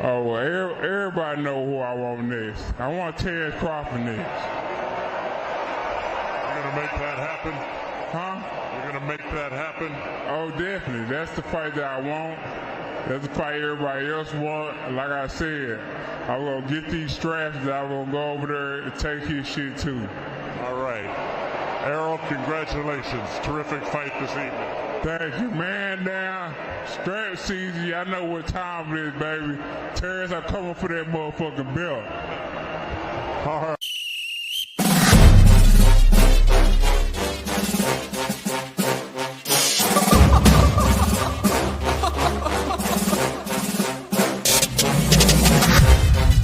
Oh, well, everybody know who I want next. I want Terrence Crawford next. You're going to make that happen? Huh? You're going to make that happen? Oh, definitely. That's the fight that I want. That's the fight everybody else want. Like I said, I'm going to get these straps and I'm going to go over there and take his shit too. All right. Errol, congratulations. Terrific fight this evening. Thank you, man. Down. Strap season. Y'all know what time it is, baby. Terrence, I'm coming for that motherfucking belt. All right.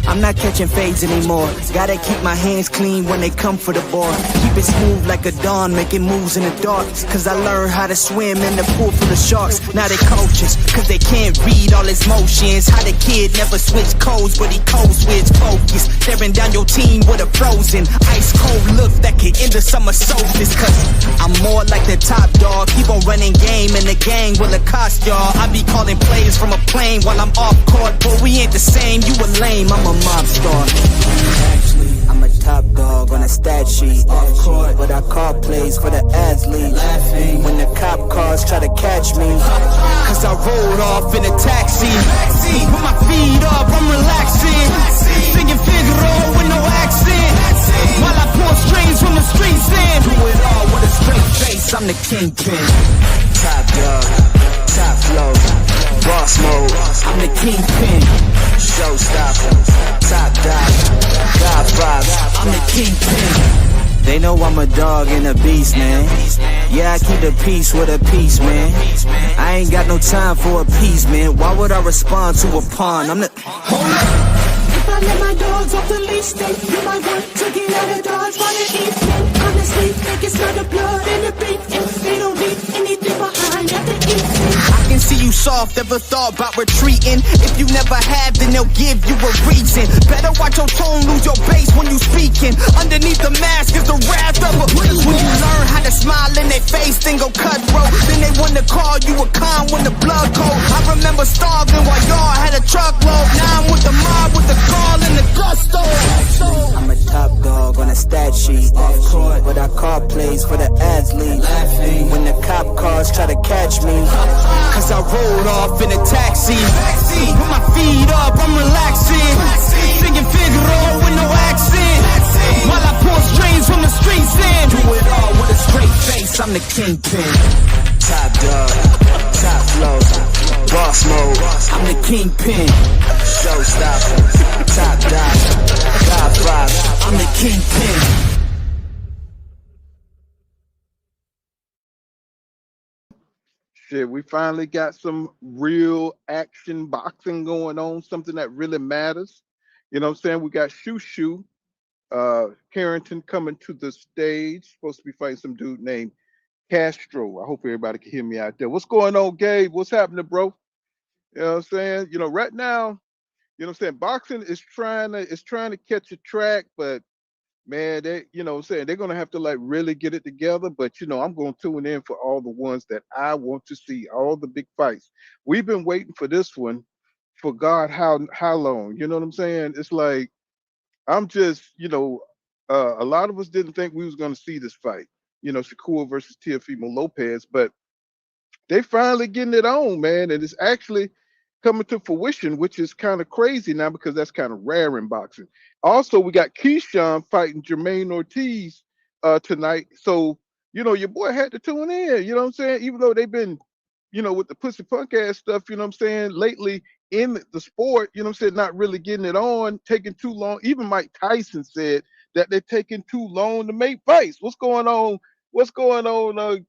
I'm not catching fades anymore. Gotta keep my hands clean when they come for the ball. Keep it smooth like a dawn, making moves in the dark. Cause I learned how to swim in the pool full of sharks. Now they coaches, cause they can't read all his motions. How the kid never switch codes, but he code switch focus. Staring down your team with a frozen ice cold look that could end the summer solstice. Cause I'm more like the top dog. Keep on running game and the gang will accost y'all. I be calling plays from a plane while I'm off court. But we ain't the same, you a lame, I'm a mob star. Actually, I'm a top dog on a stat sheet. Off court, but I call plays for the athlete. Laughing when the cop cars try to catch me. Cause I rolled off in a taxi. Put my feet up, I'm relaxing. Singing Figaro with no accent. While I pour strings from the streets in. Do it all with a straight face, I'm the kingpin. Top dog, top flow, boss mode, I'm the kingpin. Showstopper, top dog, God vibes, I'm the kingpin. They know I'm a dog and a beast, man. Yeah, I keep the peace with a peace, man. I ain't got no time for appeasement. Why would I respond to a pawn? I'm the... Hold up. If I let my dogs off the leash, they do my work to get out of dogs while they eat men. Honestly, they can smell the blood and the beef, and they don't leave anything behind after eating. I can see you soft, ever thought about retreating. If you never have, then they'll give you a reason. Better watch your tone, lose your bass when you speaking. Underneath the mask is the wrath of a... When you learn how to smile in their face, then go cutthroat. Then they want to call you a con when the blood cold. I remember starving while y'all had a truckload. Now I'm with the mob with the call and the gusto. I'm a top dog on a stat sheet. Off court, but I call plays for the athlete. Laughing when the cop cars try to catch me. Cause I rolled off in a taxi. Put my feet up, I'm relaxing. Singing Figaro with no accent. While I pour strings from the streets in. Do it all with a straight face, I'm the kingpin. Top dog, top flow, boss mode, I'm the kingpin. Showstopper, top dog, God vibes, I'm the kingpin. Shit, we finally got some real action boxing going on, something that really matters. You know what I'm saying? We got Shushu Carrington coming to the stage, supposed to be fighting some dude named Castro. I hope everybody can hear me out there. What's going on, Gabe? What's happening, bro? You know what I'm saying? You know, right now, you know what I'm saying, boxing is trying to catch a track, but man, they, you know what I'm saying, they're gonna have to like really get it together. But you know, I'm gonna tune in for all the ones that I want to see, all the big fights. We've been waiting for this one for God how long? You know what I'm saying? It's like I'm just, you know, a lot of us didn't think we was gonna see this fight, you know, Shakur versus Teofimo Lopez, but they finally getting it on, man, and it's actually coming to fruition, which is kind of crazy now because that's kind of rare in boxing. Also, we got Keyshawn fighting Jermaine Ortiz tonight, so you know your boy had to tune in. You know what I'm saying? Even though they've been, you know, with the pussy punk ass stuff, you know what I'm saying, lately in the sport, you know what I'm saying, not really getting it on, taking too long. Even Mike Tyson said that they're taking too long to make fights. What's going on? What's going on?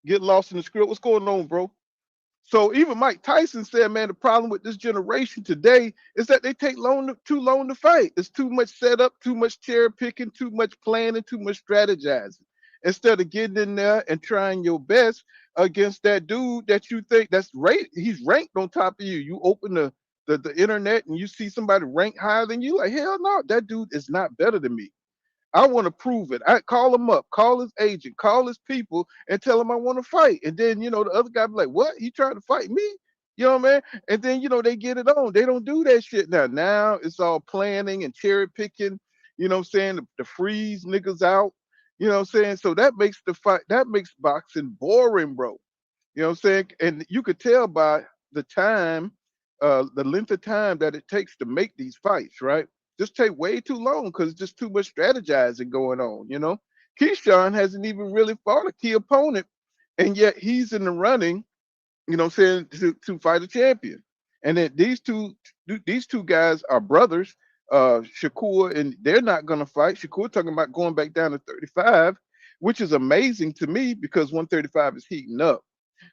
Get lost in the script. What's going on, bro? So even Mike Tyson said, man, the problem with this generation today is that they take too long to fight. It's too much setup, too much cherry picking, too much planning, too much strategizing. Instead of getting in there and trying your best against that dude that you think he's ranked on top of you. You open the internet and you see somebody ranked higher than you, like, hell no, that dude is not better than me. I want to prove it. I call him up, call his agent, call his people, and tell him I want to fight. And then, you know, the other guy be like, what? He trying to fight me? You know what I mean? And then they get it on. They don't do that shit now. Now it's all planning and cherry picking. You know what I'm saying? The freeze niggas out. You know what I'm saying? So that makes the fight. That makes boxing boring, bro. You know what I'm saying? And you could tell by the time, the length of time that it takes to make these fights, right? Just take way too long because just too much strategizing going on. Keyshawn hasn't even really fought a key opponent, and yet he's in the running, what I'm saying, to fight a champion. And then these two guys are brothers, Shakur, and they're not gonna fight. Shakur talking about going back down to 35, which is amazing to me because 135 is heating up.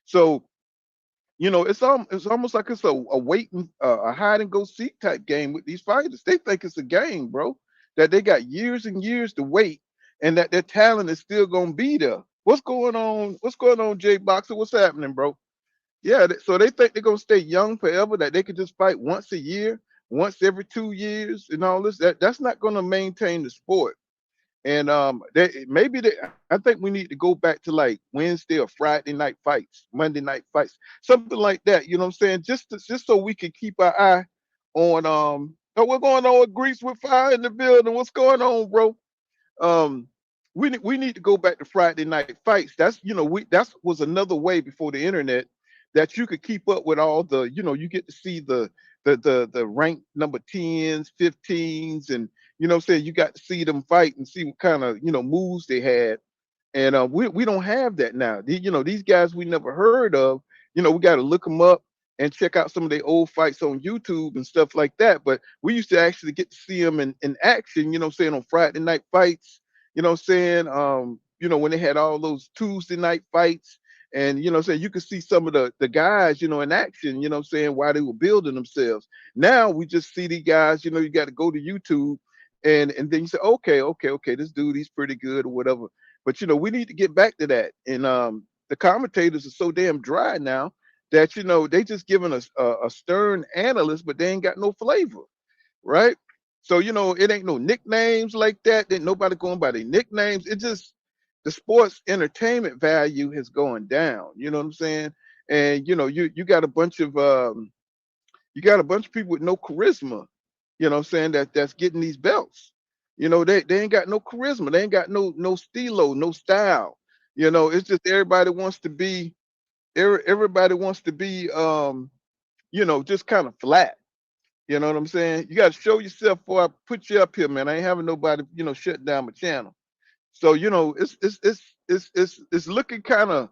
So it's almost like it's a waiting, a hide and go seek type game with these fighters. They think it's a game, bro. That they got years and years to wait, and that their talent is still gonna be there. What's going on? What's going on, Jay Boxer? What's happening, bro? Yeah, so they think they're gonna stay young forever, that they could just fight once a year, once every 2 years, and all this. That's not gonna maintain the sport. And I think we need to go back to like Wednesday or Friday night fights, Monday night fights, something like that. You know what I'm saying? Just so we can keep our eye on. Oh, what's going on with Grease with Fire in the building? What's going on, bro? um we need to go back to Friday night fights. That's we that was another way before the internet that you could keep up with all the, you get to see the ranked number 10s, 15s, and what I'm saying, you got to see them fight and see what kind of moves they had. And we don't have that now. These guys we never heard of. We got to look them up and check out some of their old fights on YouTube and stuff like that. But we used to actually get to see them in action. You know what I'm saying, on Friday night fights. You know what I'm saying. When they had all those Tuesday night fights, and what I'm saying, you could see some of the guys in action. You know what I'm saying, while they were building themselves. Now we just see the guys. You got to go to YouTube. And then you say, okay, this dude, he's pretty good or whatever. But we need to get back to that. And the commentators are so damn dry now that they just giving us a stern analyst, but they ain't got no flavor, right? So it ain't no nicknames like that. Ain't nobody going by their nicknames. It just, the sports entertainment value has gone down. You know what I'm saying? And you got a bunch of people with no charisma. You know what I'm saying, that's getting these belts. They ain't got no charisma. They ain't got no stilo, no style. It's just everybody wants to be just kind of flat. You know what I'm saying? You got to show yourself before I put you up here, man. I ain't having nobody, shut down my channel. So it's looking kind of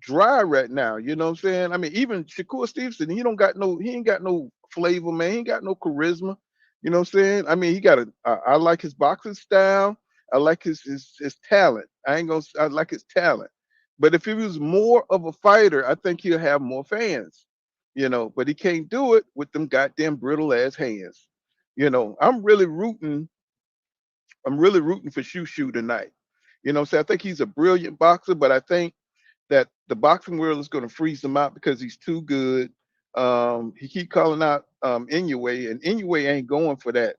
dry right now. You know what I'm saying? I mean, even Shakur Stevenson, he ain't got no flavor, man. He ain't got no charisma. You know what I'm saying? I mean, I like his boxing style. I like his talent. I like his talent. But if he was more of a fighter, I think he'll have more fans. But he can't do it with them goddamn brittle ass hands. I'm really rooting for Shoo Shoo tonight. So I think he's a brilliant boxer, but I think that the boxing world is going to freeze him out because he's too good. He keep calling out Inoue, and Inoue ain't going for that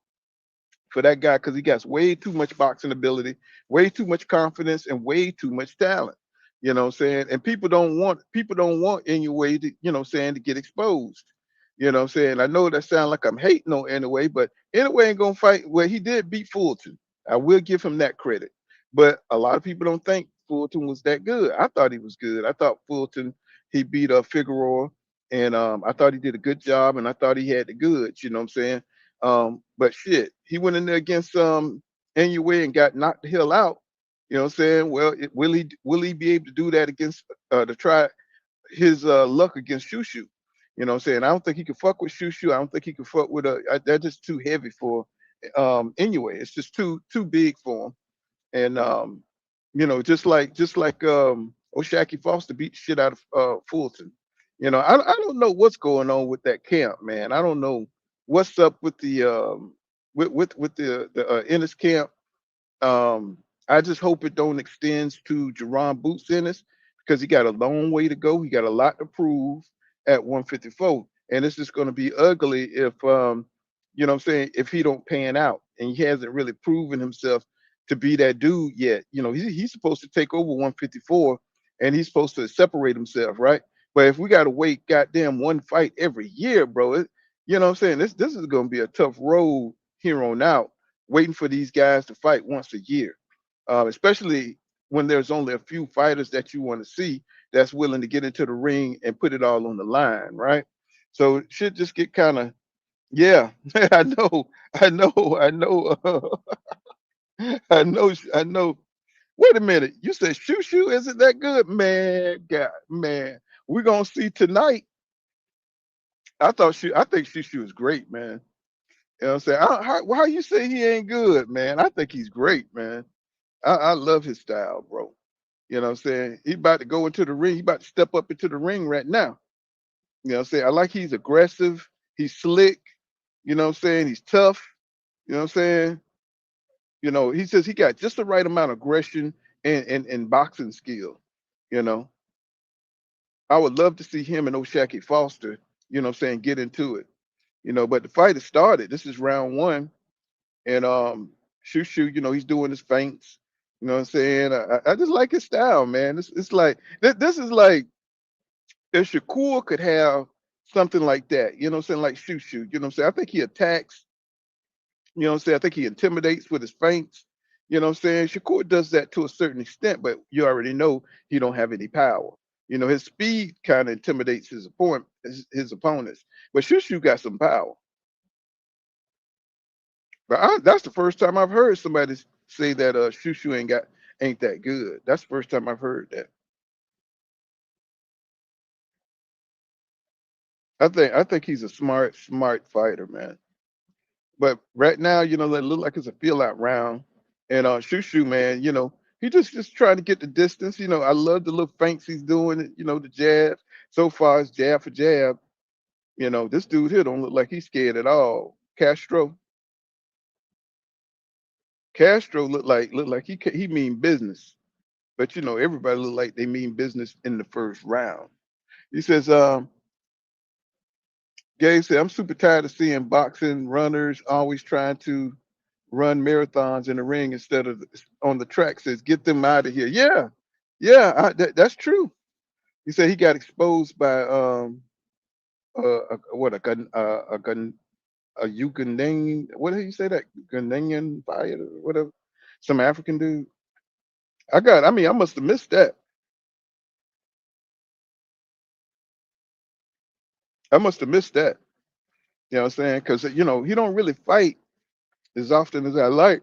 guy because he got way too much boxing ability, way too much confidence, and way too much talent. You know what I'm saying? And people don't want Inoue to, to get exposed. You know what I'm saying? I know that sounds like I'm hating on Inoue, but Inoue ain't gonna fight. Well, he did beat Fulton. I will give him that credit. But a lot of people don't think Fulton was that good. I thought he was good. I thought Fulton, he beat Figueroa, and I thought he did a good job, and I thought he had the goods. You know what I'm saying? But shit, he went in there against Inoue and got knocked the hell out. You know what I'm saying? Well, will he be able to do that against to try his luck against Shushu? You know what I'm saying? I don't think he can fuck with Shushu. I don't think he can fuck with that's just too heavy for Inoue. It's just too big for him. And just like O'Shaquie Foster beat the shit out of Fulton. I don't know what's going on with that camp, man. I don't know what's up with the with the Ennis camp. I just hope it don't extend to Jerron Boots Ennis because he got a long way to go. He got a lot to prove at 154, and it's just going to be ugly if what I'm saying, if he don't pan out and he hasn't really proven himself to be that dude yet. He's supposed to take over 154 and he's supposed to separate himself, right? But if we gotta wait goddamn one fight every year, bro, you know what I'm saying? This is gonna be a tough road here on out, waiting for these guys to fight once a year. Especially when there's only a few fighters that you want to see that's willing to get into the ring and put it all on the line, right? So it should just get kind of, yeah. I know. I know. Wait a minute, you said Shoo Shoo isn't that good, man? God, man, we're gonna see tonight. I think Shoo Shoo is great, man. You know what I'm saying? How you say he ain't good, man? I think he's great, man. I love his style, bro. You know what I'm saying? He about to go into the ring. He about to step up into the ring right now. You know what I'm saying? I like he's aggressive. He's slick. You know what I'm saying? He's tough. You know what I'm saying? You know, he says he got just the right amount of aggression and boxing skill. You know, I would love to see him and O'Shaquie Foster, you know what I'm saying, get into it. You know, but the fight has started. This is round one. And Shoo Shoo, you know, he's doing his feints. You know what I'm saying? I just like his style, man. It's like this is like if Shakur could have something like that, you know what I'm saying, like Shoo Shoo, you know what I'm saying? I think he attacks, you know what I'm saying? I think he intimidates with his feints. You know what I'm saying? Shakur does that to a certain extent, but you already know he don't have any power. You know, his speed kind of intimidates his opponents. But Shoo Shoo got some power. But that's the first time I've heard somebody say that Shoo Shoo ain't that good. That's the first time I've heard that. I think he's a smart fighter, man. But right now, you know, it look like it's a feel out round. And Shoo Shoo, man, you know, he just trying to get the distance. You know, I love the little feints he's doing, you know, the jabs. So far it's jab for jab. You know, this dude here don't look like he's scared at all. Castro look like he mean business. But you know, everybody look like they mean business in the first round. He says, Gabe said, I'm super tired of seeing boxing runners always trying to run marathons in the ring instead of on the track. Says, get them out of here. Yeah, yeah, that's true. He said he got exposed by what a Ugandan, what did he say, that Ugandan fighter or whatever, some African dude. I mean, I must have missed that. I must have missed that. You know what I'm saying? Because you know he don't really fight as often as I like.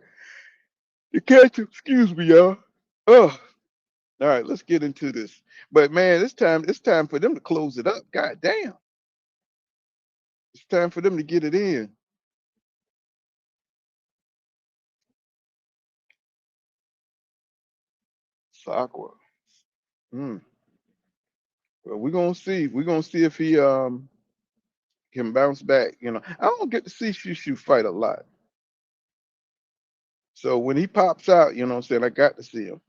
You catch him. Excuse me, y'all. Oh, all right. Let's get into this. But man, it's time for them to close it up. God damn, it's time for them to get it in. Sakura. Hmm. Well, we're gonna see. We're gonna see if he can bounce back. You know, I don't get to see Shushu fight a lot. So when he pops out, you know what I'm saying, I got to see him.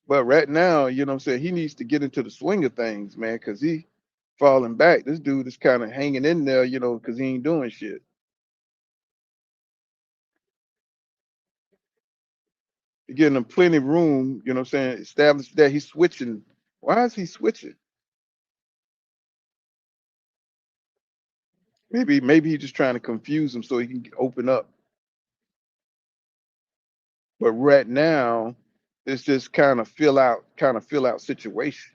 But right now, you know what I'm saying, he needs to get into the swing of things, man, because he falling back. This dude is kind of hanging in there, you know, because he ain't doing shit. He getting him plenty of room, you know what I'm saying, establish that he's switching. Why is he switching? Maybe he's just trying to confuse him so he can open up. But right now, it's just kind of feel out situation.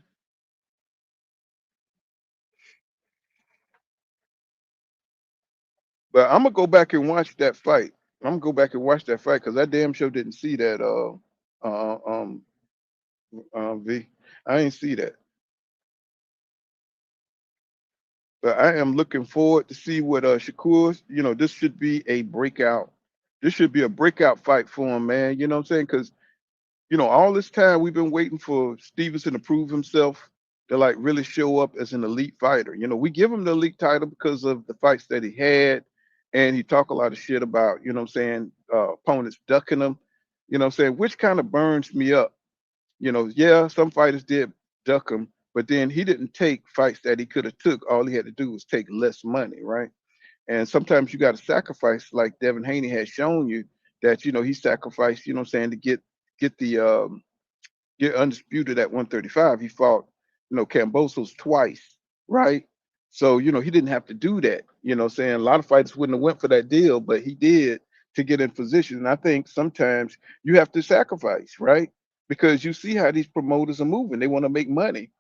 But I'm gonna go back and watch that fight. I'm gonna go back and watch that fight because I damn sure didn't see that. Uh, um, V. I ain't see that. But I am looking forward to see what Shakur. You know, this should be a breakout. This should be a breakout fight for him, man. You know what I'm saying? Because you know, all this time we've been waiting for Stevenson to prove himself to like really show up as an elite fighter. You know, we give him the elite title because of the fights that he had, and he talk a lot of shit about, you know what I'm saying, opponents ducking him, you know what I'm saying, which kind of burns me up. You know, yeah, some fighters did duck him, but then he didn't take fights that he could have took. All he had to do was take less money, right? And sometimes you got to sacrifice, like Devin Haney has shown you that, you know, he sacrificed, you know what I'm saying, to get the get undisputed at 135. He fought, Cambosos twice, right? So, he didn't have to do that. Saying a lot of fighters wouldn't have went for that deal, but he did to get in position. And I think sometimes you have to sacrifice, right? Because you see how these promoters are moving. They want to make money,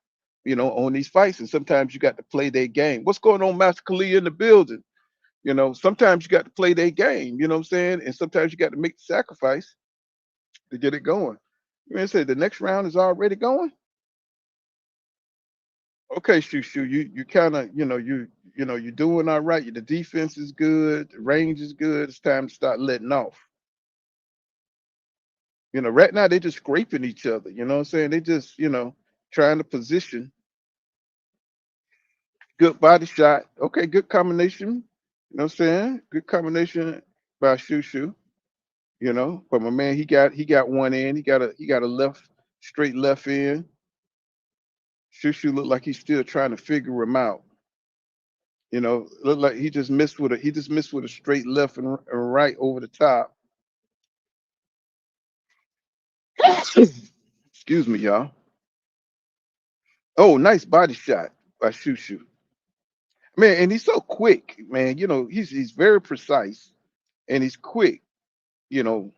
on these fights. And sometimes you got to play their game. What's going on, Master Khalil in the building? Sometimes you got to play their game, you know what I'm saying? And sometimes you got to make the sacrifice to get it going. You may say the next round is already going. Okay, Shushu, you kind of, you're doing all right. The defense is good, the range is good. It's time to start letting off. Right now they're just scraping each other. You know what I'm saying? They just, trying to position. Good body shot. Okay, good combination. You know what I'm saying? Good combination by Shushu. But my man, he got one in. He got a left, straight left in. Shushu looked like he's still trying to figure him out. Looked like he just missed with a straight left and right over the top. Excuse me, y'all. Oh, nice body shot by Shushu. Man, and he's so quick, man. He's very precise and he's quick. You know,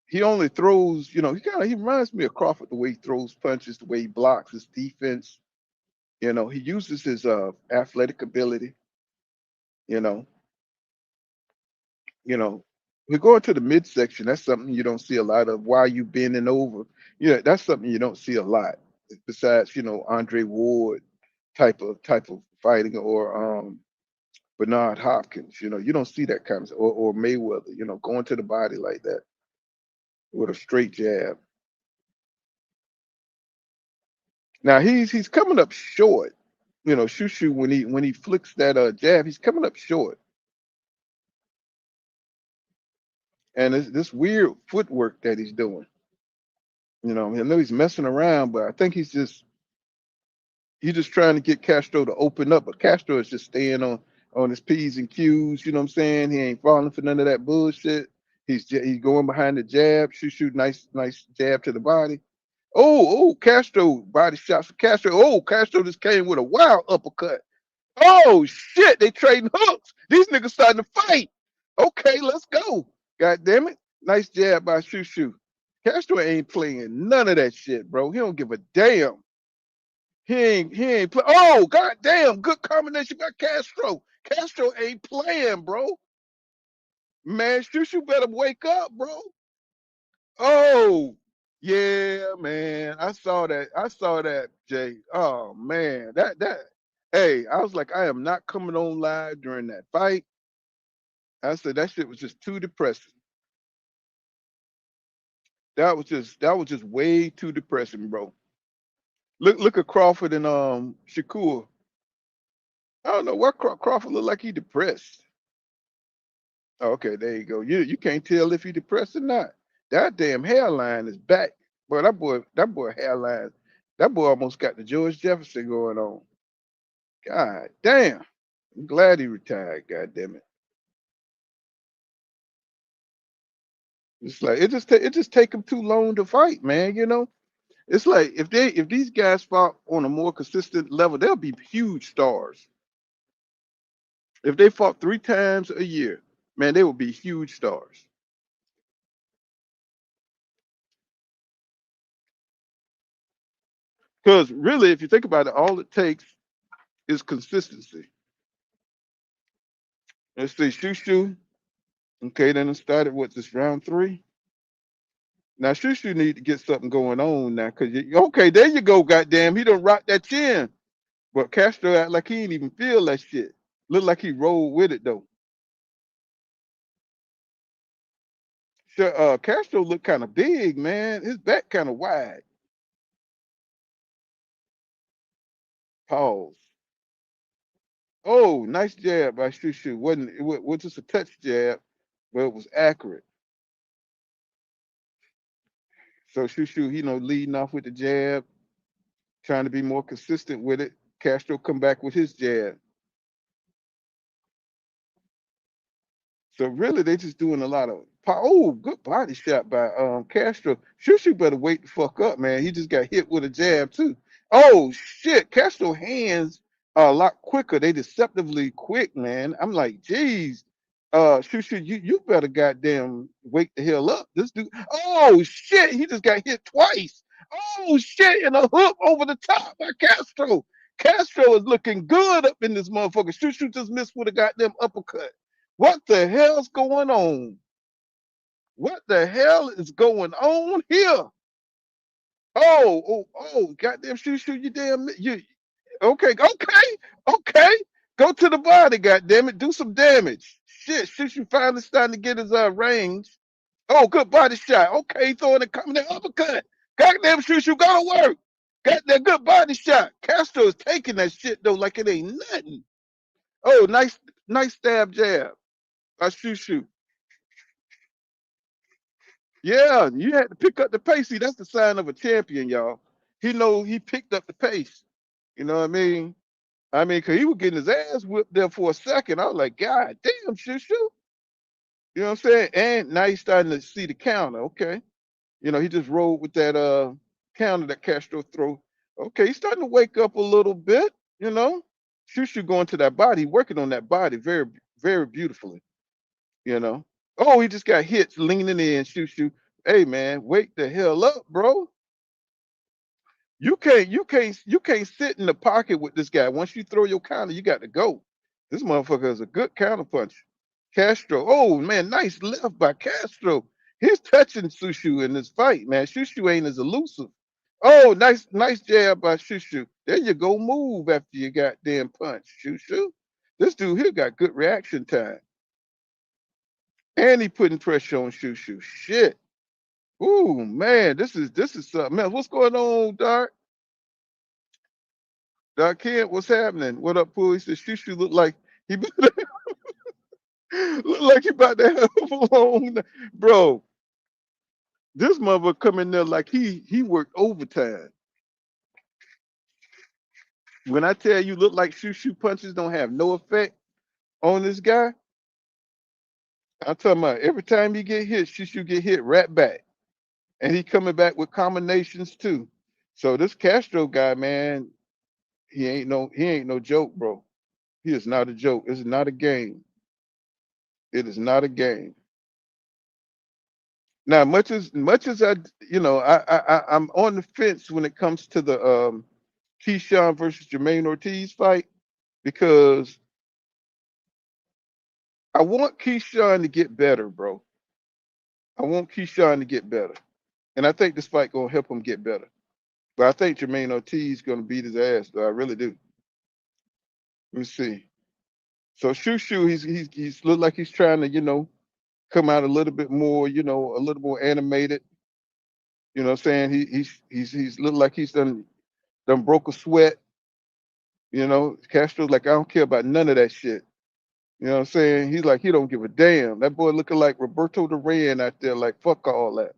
he only throws, he reminds me of Crawford the way he throws punches, the way he blocks his defense. He uses his athletic ability, you know, you know. We go into the midsection, that's something you don't see a lot of. Why you bending over? Yeah, that's something you don't see a lot. Besides, Andre Ward type of fighting or Bernard Hopkins, you don't see that kind of or Mayweather, going to the body like that with a straight jab. Now he's coming up short. Shushu when he flicks that jab, he's coming up short. And it's this weird footwork that he's doing. I know he's messing around, but I think he's just trying to get Castro to open up. But Castro is just staying on his P's and Q's. You know what I'm saying? He ain't falling for none of that bullshit. He's going behind the jab. Shoot, nice jab to the body. Oh, Castro body shots for Castro. Oh, Castro just came with a wild uppercut. Oh shit, they trading hooks. These niggas starting to fight. Okay, let's go. God damn it. Nice jab by Shushu. Castro ain't playing none of that shit, bro. He don't give a damn. He ain't play. Oh, god damn, good combination by Castro. Castro ain't playing, bro. Man, Shushu better wake up, bro. Oh, yeah, man. I saw that, Jay. Oh man, that. Hey, I was like, I am not coming on live during that fight. I said that shit was just too depressing. That was just way too depressing, bro. Look at Crawford and Shakur. I don't know why Crawford look like he depressed. Oh, okay, there you go. You can't tell if he depressed or not. That damn hairline is back. Boy, that boy hairline, that boy almost got the George Jefferson going on. God damn. I'm glad he retired, god damn it. It's like it just take him too long to fight, man. It's like if these guys fought on a more consistent level, they'll be huge stars. If they fought 3 times a year, man, they would be huge stars. Because really, if you think about it, all it takes is consistency. Let's see, Shushu. Okay, then it started with this round 3. Now Shushu need to get something going on now, cause okay, there you go, goddamn, he done rocked that chin. But Castro act like he ain't even feel that shit. Look like he rolled with it though. Sure, Castro look kind of big, man. His back kind of wide. Pause. Oh, nice jab by Shushu. Wasn't just a touch jab, but it was accurate. So Shushu, leading off with the jab, trying to be more consistent with it. Castro come back with his jab. So really, they just doing a lot of oh, good body shot by Castro. Shushu better wait the fuck up, man. He just got hit with a jab too. Oh shit, Castro hands are a lot quicker. They deceptively quick, man. I'm like, geez, Shushu, you better goddamn wake the hell up. This dude, oh shit, he just got hit twice. Oh shit, and a hook over the top by Castro. Castro is looking good up in this motherfucker. Shushu just missed with a goddamn uppercut. What the hell's going on? What the hell is going on here? Goddamn, shoot, you damn, you, okay. Go to the body, goddamn it, do some damage. Shit, you finally starting to get his range. Oh, good body shot. Okay, throwing it, coming in uppercut. Goddamn, you gotta work. Got that good body shot. Castro is taking that shit though like it ain't nothing. Oh, nice stab jab. I shoot. Yeah, you had to pick up the pace. See, that's the sign of a champion, y'all. He picked up the pace. You know what I mean? Cause he was getting his ass whipped there for a second. I was like, God damn, shoo. You know what I'm saying? And now he's starting to see the counter. Okay. He just rolled with that counter that Castro throw. Okay, he's starting to wake up a little bit, you know. Shushu going to that body, working on that body very, very beautifully, you know. Oh, he just got hits leaning in, Shushu. Hey man, wake the hell up, bro. You can't sit in the pocket with this guy. Once you throw your counter, you got to go. This motherfucker is a good counter puncher. Castro. Oh man, nice left by Castro. He's touching Shushu in this fight, man. Shushu ain't as elusive. Oh, nice jab by Shushu. There you go, move after you goddamn punch, Shushu. This dude here got good reaction time. And he putting pressure on Shushu. Shit. Ooh, man, this is something else. What's going on, Dark? Dark Kid, what's happening? What up, Pooh? He said Shushu look like he look like he about to have a long bro. This mother come in there like he worked overtime. When I tell you look like Shushu punches don't have no effect on this guy, I'm talking about every time he get hit, Shushu get hit right back. And he coming back with combinations too. So this Castro guy, man, he ain't no joke, bro. He is not a joke. It's not a game. It is not a game. Now, much as I'm on the fence when it comes to the Keyshawn versus Jermaine Ortiz fight because I want Keyshawn to get better, bro. I want Keyshawn to get better, and I think this fight gonna help him get better. But I think Jermaine Ortiz gonna beat his ass, though. I really do. Let me see. So Shushu, he's look like he's trying to come out a little bit more, a little more animated. You know what I'm saying? He's look like he's done broke a sweat. Castro's like, I don't care about none of that shit. You know what I'm saying? He's like, he don't give a damn. That boy looking like Roberto Duran out there, like, fuck all that.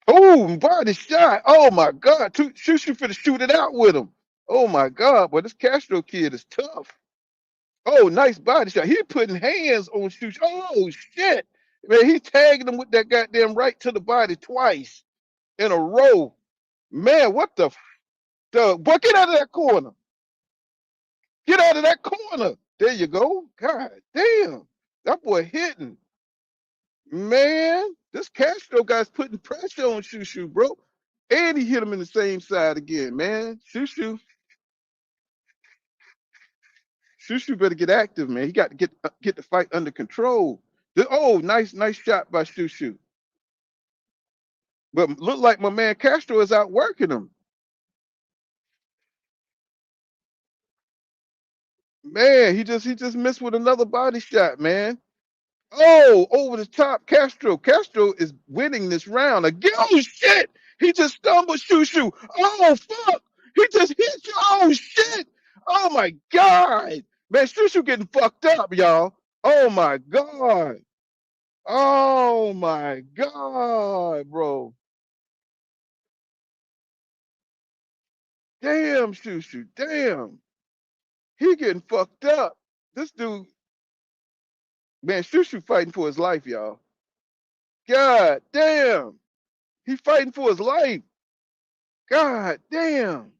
Oh, body shot. Oh my God. Shushu finna shoot it out with him. Oh my God. Boy, this Castro kid is tough. Oh, nice body shot. He putting hands on Shushu. Oh shit. Man, he tagging him with that goddamn right to the body twice in a row. Man, what the boy, get out of that corner. Get out of that corner. There you go. God damn. That boy hitting. Man, this Castro guy's putting pressure on Shushu, bro. And he hit him in the same side again, man. Shushu better get active, man. He got to get the fight under control. Nice shot by Shushu. But look like my man Castro is outworking him. Man, he just missed with another body shot, man. Oh, over the top, Castro. Castro is winning this round again. Oh shit! He just stumbled, Shushu. Oh fuck! He just hit you. Oh shit! Oh my god, man, Shushu getting fucked up, y'all. Oh my god. Oh my god, bro. Damn, Shushu. Damn. He getting fucked up. This dude. Man, Shushu fighting for his life, y'all. God damn. He fighting for his life. God damn.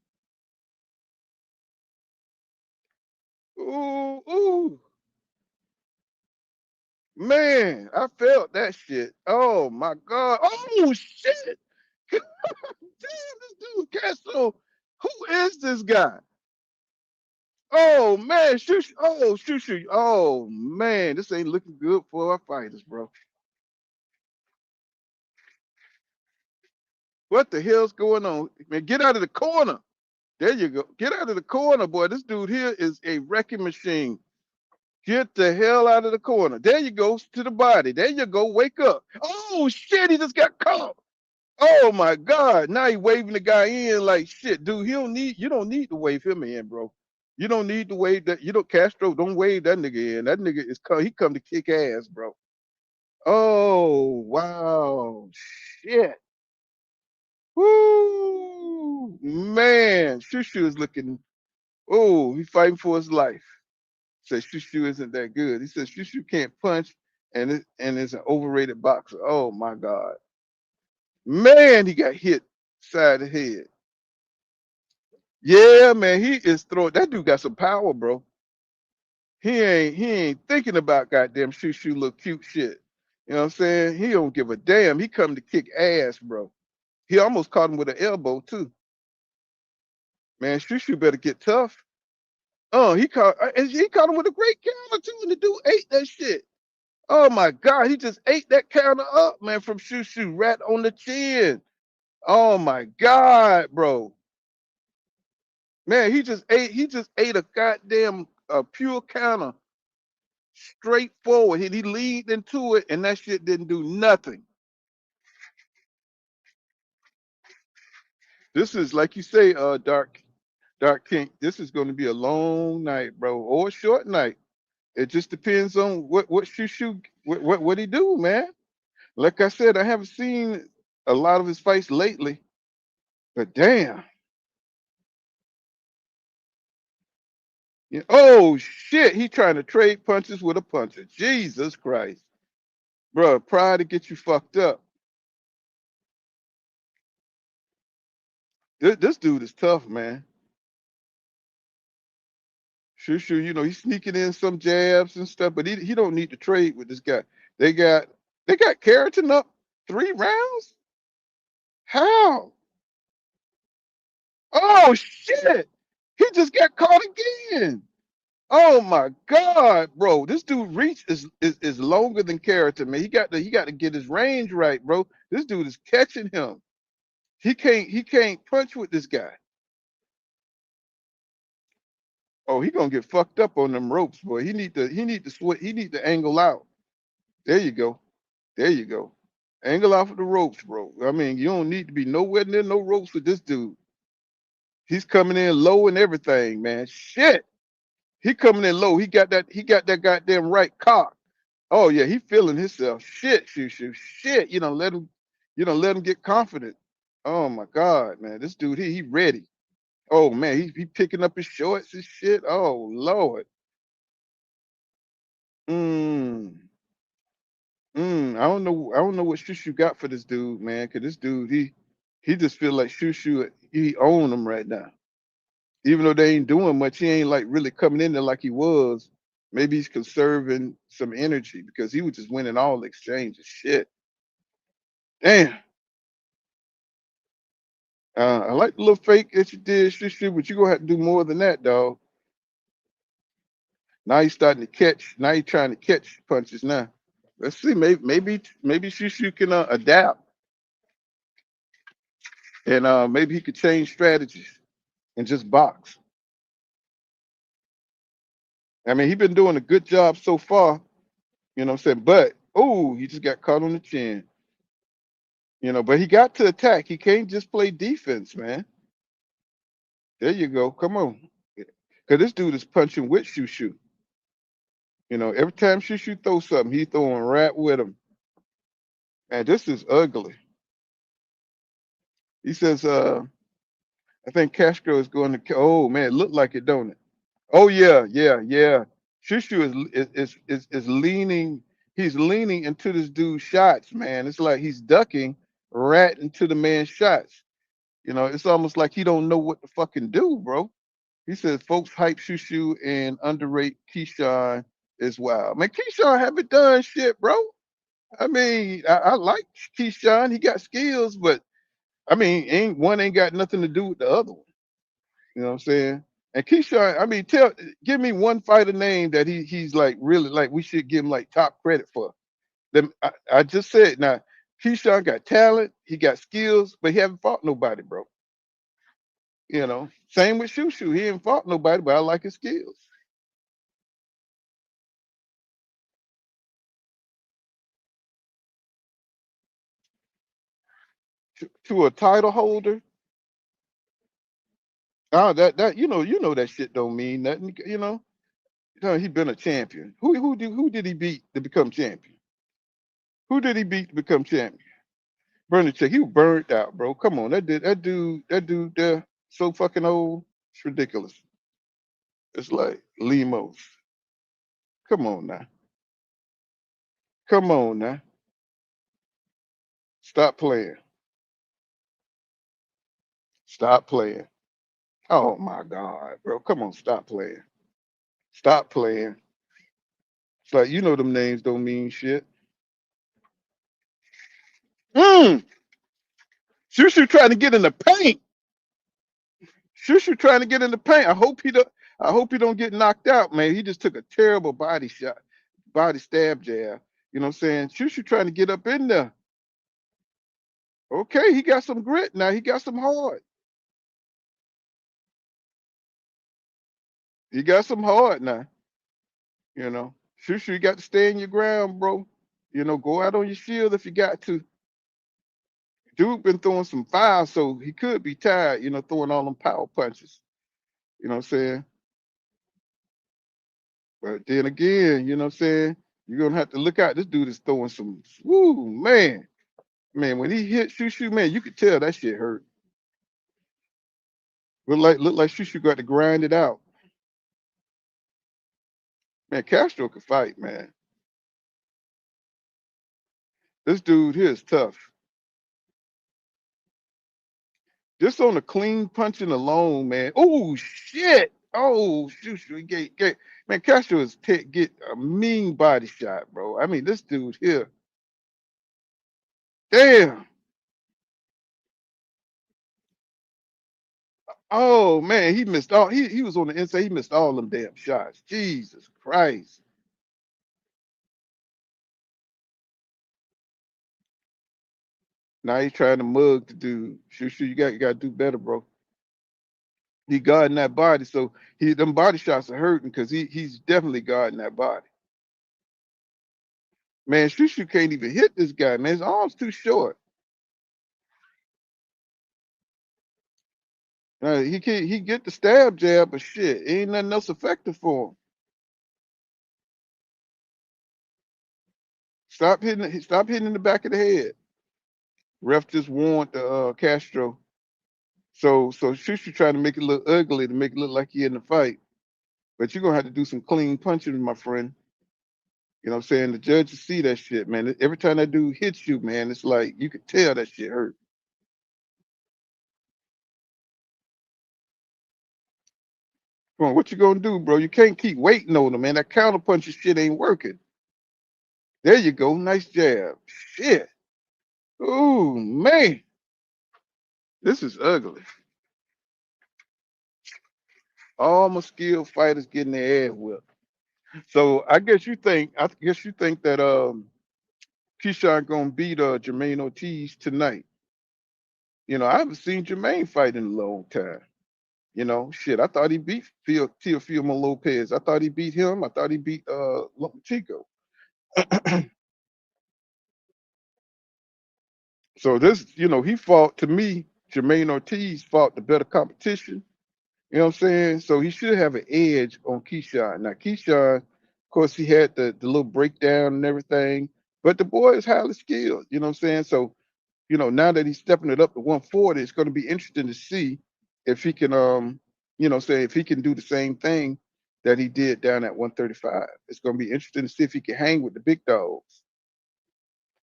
Ooh, ooh. Man, I felt that shit. Oh my God. Oh shit. Damn, this dude Castro. Who is this guy? Oh man, Shushu. Oh, Shushu. Oh man, this ain't looking good for our fighters, bro. What the hell's going on? Man, get out of the corner. There you go. Get out of the corner, boy. This dude here is a wrecking machine. Get the hell out of the corner. There you go, to the body. There you go. Wake up. Oh shit, he just got caught. Oh my God. Now he waving the guy in like shit. Dude, you don't need to wave him in, bro. You don't need to wave that. You don't Castro, don't wave that nigga in. That nigga he come to kick ass, bro. Oh wow. Shit. Woo man. Shushu is looking, oh, he's fighting for his life. Says Shushu isn't that good. He says Shushu can't punch and is an overrated boxer. Oh my God. Man, he got hit side of the head. Yeah, man, he is throwing. That dude got some power, bro. He ain't thinking about goddamn Shushu little cute shit. You know what I'm saying? He don't give a damn. He come to kick ass, bro. He almost caught him with an elbow too. Man, Shushu better get tough. Oh, he caught him with a great counter too, and the dude ate that shit. Oh my God, he just ate that counter up, man, from Shushu right on the chin. Oh my God, bro. Man, he just ate a goddamn pure counter straight forward. He leaned into it and that shit didn't do nothing. This is like you say, Dark King. This is going to be a long night, bro, or a short night. It just depends on what Shushu what he do, man. Like I said, I haven't seen a lot of his fights lately, but damn. Yeah. Oh shit, he trying to trade punches with a puncher. Jesus Christ. Bro, pride to get you fucked up. This dude is tough, man. Sure, he's sneaking in some jabs and stuff, but he don't need to trade with this guy. They got Carrington up 3 rounds? How? Oh shit! He just got caught again. Oh my God, bro. This dude reach is longer than Carrington, man. He got to get his range right, bro. This dude is catching him. He can't punch with this guy. Oh, he gonna get fucked up on them ropes, boy. He need to angle out. There you go. There you go. Angle off of the ropes, bro. I mean, you don't need to be nowhere near no ropes with this dude. He's coming in low and everything, man. Shit. He coming in low. He got that goddamn right cock. Oh yeah, he feeling himself. Shit, shoo. Shit. You don't let him get confident. Oh my God, man. This dude, he ready. Oh man, he picking up his shorts and shit. Oh Lord. Mm. I don't know what Shushu got for this dude, man. Cause this dude, he just feel like Shushu, he own him right now. Even though they ain't doing much, he ain't like really coming in there like he was. Maybe he's conserving some energy because he was just winning all exchanges. Shit. Damn. I like the little fake that you did, Shushu, but you gonna have to do more than that, dog. Now he's starting to catch. Now he's trying to catch punches now. Let's see. Maybe Shushu can adapt and maybe he could change strategies and just box. I mean, he's been doing a good job so far, you know what I'm saying? But oh, he just got caught on the chin. But he got to attack. He can't just play defense, man. There you go. Come on. Cause this dude is punching with Shushu. Every time Shushu throws something, he's throwing right with him. And this is ugly. He says, I think Castro is going to oh man, it looked like it, don't it? Oh yeah. Shushu is leaning. He's leaning into this dude's shots, man. It's like he's ducking right into the man's shots. You know, it's almost like he don't know what to fucking do, bro. He says folks hype Shushu and underrate Keyshawn as well. Man, Keyshawn haven't done shit, bro. I mean, I like Keyshawn. He got skills, but I mean, ain't got nothing to do with the other one. You know what I'm saying? And Keyshawn, I mean, give me one fighter name that he's like really like we should give him like top credit for. I just said now, Keyshawn got talent, he got skills, but he haven't fought nobody, bro. You know, same with Shushu. He ain't fought nobody, but I like his skills. To a title holder, that you know that shit don't mean nothing. He been a champion. Who did he beat to become champion? Who did he beat to become champion? Bernie Check. He was burnt out, bro. Come on, that dude there so fucking old. It's ridiculous. It's like Lemos. Come on now. Come on now. Stop playing. Stop playing. Oh my God, bro. Come on, stop playing. Stop playing. It's like them names don't mean shit. Mm. Shushu trying to get in the paint. Shushu trying to get in the paint. I hope he don't get knocked out, man. He just took a terrible body shot, body stab jab. You know what I'm saying? Shushu trying to get up in there. Okay, he got some grit now. He got some heart. He got some heart now. You know, Shushu, you got to stay in your ground, bro. Go out on your shield if you got to. Dude been throwing some fire, so he could be tired, throwing all them power punches. You know what I'm saying? But then again, you know what I'm saying? You're gonna have to look out. This dude is throwing some woo, man. Man, when he hit Shushu, man, you could tell that shit hurt. Look like Shushu got to grind it out. Man, Castro could fight, man. This dude here is tough. Just on the clean punching alone, man. Oh shit! Oh, Shushu, man. Castro is get a mean body shot, bro. I mean, this dude here. Damn. Oh man, he missed all. He was on the inside. He missed all them damn shots. Jesus Christ. Now he's trying to mug the dude. Shushu, you got to do better, bro. He guarding that body, so them body shots are hurting because he's definitely guarding that body. Man, Shushu can't even hit this guy, man. His arm's too short. He get the stab jab, but shit, ain't nothing else effective for him. Stop hitting in the back of the head. Ref just warned Castro. So Shushu trying to make it look ugly to make it look like he in the fight. But you're gonna have to do some clean punching, my friend. You know what I'm saying? The judges see that shit, man. Every time that dude hits you, man, it's like you could tell that shit hurt. Come on, what you gonna do, bro? You can't keep waiting on him, man. That counter punching shit ain't working. There you go. Nice jab. Shit. Ooh, man. This is ugly. All my skilled fighters getting their ass whipped. So I guess you think that Keyshawn gonna beat Jermaine Ortiz tonight. I haven't seen Jermaine fight in a long time. Shit. I thought he beat Teofimo Lopez. I thought he beat him. I thought he beat Chico. So this, he fought to me. Jermaine Ortiz fought the better competition. You know what I'm saying? So he should have an edge on Keyshawn. Now Keyshawn, of course, he had the little breakdown and everything, but the boy is highly skilled. You know what I'm saying? So now that he's stepping it up to 140, it's going to be interesting to see if he can, say if he can do the same thing that he did down at 135. It's going to be interesting to see if he can hang with the big dogs.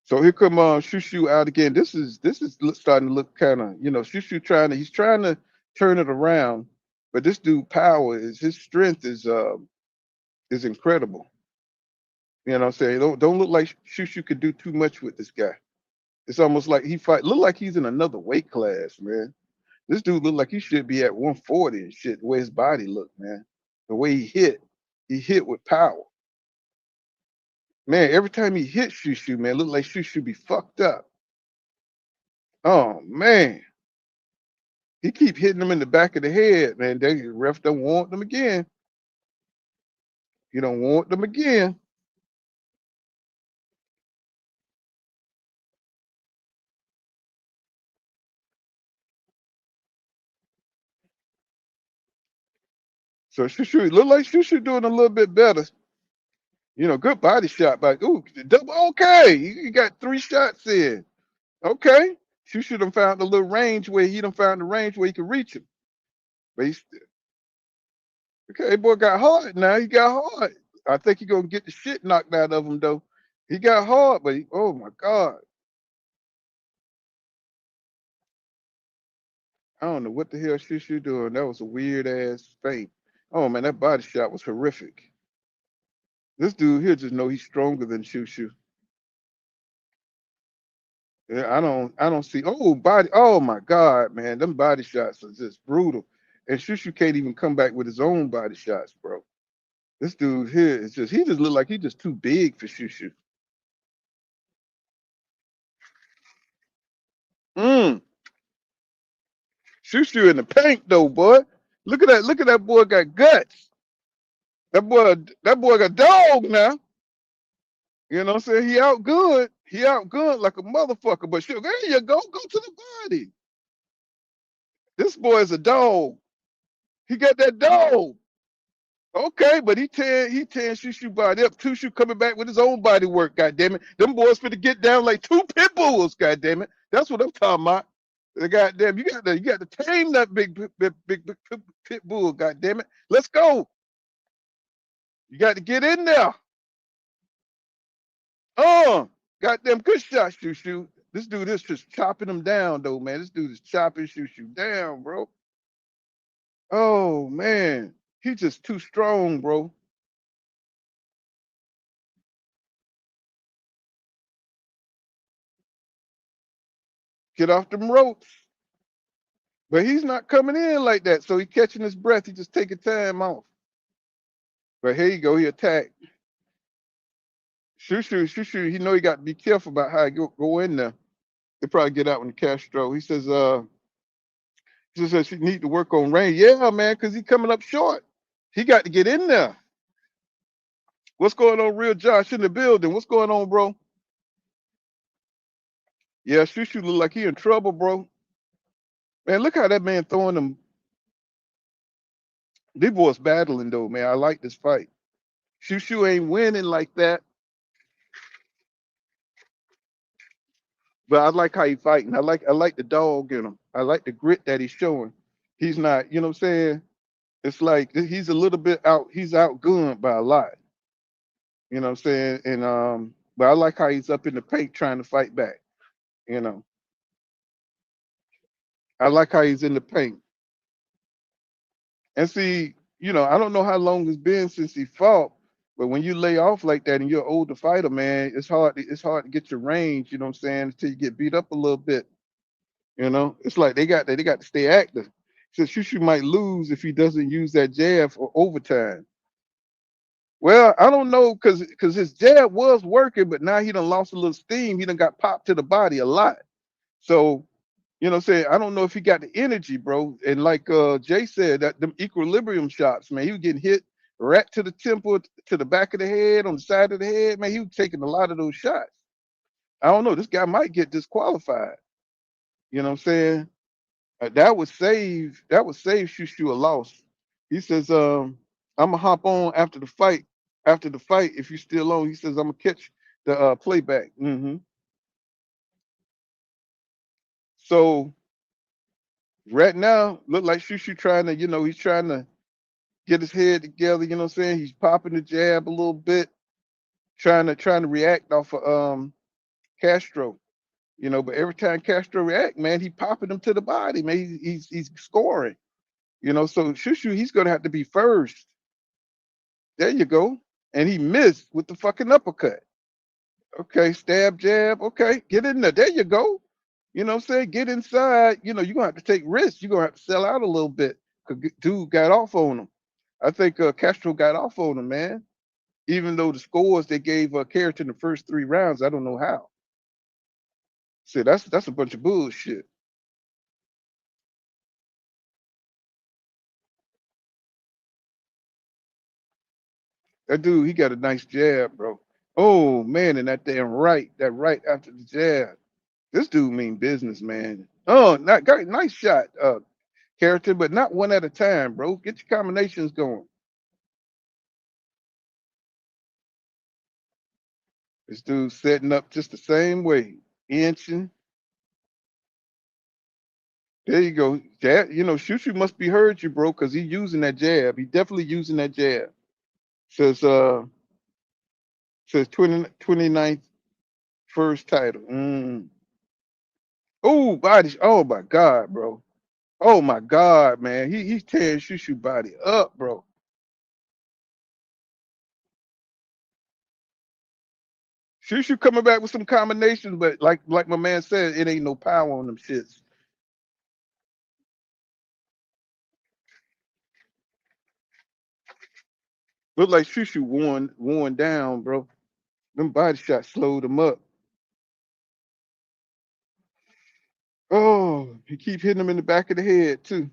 So here come Shushu out again. This is starting to look kind of, Shushu he's trying to turn it around, but this dude power his strength is incredible. You know what I'm saying? Don't look like Shushu could do too much with this guy. It's almost like look like he's in another weight class, man. This dude look like he should be at 140 and shit, the way his body look, man. The way he hit with power. Man, every time he hit Shushu, man, look like Shushu be fucked up. Oh man. He keep hitting him in the back of the head, man. The ref don't want them again. You don't want them again. So Shushu look like Shushu doing a little bit better. Good body shot by double. Okay, he got 3 shots in. Okay, Shushu done found the little range where he can reach him. But he's okay. Boy got hard now. He got hard. I think he gonna get the shit knocked out of him though. He got hard, but oh my god, I don't know what the hell Shushu doing. That was a weird ass feint. Oh man, that body shot was horrific. This dude here just know he's stronger than Shushu. Yeah, I don't see. Oh, body. Oh my God, man, them body shots are just brutal. And Shushu can't even come back with his own body shots, bro. This dude here is he just look like he's just too big for Shushu. Mm. Shushu in the paint though, boy. Look at that. Look at that boy got guts. That boy got dog now. You know what I'm saying? He out good. He out good like a motherfucker. But sure, there you go. Go to the body. This boy is a dog. He got that dog. Okay, but he tearing Shushu body up. Shushu coming back with his own body work, goddamn it. Them boys finna get down like 2 pit bulls, goddamn it. That's what I'm talking about. The goddamn, you got to tame that big pit bull, goddamn it. Let's go. You got to get in there. Goddamn good shot, Shushu. This dude is just chopping him down though, man. This dude is chopping Shushu down, bro. Oh man. He's just too strong, bro. Get off them ropes. But he's not coming in like that. So he catching his breath. He just taking time off. But here you go. He attacked. Shushu, he know he got to be careful about how he go in there. They probably get out when the Castro. He says she need to work on range. Yeah, man, because he coming up short. He got to get in there. What's going on, Real Josh in the building? What's going on, bro? Yeah, Shushu look like he in trouble, bro. Man, look how that man throwing them. These boys battling though, man. I like this fight. Shushu ain't winning like that, but I like how he fighting. I like the dog in him. I like the grit that he's showing. He's not, you know what I'm saying? It's like he's a little bit out. He's outgunned by a lot. You know what I'm saying? And but I like how he's up in the paint trying to fight back. You know, I like how he's in the paint. And see, I don't know how long it's been since he fought, but when you lay off like that and you're an older fighter, man, it's hard to get your range, you know what I'm saying, until you get beat up a little bit. It's like they got to stay active. So Shushu might lose if he doesn't use that jab for overtime. Well, I don't know because his jab was working, but now he done lost a little steam. He done got popped to the body a lot. So, what I'm saying, I don't know if he got the energy, bro. And like Jay said, that them equilibrium shots, man, he was getting hit right to the temple, to the back of the head, on the side of the head. Man, he was taking a lot of those shots. I don't know. This guy might get disqualified. You know what I'm saying? That would save Shushu a loss. He says, I'm gonna hop on after the fight. After the fight, if you're still on, he says I'm gonna catch the playback. So right now, look like Shushu trying to, he's trying to get his head together. You know what I'm saying? He's popping the jab a little bit, trying to react off of Castro. You know, but every time Castro react, man, he popping him to the body, man. He's scoring. You know, so Shushu, he's gonna have to be first. There you go. And he missed with the fucking uppercut. Okay, stab, jab. Okay, get in there. There you go. You know what I'm saying? Get inside. You know, you're gonna have to take risks. You're gonna have to sell out a little bit. 'Cause dude got off on him. I think Castro got off on him, man. Even though the scores they gave Carrington the first 3 rounds, I don't know how. See, that's a bunch of bullshit. That dude, he got a nice jab, bro. Oh man, and that right after the jab. This dude mean business, man. Oh, not got nice shot, Carrington, but not one at a time, bro. Get your combinations going. This dude setting up just the same way, inching. There you go. Jab, you know, Shushu must be heard you, bro, because he using that jab. He definitely using that jab. Says 29th first title. Oh, body. Oh my God, bro. Oh my God, man. He's tearing Shushu body up, bro. Shushu coming back with some combinations, but like my man said, it ain't no power on them shits. Look like Shushu worn down, bro. Them body shots slowed him up. Oh, he keep hitting him in the back of the head too.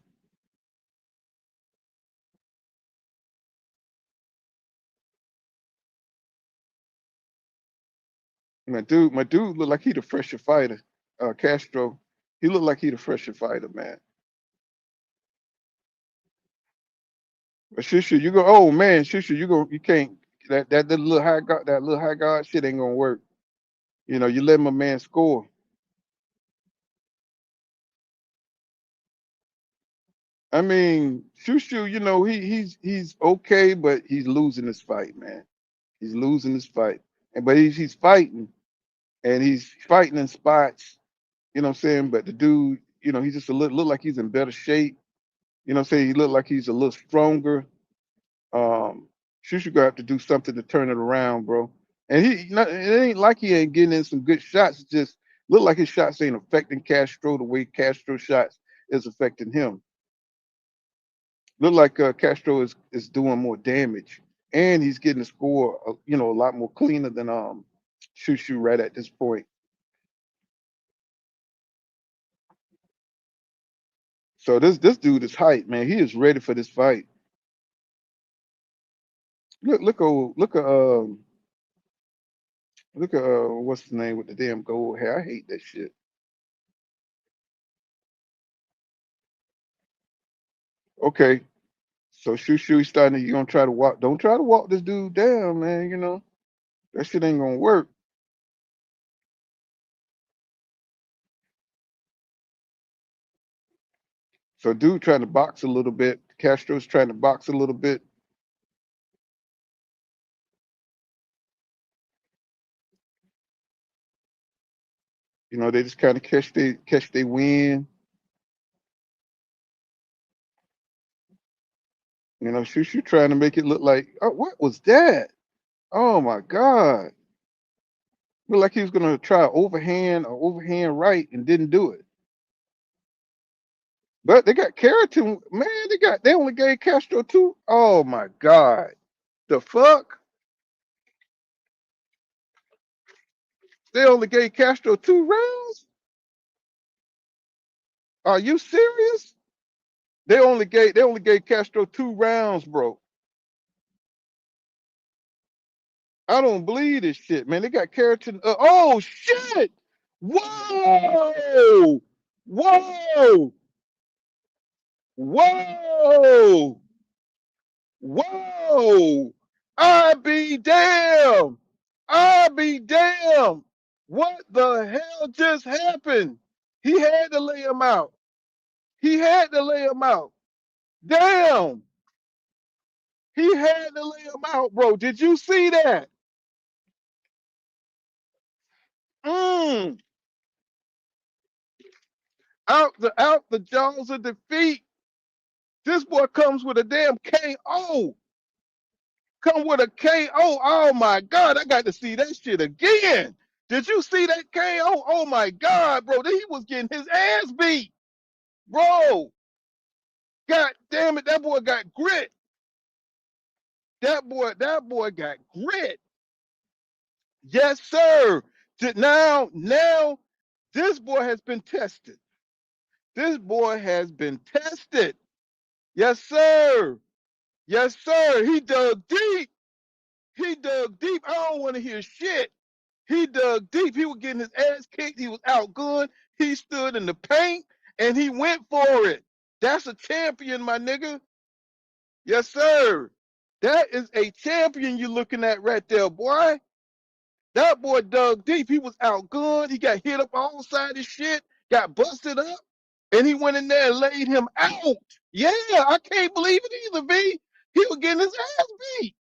My dude look like he the fresher fighter. Castro. He look like he the fresher fighter, man. But Shushu, you go, oh man, Shushu, you can't that little high guard shit ain't gonna work. You know, you let my man score. I mean, Shushu, you know, he's okay, but he's losing this fight, man. He's losing this fight. And but he's fighting and he's fighting in spots, you know what I'm saying? But the dude, you know, he's just a little look like he's in better shape. You know what I'm saying? He look like he's a little stronger. Um, Shushu gonna have to do something to turn it around, bro. And it ain't like he ain't getting in some good shots. It just look like his shots ain't affecting Castro the way Castro shots is affecting him. Look like Castro is doing more damage, and he's getting the score, you know, a lot more cleaner than Shushu right at this point. So this dude is hype, man. He is ready for this fight. Look at what's the name with the damn gold hair? I hate that shit. Okay, so Shushu he's starting. You gonna try to walk? Don't try to walk this dude down, man. You know that shit ain't gonna work. So dude trying to box a little bit. Castro's trying to box a little bit. You know they just kind of catch they win. You know Shushu trying to make it look like, oh, what was that? Oh my God! Looked like he was gonna try overhand right and didn't do it. But they got Carrington, man. They only gave Castro two. Oh my God! The fuck? They only gave Castro 2 rounds? Are you serious? They only gave Castro 2 rounds, bro. I don't believe this shit, man. They got Carrington. Oh shit! Whoa! Whoa! Whoa! Whoa! I be damn! I be damn! What the hell just happened? He had to lay him out. He had to lay him out. Damn! He had to lay him out, bro. Did you see that? Mm. Out the jaws of defeat. This boy comes with a damn KO. Come with a KO. Oh my God, I got to see that shit again. Did you see that KO? Oh my God, bro. He was getting his ass beat. Bro. God damn it, that boy got grit. That boy got grit. Yes, sir. Now, this boy has been tested. This boy has been tested. Yes, sir. Yes, sir. He dug deep. He dug deep. I don't want to hear shit. He dug deep. He was getting his ass kicked. He was outgunned. He stood in the paint and he went for it. That's a champion, my nigga. Yes, sir. That is a champion you're looking at right there, boy. That boy dug deep. He was outgunned. He got hit up all sides of shit, got busted up, and he went in there and laid him out. Yeah, I can't believe it either, V. He was getting his ass beat.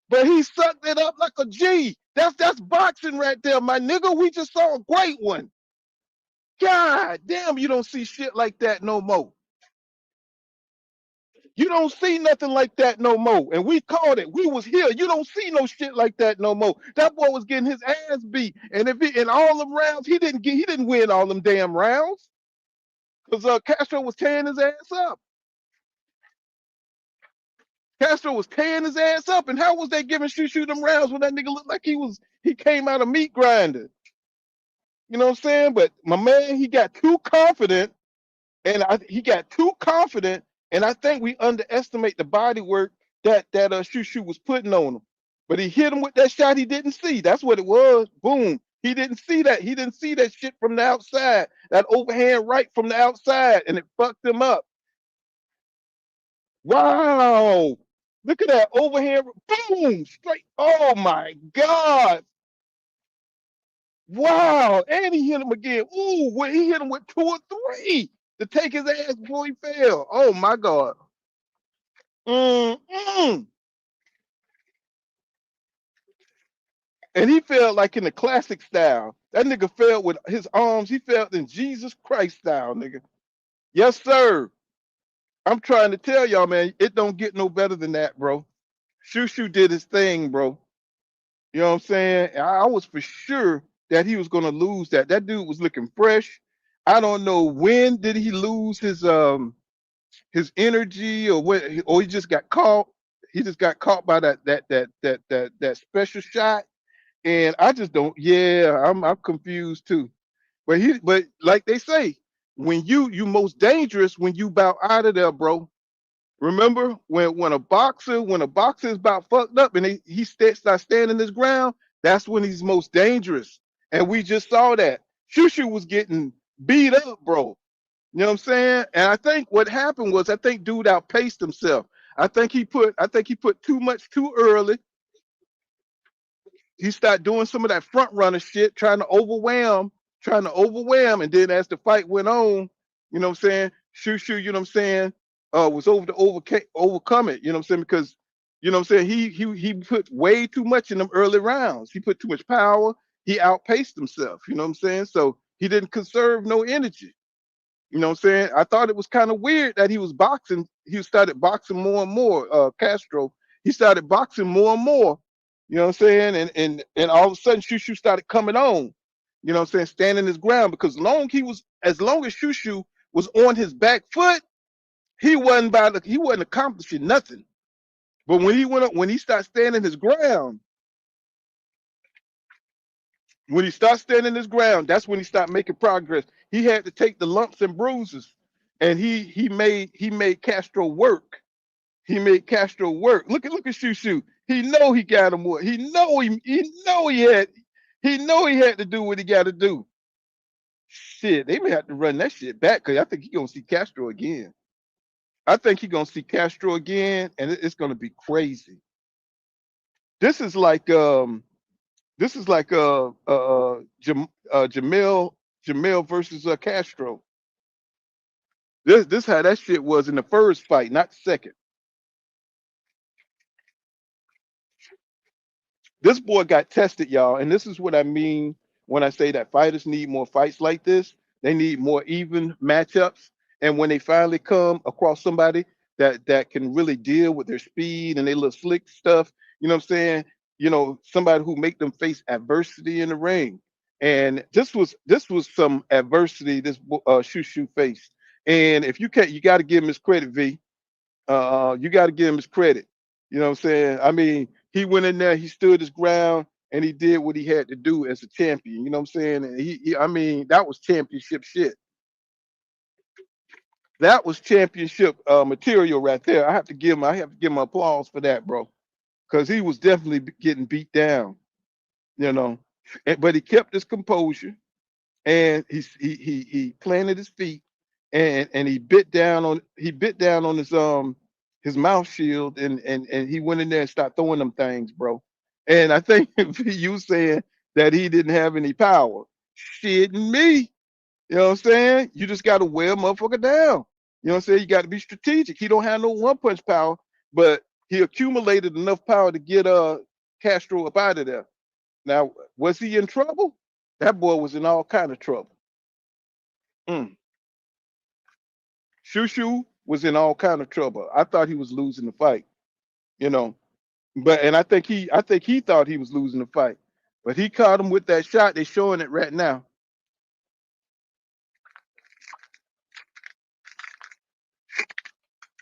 But he sucked it up like a G. That's boxing right there, my nigga. We just saw a great one. God damn, you don't see shit like that no more. You don't see nothing like that no more. And we called it. We was here. You don't see no shit like that no more. That boy was getting his ass beat. And if in all them rounds, he didn't win all them damn rounds. Because Castro was tearing his ass up. Castro was tearing his ass up. And how was they giving Shushu them rounds when that nigga looked like he came out of meat grinder? You know what I'm saying? But my man, he got too confident. He got too confident, and I think we underestimate the body work that Shushu was putting on him. But he hit him with that shot he didn't see. That's what it was. Boom. He didn't see that. He didn't see that shit from the outside. That overhand right from the outside, and it fucked him up. Wow. Look at that overhand. Boom. Straight. Oh my God. Wow. And he hit him again. Ooh, when he hit him with 2 or 3 to take his ass before he fell. Oh my God. Mm-mm. And he fell like in the classic style. That nigga fell with his arms. He fell in Jesus Christ style, nigga. Yes, sir. I'm trying to tell y'all, man, it don't get no better than that, bro. Shushu did his thing, bro. You know what I'm saying? I was for sure that he was gonna lose that. That dude was looking fresh. I don't know when did he lose his energy or what, or he just got caught. He just got caught by that special shot. And I just don't. Yeah, I'm confused too. But like they say, when you most dangerous when you bout out of there, bro. Remember when a boxer is about fucked up and he starts standing his ground, that's when he's most dangerous. And we just saw that. Shushu was getting beat up, bro. You know what I'm saying? And I think what happened was dude outpaced himself. I think he put too much too early. He started doing some of that front runner shit, trying to overwhelm, and then as the fight went on, you know what I'm saying? Shushu, you know what I'm saying, was over to overcome it, you know what I'm saying? Because you know what I'm saying, he put way too much in them early rounds. He put too much power, he outpaced himself, you know what I'm saying? So he didn't conserve no energy. You know what I'm saying? I thought it was kind of weird that he was boxing. He started boxing more and more. Castro, he started boxing more and more. You know what I'm saying? And all of a sudden, Shushu started coming on. You know what I'm saying? Standing his ground because as long as Shushu was on his back foot, he wasn't accomplishing nothing. But when he started standing his ground, that's when he started making progress. He had to take the lumps and bruises, and he made Castro work. He made Castro work. Look at Shushu. He know he got him what. He know he had to do what he got to do. Shit, they may have to run that shit back because I think he's gonna see Castro again. And it's gonna be crazy. This is like Jamel versus Castro. This how that shit was in the first fight, not the second. This boy got tested, y'all, and this is what I mean when I say that fighters need more fights like this. They need more even matchups, and when they finally come across somebody that can really deal with their speed and their little slick stuff, you know what I'm saying? You know, somebody who make them face adversity in the ring. And this was some adversity this Shushu faced. And if you can't, you got to give him his credit, V. You got to give him his credit. You know what I'm saying? I mean, he went in there, he stood his ground, and he did what he had to do as a champion. You know what I'm saying? And I mean, that was championship shit. That was championship material right there. I have to give him applause for that, bro, because he was definitely getting beat down. You know, but he kept his composure and he planted his feet and he bit down on his mouth shield and he went in there and started throwing them things, bro. And I think you saying that he didn't have any power. Shitting me. You know what I'm saying? You just gotta wear a motherfucker down. You know what I'm saying? You gotta be strategic. He don't have no one punch power, but he accumulated enough power to get Castro up out of there. Now, was he in trouble? That boy was in all kind of trouble. Mm. Shushu was in all kind of trouble. I thought he was losing the fight, you know. But and I think he thought he was losing the fight. But he caught him with that shot. They're showing it right now.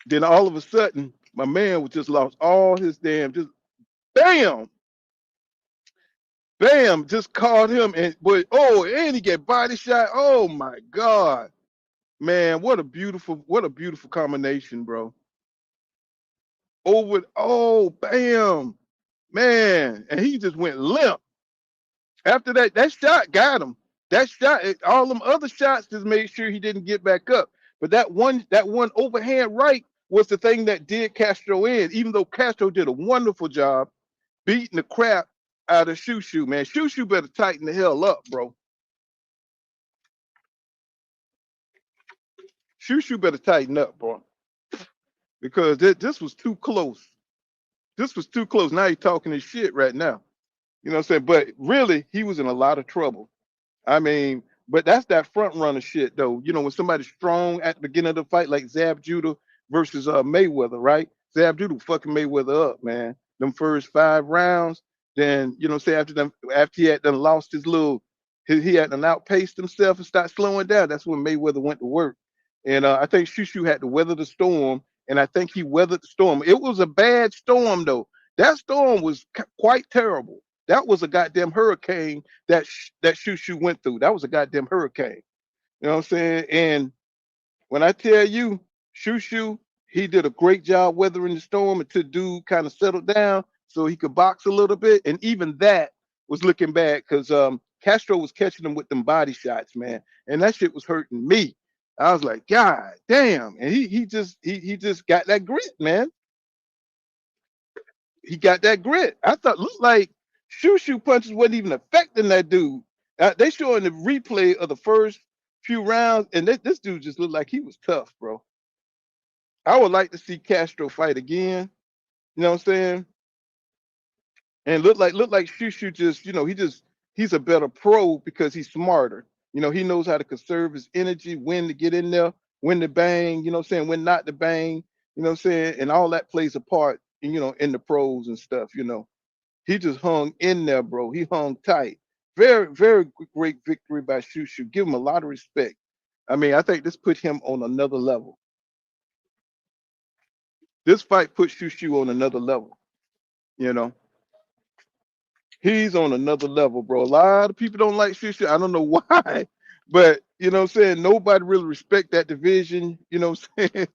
Then all of a sudden, my man was just lost all his damn just bam, bam, just caught him and but oh, and he get body shot. Oh my God. Man, what a beautiful combination, bro. Over, oh, bam, man, and he just went limp. After that, that shot got him. That shot, all them other shots just made sure he didn't get back up. But that one overhand right was the thing that did Castro in. Even though Castro did a wonderful job beating the crap out of Shushu, man. Shushu better tighten the hell up, bro. Shushu better tighten up, bro, because this was too close. This was too close. Now he's talking his shit right now. You know what I'm saying? But really, he was in a lot of trouble. I mean, but that's that front runner shit though. You know, when somebody's strong at the beginning of the fight, like Zab Judah versus Mayweather, right? Zab Judah fucking Mayweather up, man. Them first 5 rounds. Then, you know, say after he had done lost his little he had done outpaced himself and start slowing down. That's when Mayweather went to work. And I think Shushu had to weather the storm, and I think he weathered the storm. It was a bad storm though. That storm was quite terrible. That was a goddamn hurricane that Shushu went through. That was a goddamn hurricane. You know what I'm saying? And when I tell you, Shushu, he did a great job weathering the storm until dude kind of settled down so he could box a little bit. And even that was looking bad because Castro was catching him with them body shots, man. And that shit was hurting me. I was like, God damn. And he just got that grit, man. He got that grit. I thought looked like shoo punches wasn't even affecting that dude. They showing the replay of the first few rounds, and this dude just looked like he was tough, bro. I would like to see Castro fight again. You know what I'm saying? And look like Shushu just, you know, he's a better pro because he's smarter. You know, he knows how to conserve his energy, when to get in there, when to bang, you know what I'm saying, when not to bang, you know what I'm saying? And all that plays a part in, you know, in the pros and stuff, you know. He just hung in there, bro. He hung tight. Very great victory by Shushu. Give him a lot of respect. I mean, I think this put him on another level. This fight put Shushu on another level, you know. He's on another level, bro. A lot of people don't like Shushu. I don't know why, but you know what I'm saying? Nobody really respect that division, you know what I'm saying?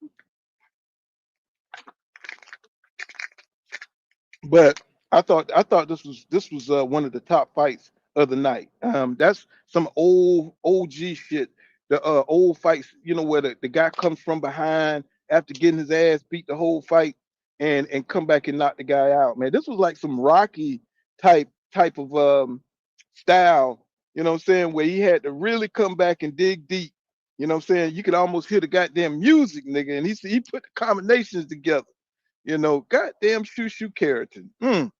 But I thought this was one of the top fights of the night. That's some old OG shit. The old fights, you know, where the guy comes from behind after getting his ass beat the whole fight and come back and knock the guy out. Man, this was like some Rocky type of style, you know what I'm saying, where he had to really come back and dig deep. You know what I'm saying? You could almost hear the goddamn music, nigga, and he put the combinations together. You know, goddamn shoo character. Mm.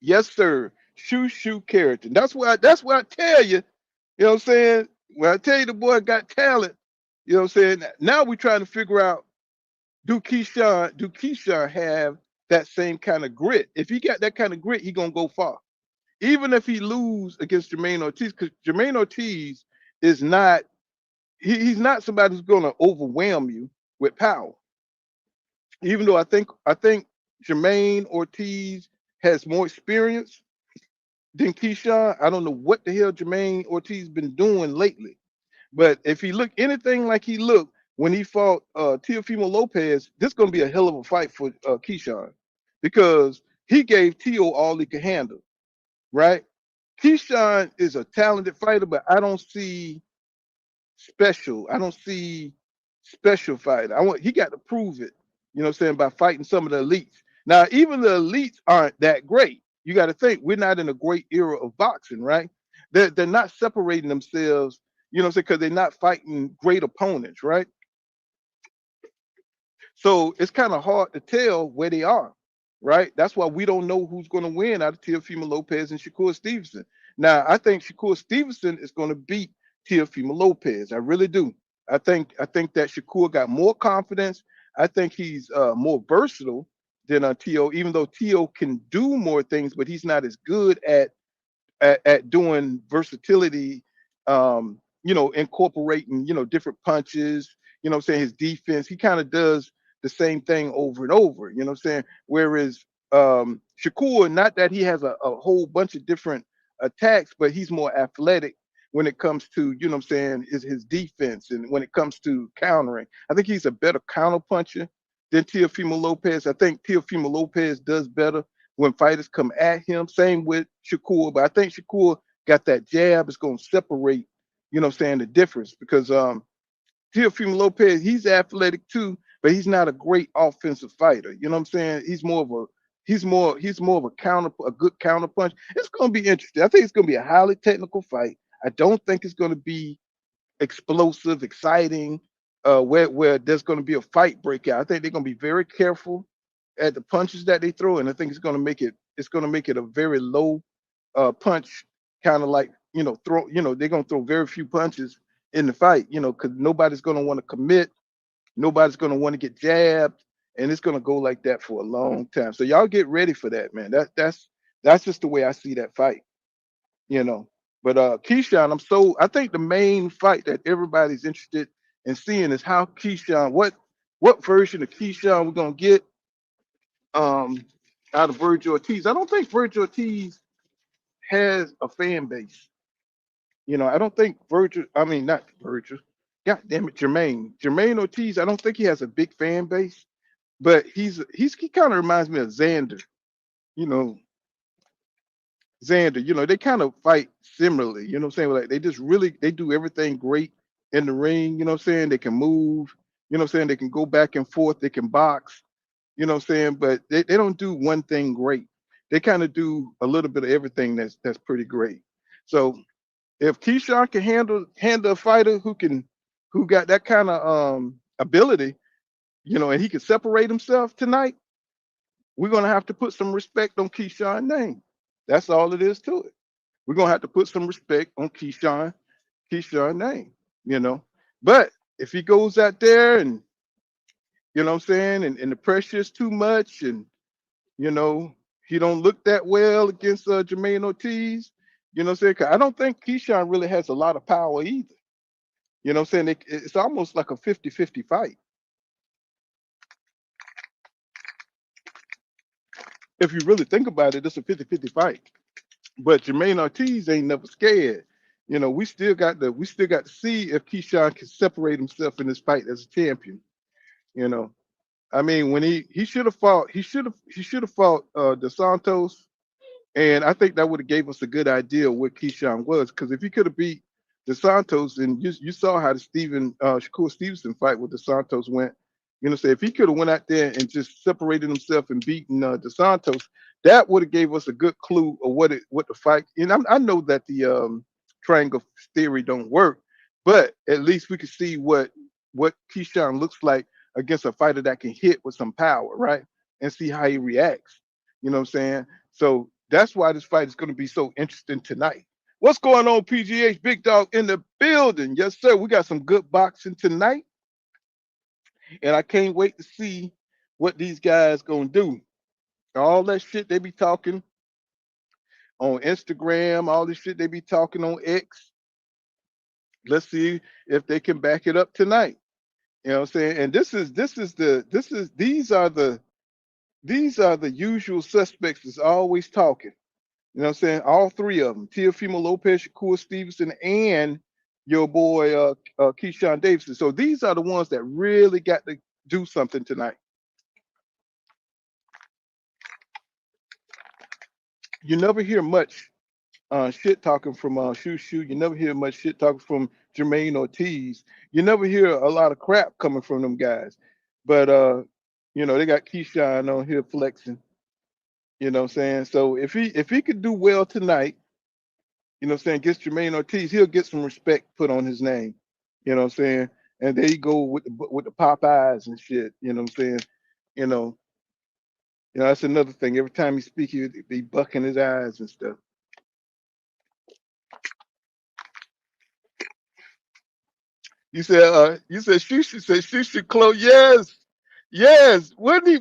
Yes, sir. Shoo Carrington. That's what I tell you. You know what I'm saying? When I tell you the boy got talent, you know what I'm saying? Now we're trying to figure out, do Keyshawn have that same kind of grit? If he got that kind of grit, he gonna go far. Even if he lose against Jermaine Ortiz, because Jermaine Ortiz is not he's not somebody who's gonna overwhelm you with power. Even though I think Jermaine Ortiz has more experience than Keyshawn. I don't know what the hell Jermaine Ortiz been doing lately. But if he look anything like he looked when he fought Teofimo Lopez, this gonna be a hell of a fight for Keyshawn, because he gave Teo all he could handle, right? Keyshawn is a talented fighter, but I don't see special. I don't see special fighter. He got to prove it, you know what I'm saying, by fighting some of the elites. Now, even the elites aren't that great. You got to think we're not in a great era of boxing, right? They're not separating themselves, you know what I'm saying, because they're not fighting great opponents, right? So it's kind of hard to tell where they are, right? That's why we don't know who's going to win out of Teofimo Lopez and Shakur Stevenson. Now, I think Shakur Stevenson is going to beat Teofimo Lopez. I really do. I think that Shakur got more confidence. I think he's more versatile than Teo, even though Teo can do more things, but he's not as good at doing versatility, incorporating, different punches, what I'm saying, his defense. He kind of does the same thing over and over, you know what I'm saying? Whereas Shakur, not that he has a whole bunch of different attacks, but he's more athletic when it comes to, what I'm saying, is his defense, and when it comes to countering. I think he's a better counter puncher than Teofimo Lopez. I think Teofimo Lopez does better when fighters come at him. Same with Shakur, but I think Shakur got that jab. It's going to separate, what I'm saying, the difference, because Teofimo Lopez, he's athletic too, but he's not a great offensive fighter. You know what I'm saying? He's more of a good counter punch. It's going to be interesting. I think it's going to be a highly technical fight. I don't think it's going to be explosive, exciting, where there's going to be a fight breakout. I think they're going to be very careful at the punches that they throw, and I think it's going to make it a very low punch, kind of like, they're going to throw very few punches in the fight, because nobody's going to want to commit, nobody's going to want to get jabbed, and it's going to go like that for a long time. So y'all get ready for that, man. That's just the way I see that fight, you know. But Keyshawn, I think the main fight that everybody's interested in seeing is how Keyshawn, what version of Keyshawn we're gonna get out of Virgil Ortiz. I don't think Virgil Ortiz has a fan base. I don't think not Virgil. God damn it, Jermaine. Jermaine Ortiz, I don't think he has a big fan base, but he kind of reminds me of Xander. You know, Xander, they kind of fight similarly, you know what I'm saying? Like they do everything great in the ring, you know what I'm saying? They can move, you know what I'm saying? They can go back and forth, they can box, you know what I'm saying? But they don't do one thing great. They kind of do a little bit of everything that's pretty great. So if Keyshawn can handle a fighter who got that kind of ability, and he can separate himself tonight, we're gonna have to put some respect on Keyshawn's name. That's all it is to it. We're gonna have to put some respect on Keyshawn's name, you know. But if he goes out there and, what I'm saying, and the pressure is too much, and you know he don't look that well against Jermaine Ortiz, you know what I'm saying? 'Cause I don't think Keyshawn really has a lot of power either. You know what I'm saying? It's almost like a 50-50 fight. If you really think about it, it's a 50-50 fight. But Jermaine Ortiz ain't never scared. We still got to see if Keyshawn can separate himself in this fight as a champion. You know, I mean, when he should have fought Dos Santos, and I think that would have gave us a good idea of where Keyshawn was. Because if he could have beat Dos Santos, and you saw how the Shakur Stevenson fight with Dos Santos went, say if he could have went out there and just separated himself and beaten Dos Santos, that would have gave us a good clue of what the fight. And I know that the triangle theory don't work, but at least we could see what Keyshawn looks like against a fighter that can hit with some power, right? And see how he reacts. You know what I'm saying? So That's why this fight is going to be so interesting tonight. What's going on, PGH Big Dog in the building? Yes, sir. We got some good boxing tonight, and I can't wait to see what these guys gonna do. All that shit they be talking on Instagram, all this shit they be talking on X. Let's see if they can back it up tonight. You know what I'm saying? And these are the usual suspects that's always talking. You know what I'm saying? All three of them: Teofimo Lopez, Shakur Stevenson, and your boy Keyshawn Davidson. So these are the ones that really got to do something tonight. You never hear much shit talking from Shoo Shoo. You never hear much shit talking from Jermaine Ortiz. You never hear a lot of crap coming from them guys. But they got Keyshawn on here flexing. You know what I'm saying? So if he could do well tonight, you know what I'm saying, against Jermaine Ortiz, he'll get some respect put on his name. You know what I'm saying? And there you go with the Popeyes and shit. You know what I'm saying? You know, that's another thing. Every time he speaks, he be bucking his eyes and stuff. You said close. Yes. Yes. Wasn't he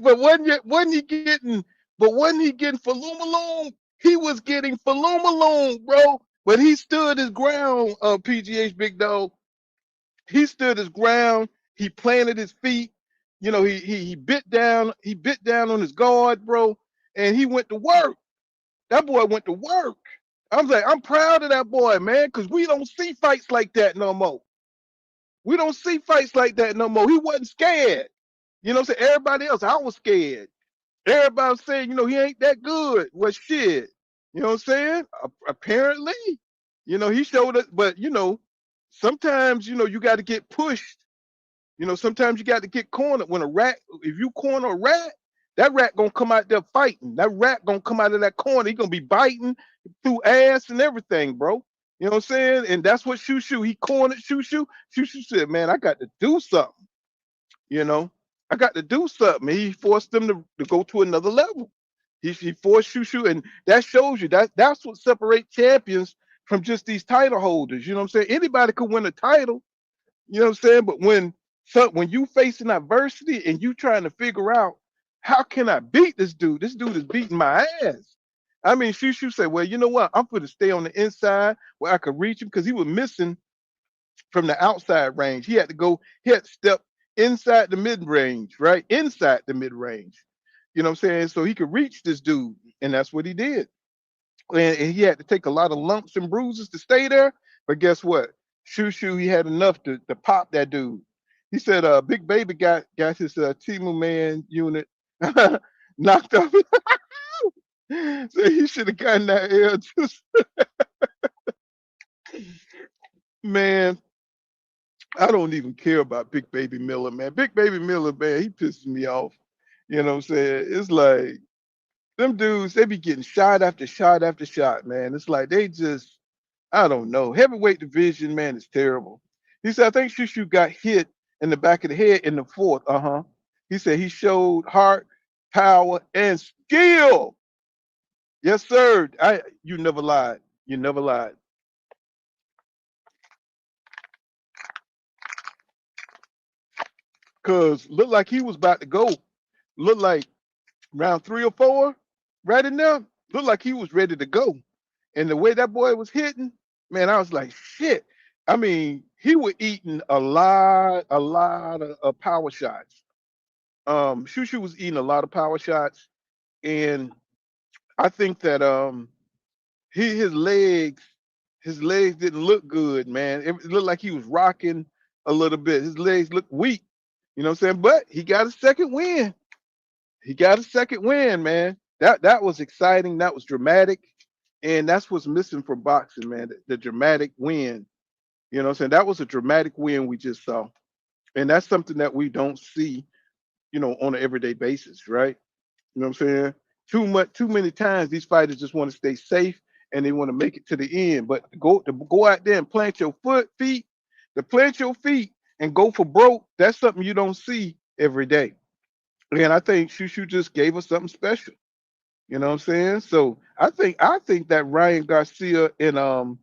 getting Falumaloon? He was getting Falumaloon, bro. But he stood his ground, PGH Big Dog. He stood his ground. He planted his feet. He bit down on his guard, bro, and he went to work. That boy went to work. I'm proud of that boy, man, because we don't see fights like that no more. We don't see fights like that no more. He wasn't scared. You know what I'm saying? Everybody else, I was scared. Everybody was saying, he ain't that good. Well, shit. You know what I'm saying? Apparently, he showed us, but sometimes, you got to get pushed. Sometimes you got to get cornered. If you corner a rat, that rat gonna come out there fighting. That rat gonna come out of that corner. He gonna be biting through ass and everything, bro. You know what I'm saying? And that's what Shoo Shoo, he cornered Shoo Shoo. Shoo Shoo said, man, I got to do something. I got to do something. He forced them to go to another level. He forced Shoo Shoo, and that shows you that's what separates champions from just these title holders. You know what I'm saying? Anybody could win a title, you know what I'm saying? But when you facing adversity and you trying to figure out how can I beat this dude? This dude is beating my ass. I mean, Shoo Shoo said, well, you know what? I'm going to stay on the inside where I could reach him because he was missing from the outside range. He had to step inside the mid range, right? Inside the mid range. You know what I'm saying? So he could reach this dude. And that's what he did. And he had to take a lot of lumps and bruises to stay there. But guess what? Shoo Shoo, he had enough to pop that dude. He said, Big Baby got his Timu Man unit knocked off. So he should have gotten that air. Man, I don't even care about Big Baby Miller, man. Big Baby Miller, man, he pisses me off. You know what I'm saying? It's like them dudes, they be getting shot after shot after shot, man. It's like I don't know. Heavyweight division, man, is terrible. He said, I think Shoo Shoo got hit in the back of the head in the fourth. He said he showed heart, power, and skill. Yes, sir. You never lied. You never lied. Cause looked like he was about to go. Looked like round 3 or 4, right in there. Looked like he was ready to go. And the way that boy was hitting, man, I was like, shit. I mean, he was eating a lot of power shots. Shoo Shoo was eating a lot of power shots, and I think that his legs didn't look good, man. It looked like he was rocking a little bit. His legs looked weak. You know what I'm saying? But he got a second win. He got a second win, man. That was exciting. That was dramatic. And that's what's missing from boxing, man. The dramatic win. You know what I'm saying? That was a dramatic win we just saw. And that's something that we don't see, on an everyday basis, right? You know what I'm saying? Too many times these fighters just want to stay safe and they want to make it to the end. But to go out there and plant your feet, to plant your feet and go for broke, that's something you don't see every day. And I think Shoo Shoo just gave us something special. You know what I'm saying? So I think that Ryan Garcia and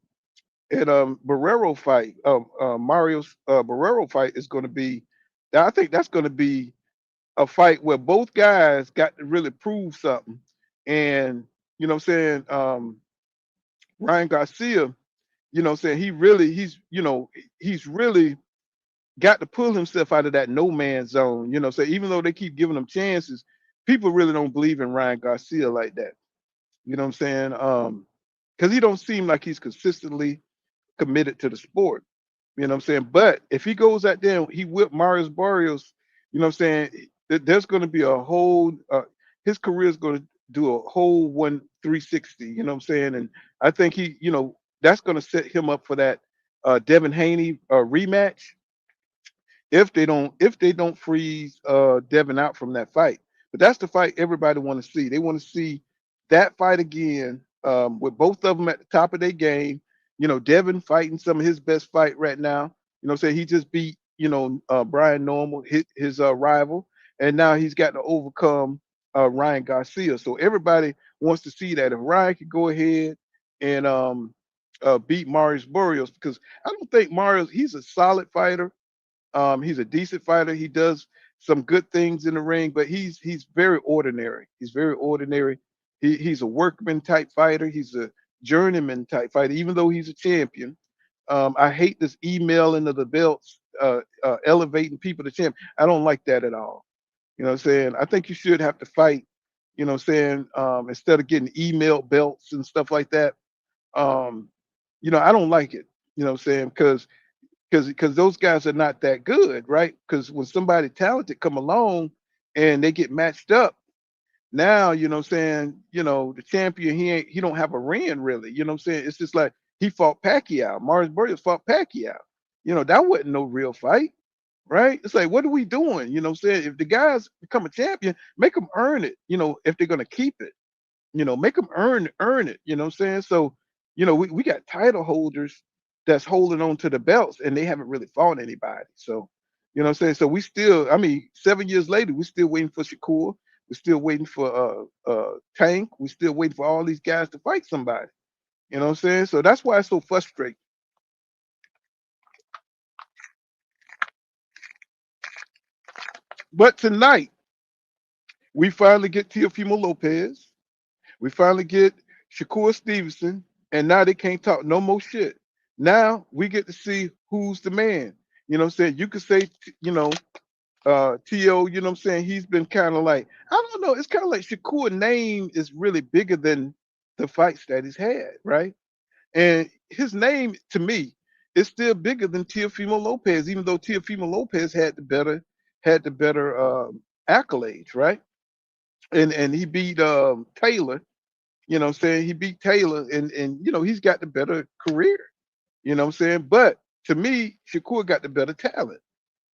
Barrero fight, Mario's Barrero fight is going to be. I think that's going to be a fight where both guys got to really prove something. And you know what I'm saying? Ryan Garcia, you know what I'm saying, he's really got to pull himself out of that no man's zone. You know, so even though they keep giving him chances, people really don't believe in Ryan Garcia like that. You know what I'm saying? Because he don't seem like he's consistently committed to the sport. You know what I'm saying? But if he goes out there and he whipped Marius Barrios, you know what I'm saying? There's going to be a whole, his career is going to do a whole 360. You know what I'm saying? And I think that's going to set him up for that Devin Haney rematch if they don't freeze Devin out from that fight. But that's the fight everybody want to see. They want to see that fight again with both of them at the top of their game. You know, Devin fighting some of his best fight right now. You know, say he just beat Brian Normal, his rival, and now he's got to overcome Ryan Garcia. So everybody wants to see that if Ryan could go ahead and beat Marius Barrios, because I don't think Marius, he's a solid fighter, he's a decent fighter. He does some good things in the ring, but he's very ordinary. He's very ordinary. He's a workman type fighter. He's a journeyman type fighter, even though he's a champion. I hate this emailing of the belts, elevating people to champ. I don't like that at all. You know what I'm saying? I think you should have to fight, you know what I'm saying, instead of getting email belts and stuff like that. Um, I don't like it, you know what I'm saying? Because those guys are not that good, right? Because when somebody talented come along and they get matched up, now you know what I'm saying, the champion, he don't have a ring really. You know what I'm saying? It's just like he fought Pacquiao. Maurice Burgess fought Pacquiao. That wasn't no real fight, right? It's like, what are we doing? You know what I'm saying? If the guys become a champion, make them earn it, if they're gonna keep it. Make them earn it. You know what I'm saying? So, we got title holders that's holding on to the belts and they haven't really fought anybody. So, you know what I'm saying? So we still, I mean, 7 years later, we're still waiting for Shakur. We're still waiting for Tank. We're still waiting for all these guys to fight somebody. You know what I'm saying? So that's why it's so frustrating. But tonight, we finally get Teofimo Lopez. We finally get Shakur Stevenson, and now they can't talk no more shit. Now we get to see who's the man. You know what I'm saying? You could say, T.O., you know what I'm saying? He's been kind of like, I don't know, it's kind of like Shakur name is really bigger than the fights that he's had, right? And his name, to me, is still bigger than Teofimo Lopez, even though Teofimo Lopez had the better accolades, right? And he beat Taylor. You know what I'm saying? He beat Taylor and he's got the better career. You know what I'm saying? But to me, Shakur got the better talent.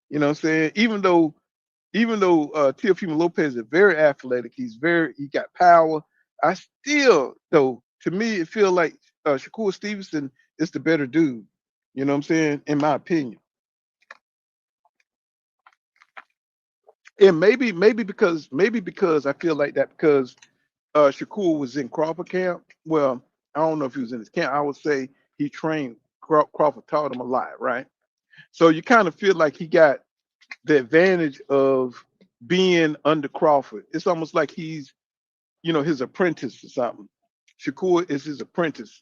You know what I'm saying? Even though Teofimo Lopez is very athletic, he got power. I still though, to me, it feel like Shakur Stevenson is the better dude. You know what I'm saying? In my opinion. And maybe because I feel like that because Shakur was in Crawford camp. Well, I don't know if he was in his camp. I would say he trained. Crawford taught him a lot, right? So you kind of feel like he got the advantage of being under Crawford. It's almost like he's, his apprentice or something. Shakur is his apprentice.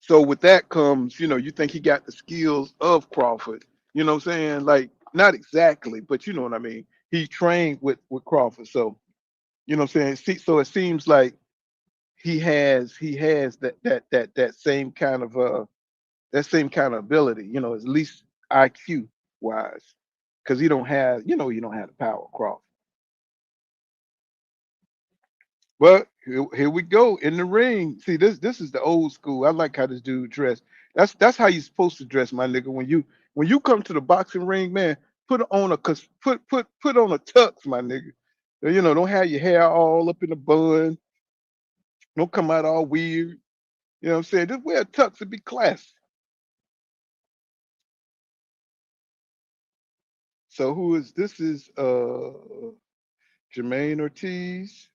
So with that comes, you think he got the skills of Crawford. You know what I'm saying? Like not exactly, but you know what I mean. He trained with Crawford, so you know what I'm saying. So it seems like he has that same kind of ability, at least IQ wise, because he don't have the power of Crawford. But here we go in the ring. See, this is the old school. I like how this dude dressed. That's how you're supposed to dress, my nigga. When you come to the boxing ring, man, put on a tux, my nigga. Don't have your hair all up in a bun. Don't come out all weird. You know what I'm saying? Just wear a tux and be classy. So who is this? Is Jermaine Ortiz.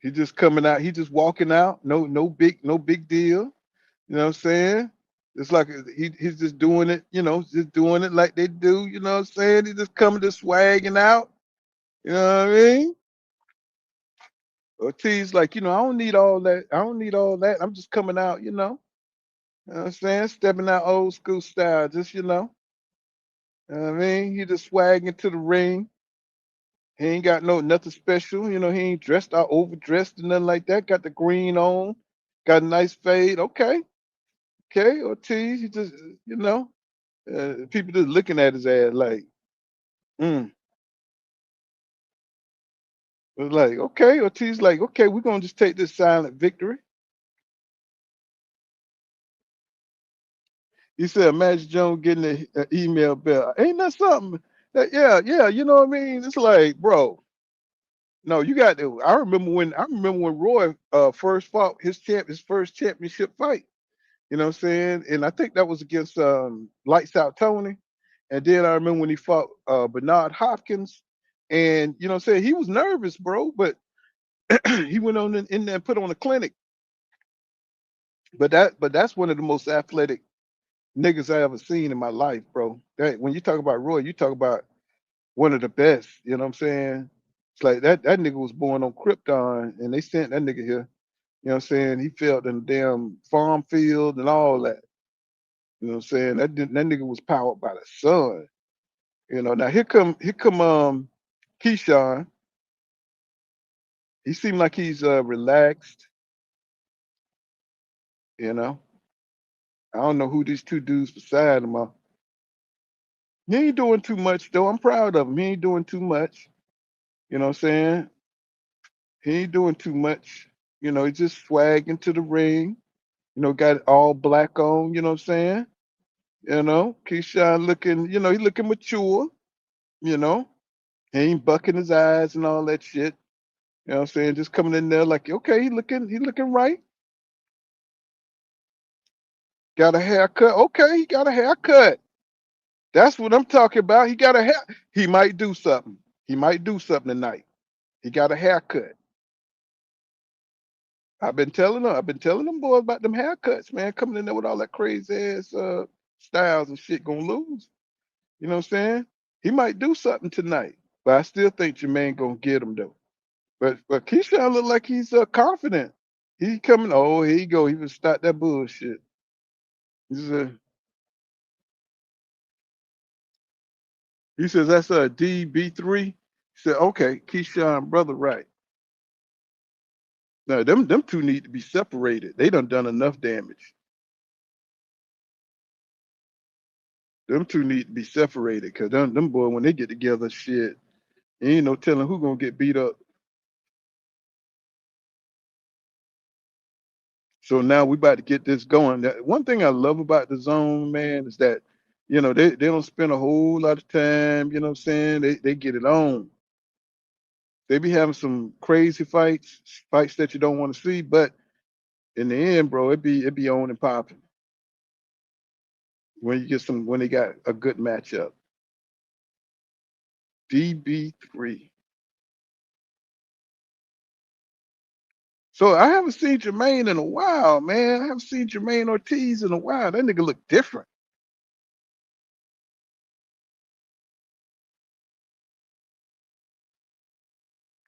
He just coming out. He just walking out. No big deal. You know what I'm saying? It's like he's just doing it. You know, just doing it like they do. You know what I'm saying? He just coming, just swagging out. You know what I mean? Ortiz like, I don't need all that. I don't need all that. I'm just coming out. You know what I'm saying? Stepping out old school style. Just You know what I mean? He just swagging to the ring. He ain't got nothing special. He ain't dressed out overdressed and nothing like that. Got the green on, got a nice fade. Okay, okay. Ortiz, he just people just looking at his ass like, mm. It's like, okay, Ortiz like, okay, we're gonna just take this silent victory. He said, Magic Jones getting an email bell. Ain't that something? Yeah, you know what I mean? It's like, bro, no, you got to. I remember when Roy first fought his first championship fight. You know what I'm saying? And I think that was against Lights Out Tony. And then I remember when he fought Bernard Hopkins. And you know what I'm saying? He was nervous, bro, but he went on in there and put on a clinic. But that's one of the most athletic niggas I ever seen in my life, bro. That when you talk about Roy, you talk about one of the best. You know what I'm saying? It's like that nigga was born on Krypton and they sent that nigga here. You know what I'm saying? He felt in the damn farm field and all that. You know what I'm saying? That nigga was powered by the sun. Now here come Keyshawn. He seemed like he's relaxed, you know. I don't know who these two dudes beside him are. He ain't doing too much though. I'm proud of him. He ain't doing too much. You know what I'm saying? He ain't doing too much. He just swagging to the ring. Got it all black on, you know what I'm saying? Keyshawn looking, he looking mature, you know. He ain't bucking his eyes and all that shit. You know what I'm saying? Just coming in there like, okay, he looking right. Got a haircut. Okay, he got a haircut. That's what I'm talking about. He got a hair. He might do something. He might do something tonight. He got a haircut. I've been telling them boys about them haircuts, man. Coming in there with all that crazy ass styles and shit gonna lose. You know what I'm saying? He might do something tonight. But I still think Jermaine gonna get him though. But Keyshawn look like he's confident. He coming. Oh, here you go. He was start that bullshit. He's, he says that's a DB3. He said, okay, Keyshawn, brother, right. No, them two need to be separated. They done enough damage. Them two need to be separated because them boy when they get together, shit, ain't no telling who gonna get beat up. So now we about to get this going. One thing I love about the zone, man, is that they don't spend a whole lot of time. You know what I'm saying? They get it on. They be having some crazy fights that you don't want to see, but in the end, bro, it be on and popping when they got a good matchup. DB3. So I haven't seen Jermaine in a while, man. I haven't seen Jermaine Ortiz in a while. That nigga look different.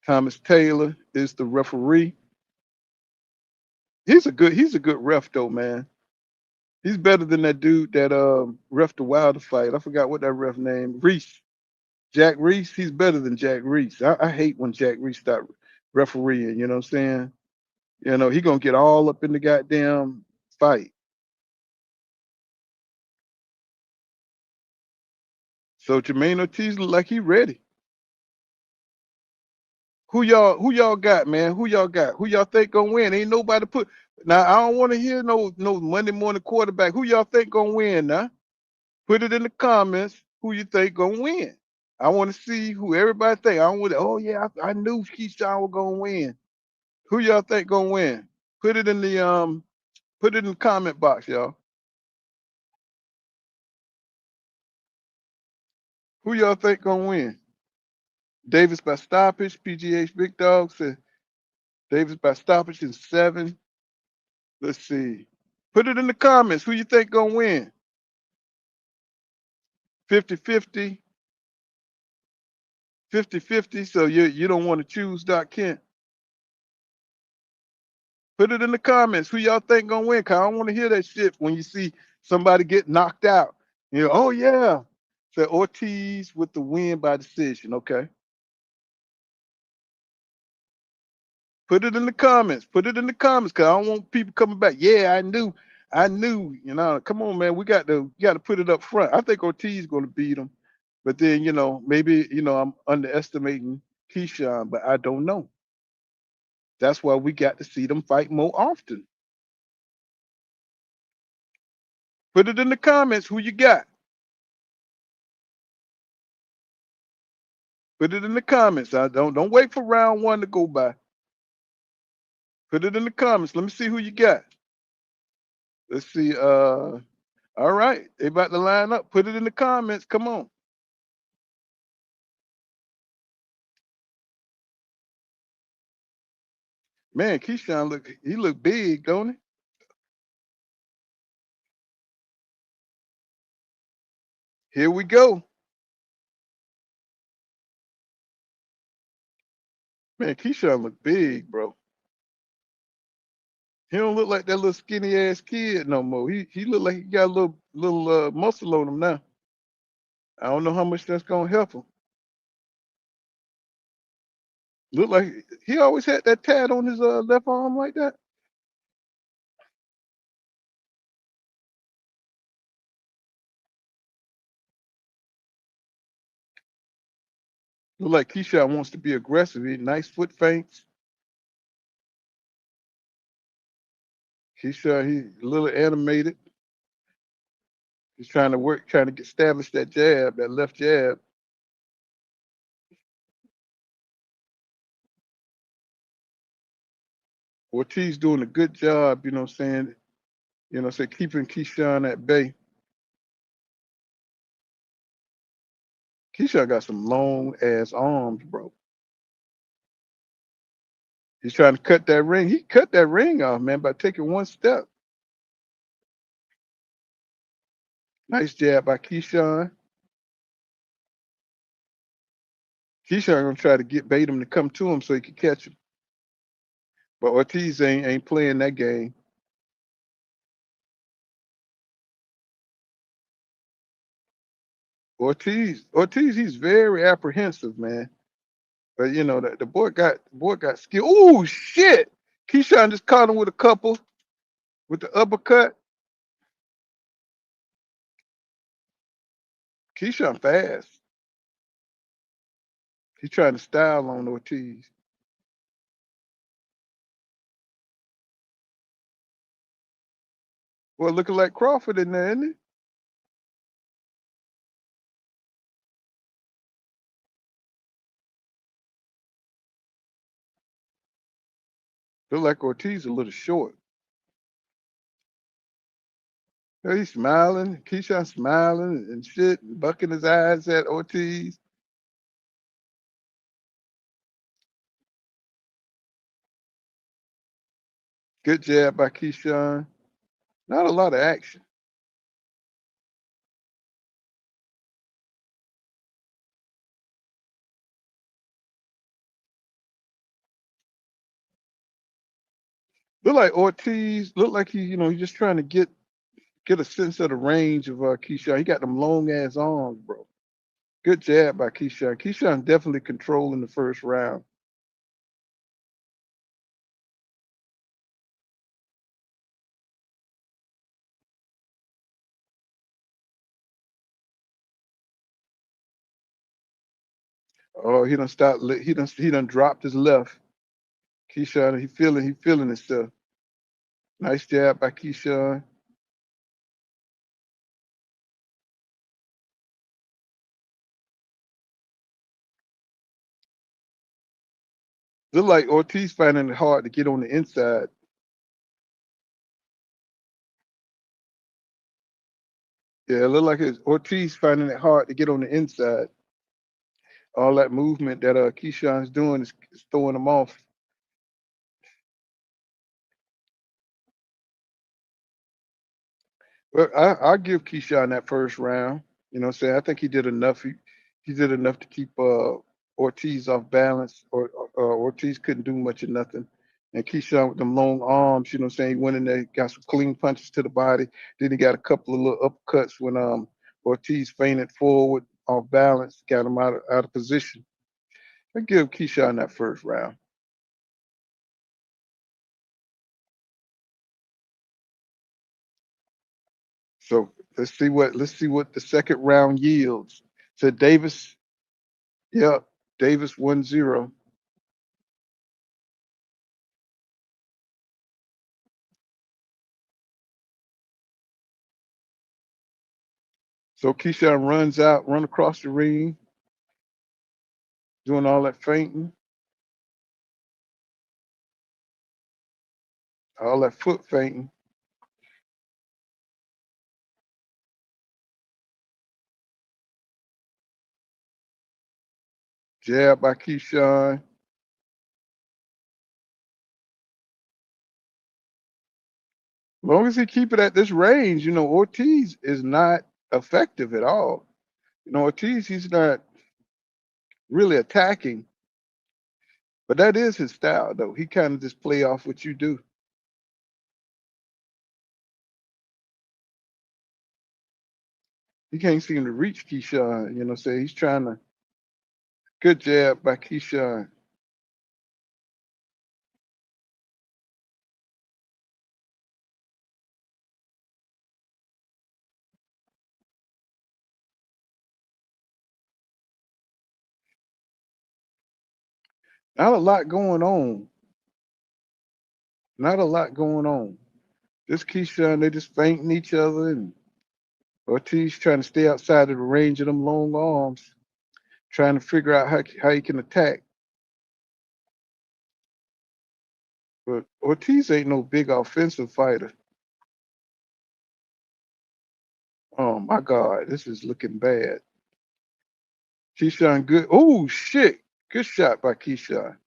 Thomas Taylor is the referee. He's a good ref though, man. He's better than that dude that ref the Wilder fight. I forgot what that ref name. Reese. Jack Reese. He's better than Jack Reese. I hate when Jack Reese start refereeing, you know what I'm saying? He gonna get all up in the goddamn fight. So Jermaine Ortiz look like he ready. Who y'all got, man? Who y'all got? Who y'all think gonna win? Ain't nobody put now. I don't want to hear no Monday morning quarterback. Who y'all think gonna win now? Put it in the comments. Who you think gonna win? I want to see who everybody think. I don't want. Oh yeah, I knew Keyshawn was gonna win. Who y'all think gonna win? Put it in the Put it in the comment box, y'all. Who y'all think gonna win? Davis by stoppage. PGH Big Dog said Davis by stoppage in 7. Let's see. Put it in the comments. Who you think gonna win? 50-50. 50-50. So you don't want to choose Doc Kent. Put it in the comments. Who y'all think gonna win? Cause I don't want to hear that shit when you see somebody get knocked out. You know, oh yeah. So Ortiz with the win by decision. Okay. Put it in the comments. Put it in the comments, cause I don't want people coming back. Yeah, I knew. You know, come on, man. We got to put it up front. I think Ortiz going to beat him, but then maybe I'm underestimating Keyshawn, but I don't know. That's why we got to see them fight more often. Put it in the comments. Who you got? Put it in the comments. I don't wait for round 1 to go by. Put it in the comments. Let me see who you got. Let's see. All right, they about to line up. Put it in the comments. Come on. Man, Keyshawn he look big, don't he? Here we go. Man, Keyshawn look big, bro. He don't look like that little skinny ass kid no more. He look like he got a little muscle on him now. I don't know how much that's gonna help him. Look like he always had that tat on his left arm like that. Look like Keyshawn wants to be aggressive. He nice foot feints. Keyshawn, he a little animated. He's trying to establish that jab, that left jab. Ortiz doing a good job, saying, keeping Keyshawn at bay. Keyshawn got some long ass arms, bro. He's trying to cut that ring. He cut that ring off, man, by taking one step. Nice jab by Keyshawn. Keyshawn gonna try to bait him to come to him so he can catch him. But Ortiz ain't playing that game. Ortiz, he's very apprehensive, man. But the boy got skill. Oh shit! Keyshawn just caught him with a couple with the uppercut. Keyshawn fast. He's trying to style on Ortiz. Well, looking like Crawford in there, isn't he? Look like Ortiz a little short. He's smiling. Keyshawn smiling and shit, bucking his eyes at Ortiz. Good jab by Keyshawn. Not a lot of action. Look like Ortiz. Look like he's just trying to get a sense of the range of Keyshawn. He got them long ass arms, bro. Good jab by Keyshawn. Keyshawn definitely controlling the first round. Oh, he done stopped. He done dropped his left. Keyshawn, he feeling himself. Nice jab by Keyshawn. Look like Ortiz finding it hard to get on the inside. Yeah, it looked like it's Ortiz finding it hard to get on the inside. All that movement that Keyshawn's doing is throwing him off. Well, I'll give Keyshawn that first round. You know what I'm saying? I think he did enough. He did enough to keep Ortiz off balance. Or Ortiz couldn't do much of nothing. And Keyshawn with them long arms, you know what I'm saying? He went in there, got some clean punches to the body. Then he got a couple of little uppercuts when Ortiz feinted forward off balance, got him out of position. I give Keyshawn that first round. So let's see what the second round yields. So Davis, yeah, Davis 1-0. So Keyshawn run across the ring, doing all that feinting, all that foot feinting. Jab by Keyshawn. As long as he keep it at this range, you know, Ortiz is not effective at all. You know, Ortiz, he's not really attacking, but that is his style, though. He kind of just play off what you do. He can't seem to reach Keyshawn, you know, say he's trying to. Good jab by Keyshawn. Not a lot going on. Not a lot going on. This Keyshawn, they just feinting each other, and Ortiz trying to stay outside of the range of them long arms, trying to figure out how he can attack. But Ortiz ain't no big offensive fighter. Oh my God, this is looking bad. Keyshawn good. Oh shit. Good shot by Keyshawn.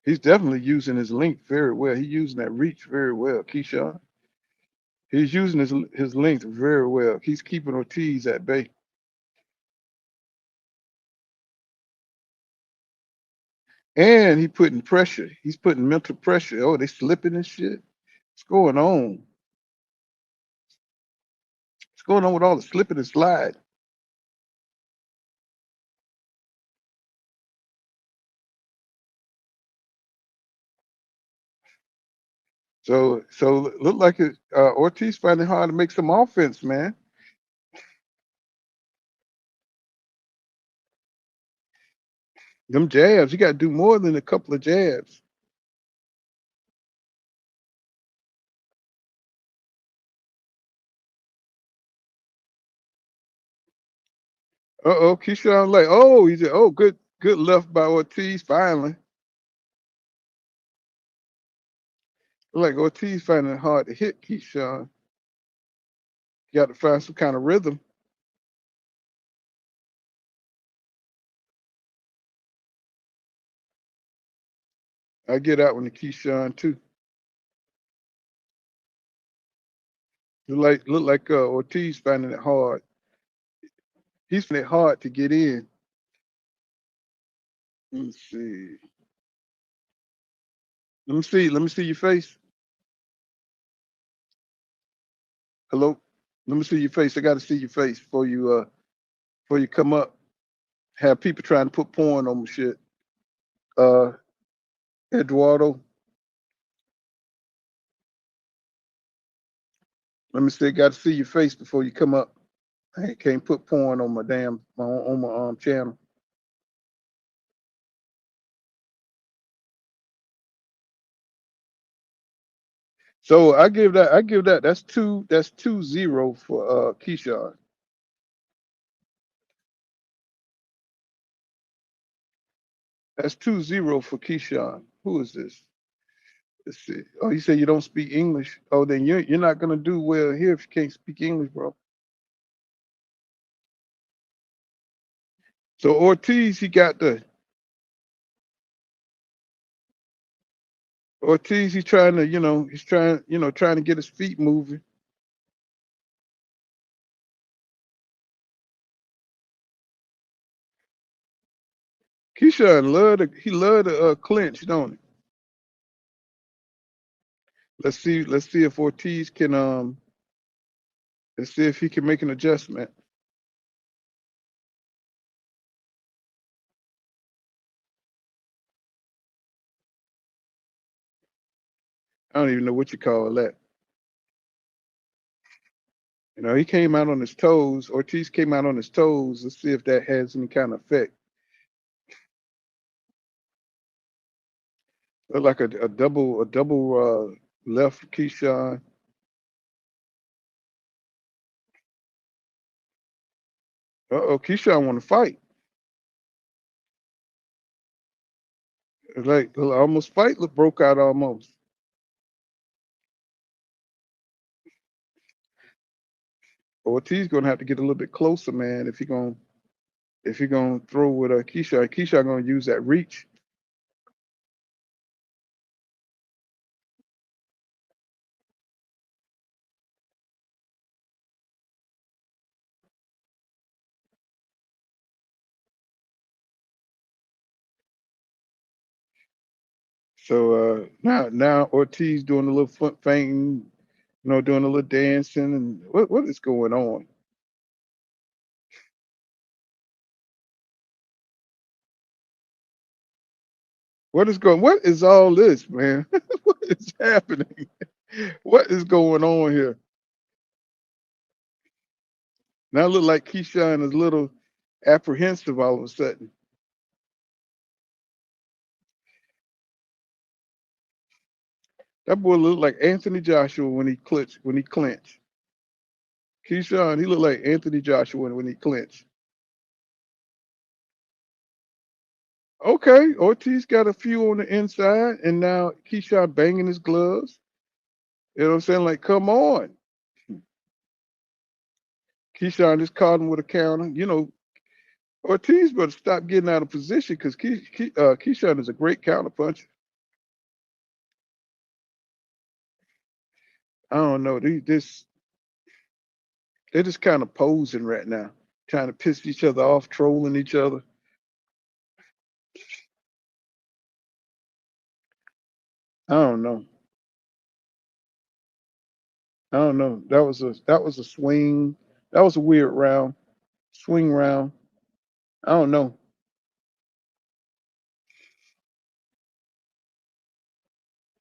He's definitely using his length very well. He's using that reach very well, Keyshawn. He's using his length very well. He's keeping Ortiz at bay. And he putting pressure. He's putting mental pressure. Oh, they slipping and shit. What's going on? What's going on with all the slipping and slide? So look like Ortiz finding it hard to make some offense, man. Them jabs, you got to do more than a couple of jabs. Uh-oh, Keyshawn like, oh, he said, oh, good left by Ortiz finally. Like Ortiz finding it hard to hit Keyshawn. You got to find some kind of rhythm. I get out one to Keyshawn too. Look like Ortiz finding it hard. He's finding it hard to get in. Let me see. Let me see your face. Hello. Let me see your face. I got to see your face before you come up. Have people trying to put porn on my shit. Uh, Eduardo. Let me see. Got to see your face before you come up. I can't put porn on my on my channel. So I give that that's 2-0 for Keyshawn. That's 2-0 for Keyshawn. who is this? Let's see. Oh, you say you don't speak English. Oh, then you're not gonna do well here if you can't speak English, bro. So Ortiz, he got the Ortiz. He's trying to, he's trying, trying to get his feet moving. Keyshawn love to clinch, don't he? Let's see if Ortiz can let's see if he can make an adjustment. I don't even know what you call that. He came out on his toes. Ortiz came out on his toes. Let's see if that has any kind of effect. Look like a double left Keyshawn. Uh-oh, Keyshawn want to fight. It's like almost fight broke out almost. Ortiz gonna have to get a little bit closer, man, if he gonna throw with Keyshawn. Keyshawn gonna use that reach. So now Ortiz doing a little foot fainting, doing a little dancing, and what is going on? What is all this, man? What is happening? What is going on here? Now it look like Keyshawn is a little apprehensive all of a sudden. That boy looked like Anthony Joshua when he clinched. Keyshawn, he looked like Anthony Joshua when he clinched. Okay, Ortiz got a few on the inside, and now Keyshawn banging his gloves. You know what I'm saying? Like, come on. Keyshawn just caught him with a counter. Ortiz better stop getting out of position because Keyshawn is a great counter puncher. I don't know. They're just kind of posing right now, trying to piss each other off, trolling each other. I don't know. I don't know. That was a swing. That was a weird round. Swing round. I don't know.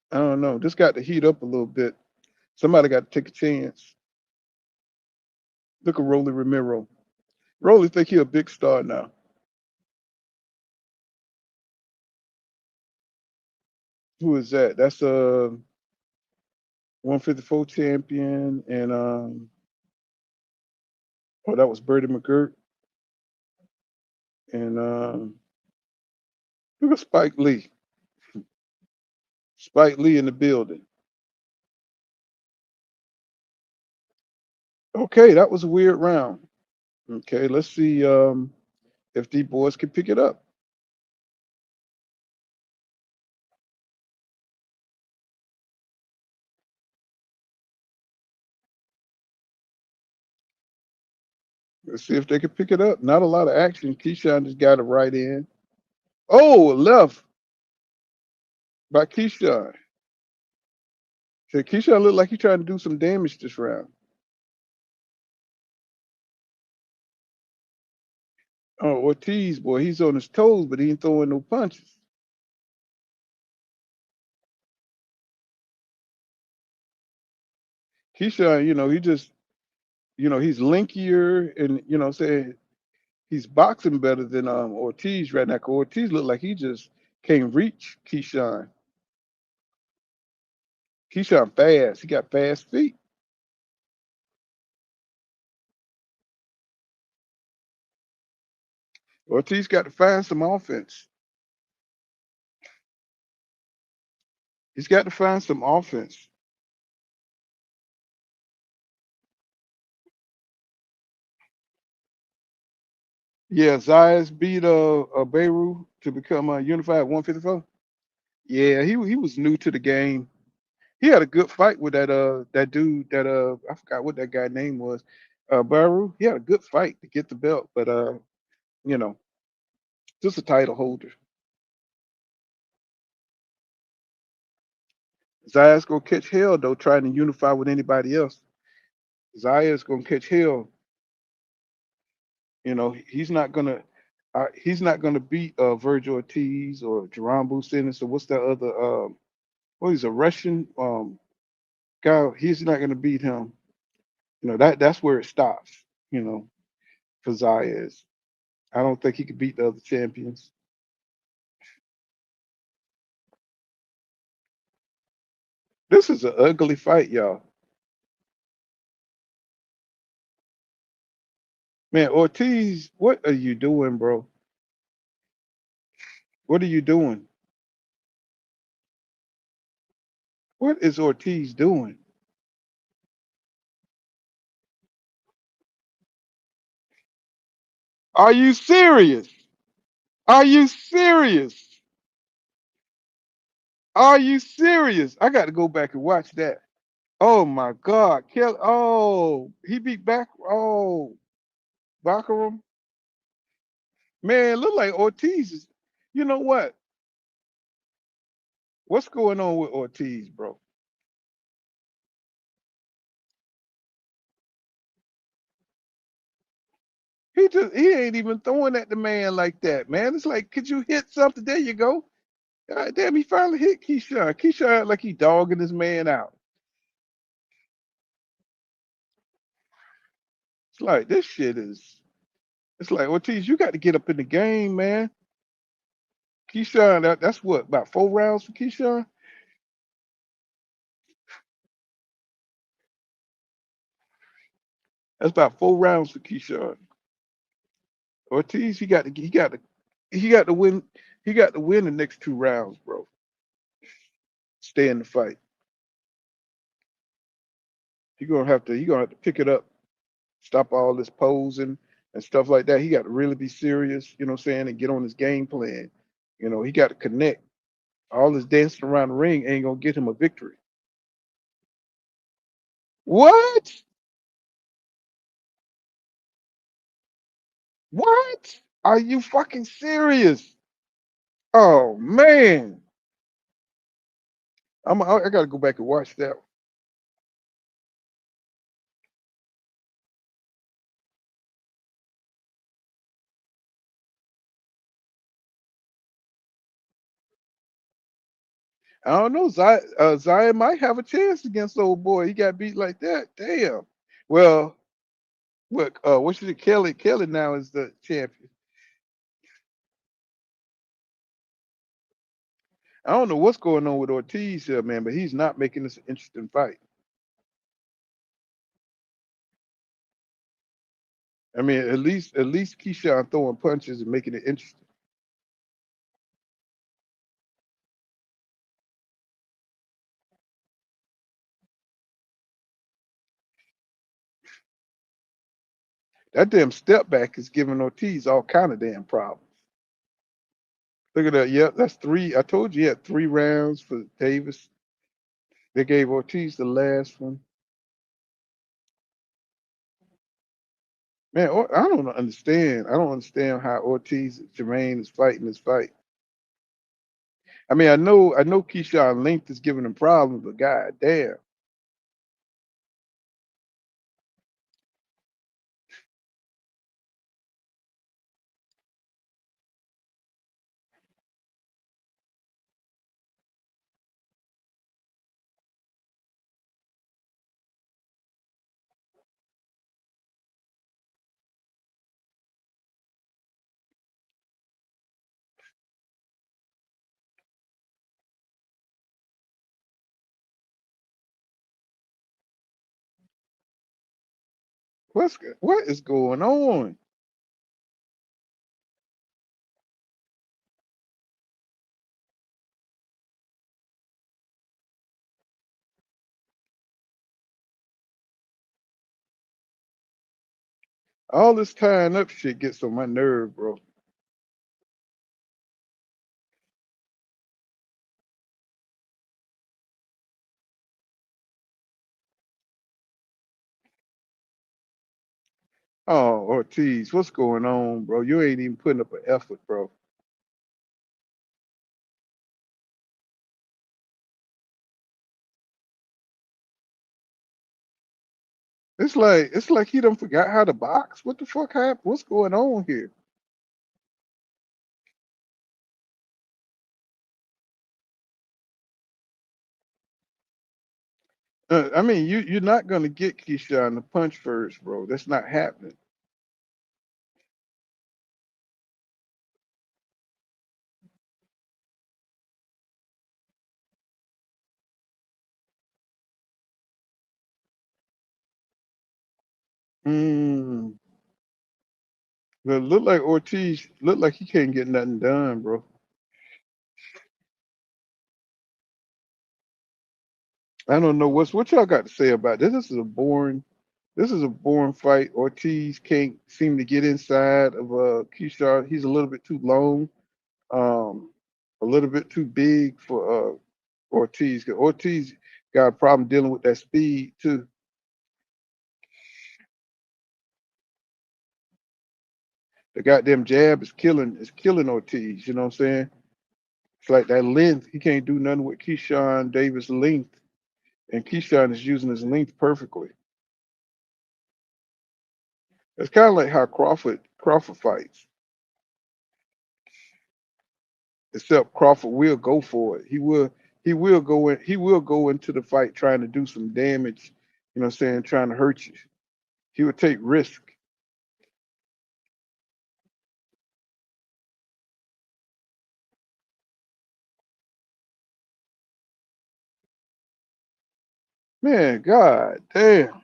I don't know. This got to heat up a little bit. Somebody got to take a chance. Look at Rolly Ramiro. Rolly think he a big star now. Who is that? That's a 154 champion, and oh, that was Bertie McGirt, and look at Spike Lee. Spike Lee in the building. Okay, that was a weird round. Okay, let's see if the boys can pick it up. Let's see if they can pick it up. Not a lot of action. Keyshawn just got it right in. Oh, left by Keyshawn. So Keyshawn looked like he's trying to do some damage this round. Oh, Ortiz, boy, he's on his toes, but he ain't throwing no punches. Keyshawn, he's linkier and, saying he's boxing better than Ortiz right now. 'Cause Ortiz looked like he just can't reach Keyshawn. Keyshawn fast. He got fast feet. Ortiz got to find some offense. He's got to find some offense. Yeah, Zayas beat Beirut to become a unified 154. Yeah, he was new to the game. He had a good fight with that dude that I forgot what that guy name was. Beirut. He had a good fight to get the belt, but you know, just a title holder. Zaya's gonna catch hell though, trying to unify with anybody else. Zaya's gonna catch hell. You know, he's not gonna beat Virgil Ortiz or Jerome Simmons or what's that other what he's a Russian guy. He's not gonna beat him. You know, that's where it stops, you know, for Zayas. I don't think he could beat the other champions. This is an ugly fight, y'all. Man, Ortiz, what are you doing, bro? What are you doing? What is Ortiz doing? Are you serious? Are you serious? Are you serious? I got to go back and watch that. Oh my God, Kelly! Oh, he beat back. Oh, Baccarum. Man, look like Ortiz is. You know what? What's going on with Ortiz, bro? He ain't even throwing at the man like that, man. It's like, could you hit something? There you go. God damn, he finally hit Keyshawn. Keyshawn like he dogging his man out. It's like this shit is. It's like Ortiz, you got to get up in the game, man. Keyshawn, that's what about 4 rounds for Keyshawn. That's about 4 rounds for Keyshawn. Ortiz, he got to win. He got to win the next 2 rounds, bro. Stay in the fight. He gonna have to pick it up. Stop all this posing and stuff like that. He got to really be serious, you know what I'm saying, and get on his game plan. You know, he got to connect. All this dancing around the ring ain't gonna get him a victory. What? What? Are you fucking serious? Oh man. I gotta go back and watch that. I don't know. Zion might have a chance against old boy. He got beat like that. Damn. Well, what should it Kelly? Kelly now is the champion. I don't know what's going on with Ortiz here, man, but he's not making this an interesting fight. I mean, at least Keyshawn throwing punches and making it interesting. That damn step back is giving Ortiz all kind of damn problems. Look at that. Yep, that's three. I told you he had 3 rounds for Davis. They gave Ortiz the last one. Man, I don't understand. I don't understand how Ortiz Jermaine is fighting this fight. I mean, I know Keyshawn length is giving him problems, but god damn. What is going on? All this tying up shit gets on my nerve, bro. Oh, Ortiz, what's going on, bro? You ain't even putting up an effort, bro. It's like he done forgot how to box. What the fuck happened? What's going on here? I mean, you're not gonna get Keyshawn to punch first, bro. That's not happening. Mm. But look like Ortiz look like he can't get nothing done, bro. I don't know what y'all got to say about this. This is a boring fight. Ortiz can't seem to get inside of Keyshawn. He's a little bit too long, um, a little bit too big for Ortiz. 'Cause Ortiz got a problem dealing with that speed too. The goddamn jab is killing Ortiz. You know what I'm saying? It's like that length. He can't do nothing with Keyshawn Davis' length, and Keyshawn is using his length perfectly. It's kind of like how Crawford fights, except Crawford will go for it. He will go into the fight trying to do some damage. You know what I'm saying? Trying to hurt you. He would take risk. Man, god damn.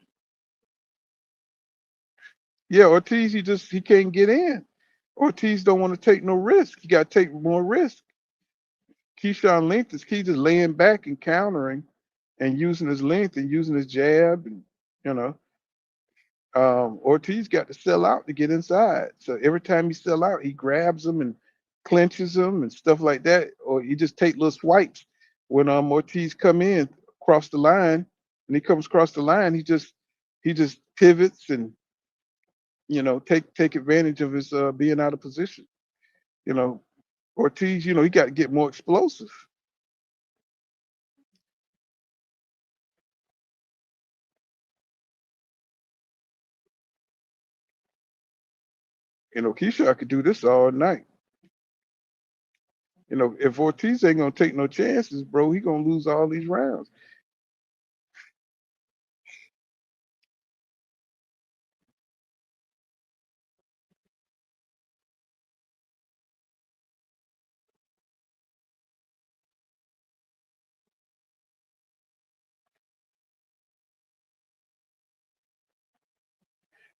Yeah, Ortiz, he can't get in. Ortiz don't want to take no risk. He got to take more risk. Keyshawn length is key, just laying back and countering and using his length and using his jab and you know. Ortiz got to sell out to get inside. So every time he sell out, he grabs them and clinches them and stuff like that, or he just take little swipes. When Ortiz come in across the line, and he comes across the line, he just pivots and take advantage of his being out of position. You know, Ortiz, he got to get more explosive. Keyshawn could do this all night. If Ortiz ain't gonna take no chances, bro, he gonna lose all these rounds.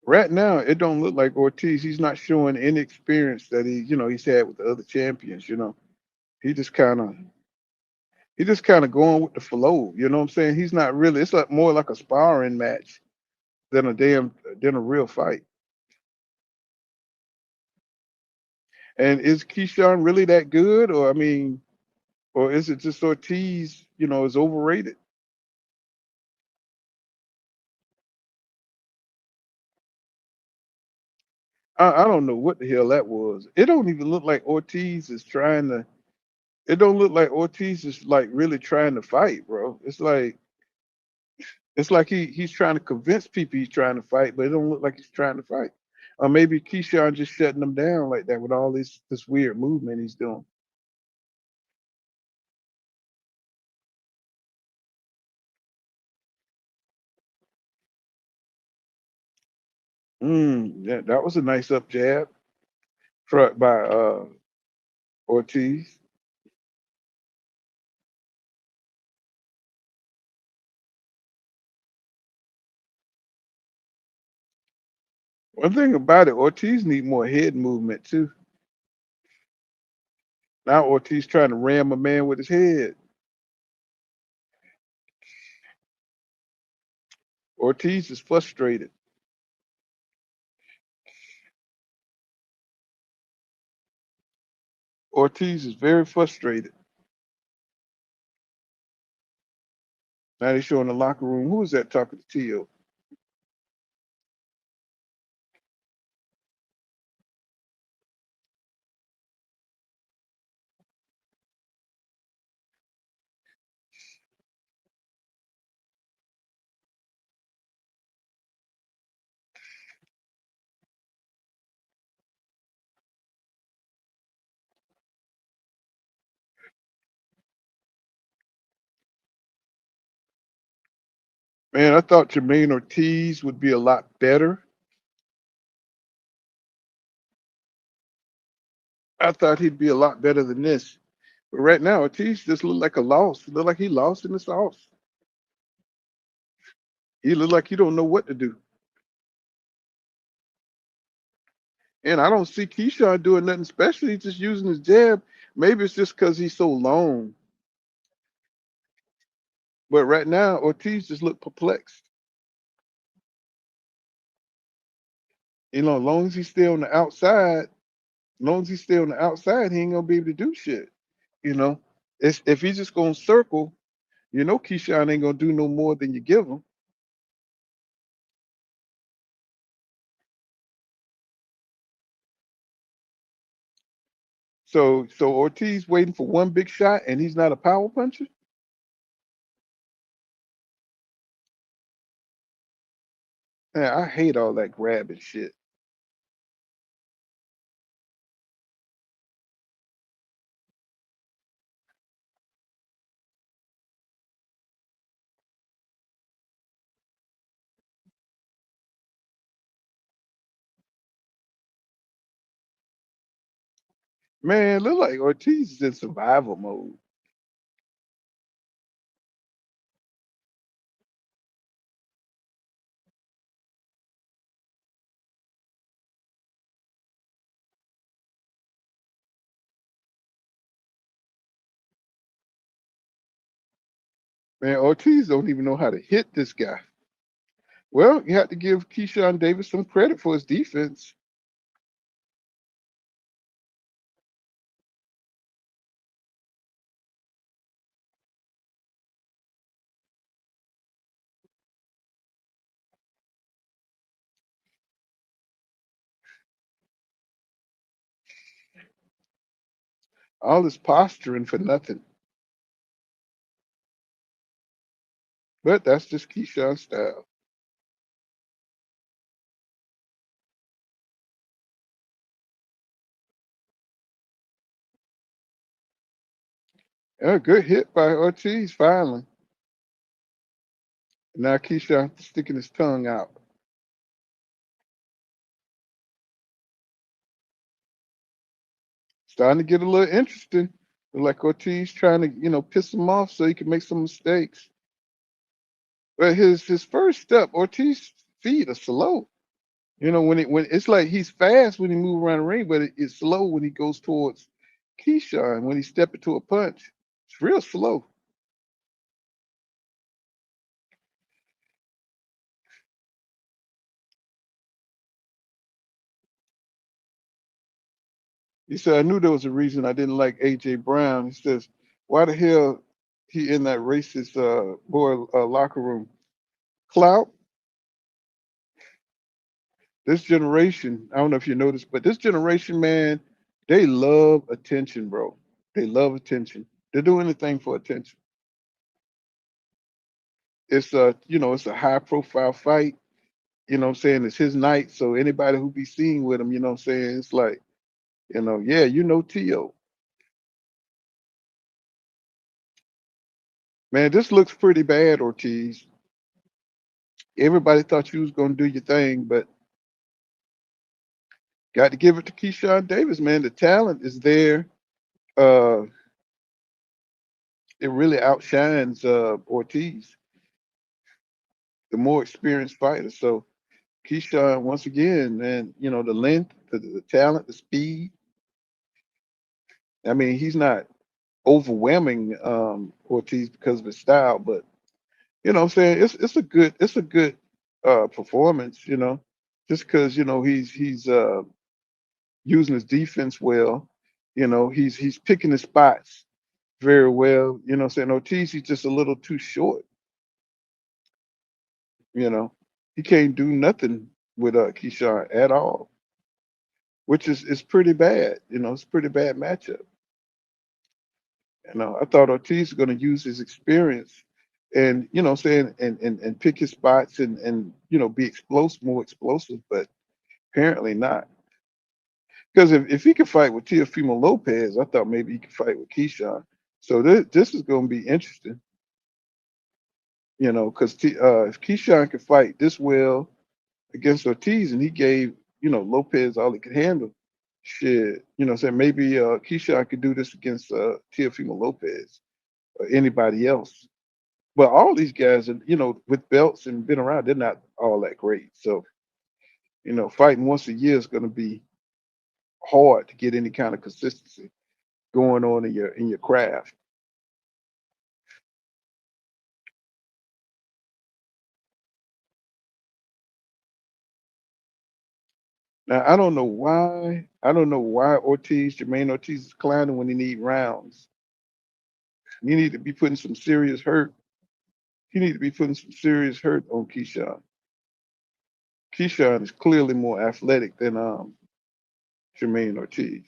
Right now, it don't look like Ortiz. He's not showing any experience that he's had with the other champions. He just kind of he just kind of going with the flow. You know what I'm saying? He's not really. It's like more like a sparring match than a real fight. And is Keyshawn really that good, or I mean, or is it just Ortiz? Is overrated? I don't know what the hell that was. It don't even look like Ortiz is trying to. It don't look like Ortiz is like really trying to fight, bro. It's like he's trying to convince people he's trying to fight, but it don't look like he's trying to fight. Or maybe Keyshawn just shutting them down like that with all this weird movement he's doing. Yeah, that was a nice up jab front by Ortiz. One thing about it, Ortiz need more head movement too. Now Ortiz trying to ram a man with his head. Ortiz is frustrated. Ortiz is very frustrated. Now they show in the locker room. Who is that talking to Tio? Man, I thought Jermaine Ortiz would be a lot better. I thought he'd be a lot better than this. But right now, Ortiz just looked like a loss. He looked like he lost in the sauce. He looked like he don't know what to do. And I don't see Keyshawn doing nothing special. He's just using his jab. Maybe it's just because he's so long. But right now, Ortiz just looked perplexed. As long as he stay on the outside, he ain't gonna be able to do shit. You know, if he's just gonna circle, Keyshawn ain't gonna do no more than you give him. So Ortiz waiting for one big shot, and he's not a power puncher. Man, I hate all that grabbing shit. Man, look like Ortiz is in survival mode. Man, Ortiz don't even know how to hit this guy. Well, you have to give Keyshawn Davis some credit for his defense. All this posturing for nothing. But that's just Keyshawn's style. A good hit by Ortiz finally. Now Keyshawn sticking his tongue out. Starting to get a little interesting. Like Ortiz trying to, piss him off so he can make some mistakes. But his first step, Ortiz feet are slow. When it's like he's fast when he moves around the ring, but it's slow when he goes towards Keyshawn when he step into a punch. It's real slow. He said, I knew there was a reason I didn't like AJ Brown. He says, why the hell he in that racist boy locker room? Clout. This generation, I don't know if you noticed, but this generation, man, they love attention, bro. They love attention. They do anything for attention. It's a high profile fight. What I'm saying? It's his night. So anybody who be seen with him, what I'm saying? It's like, yeah, Tio. Man, this looks pretty bad, Ortiz. Everybody thought you was gonna do your thing, but got to give it to Keyshawn Davis, man. The talent is there. Uh, it really outshines Ortiz, the more experienced fighter. So Keyshawn, once again, man, the length, the talent, the speed. I mean, he's not overwhelming Ortiz because of his style, but what I'm saying, it's a good performance, just because he's using his defense well. He's picking his spots very well. You know what I'm saying? Ortiz, he's just a little too short, you know. He can't do nothing with Keyshawn at all, which is pretty bad. It's a pretty bad matchup. I thought Ortiz was gonna use his experience and what I'm saying, and pick his spots and be explosive, more explosive, but apparently not. Because if he could fight with Teofimo Lopez, I thought maybe he could fight with Keyshawn. So this is going to be interesting, because if Keyshawn could fight this well against Ortiz and he gave, Lopez all he could handle, shit, saying maybe Keyshawn could do this against Teofimo Lopez or anybody else. But all these guys are, with belts and been around, they're not all that great. So, fighting once a year is going to be hard to get any kind of consistency going on in your craft. Now I don't know why Jermaine Ortiz is clowning when he need rounds. He need to be putting some serious hurt. He need to be putting some serious hurt on Keyshawn. Keyshawn is clearly more athletic than Jermaine Ortiz.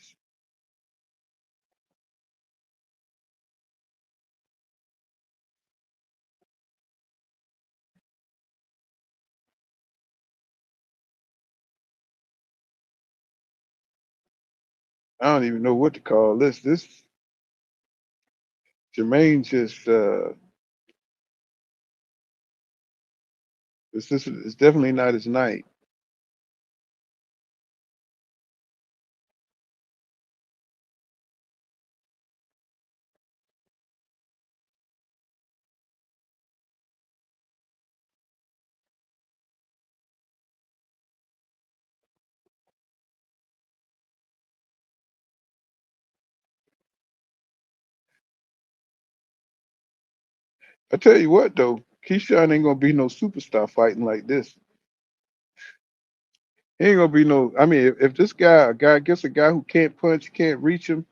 I don't even know what to call this. This Jermaine just it's definitely not his night. I tell you what though, Keyshawn ain't gonna be no superstar fighting like this. He ain't gonna be no. I mean, if this guy, a guy gets a guy who can't punch, can't reach him,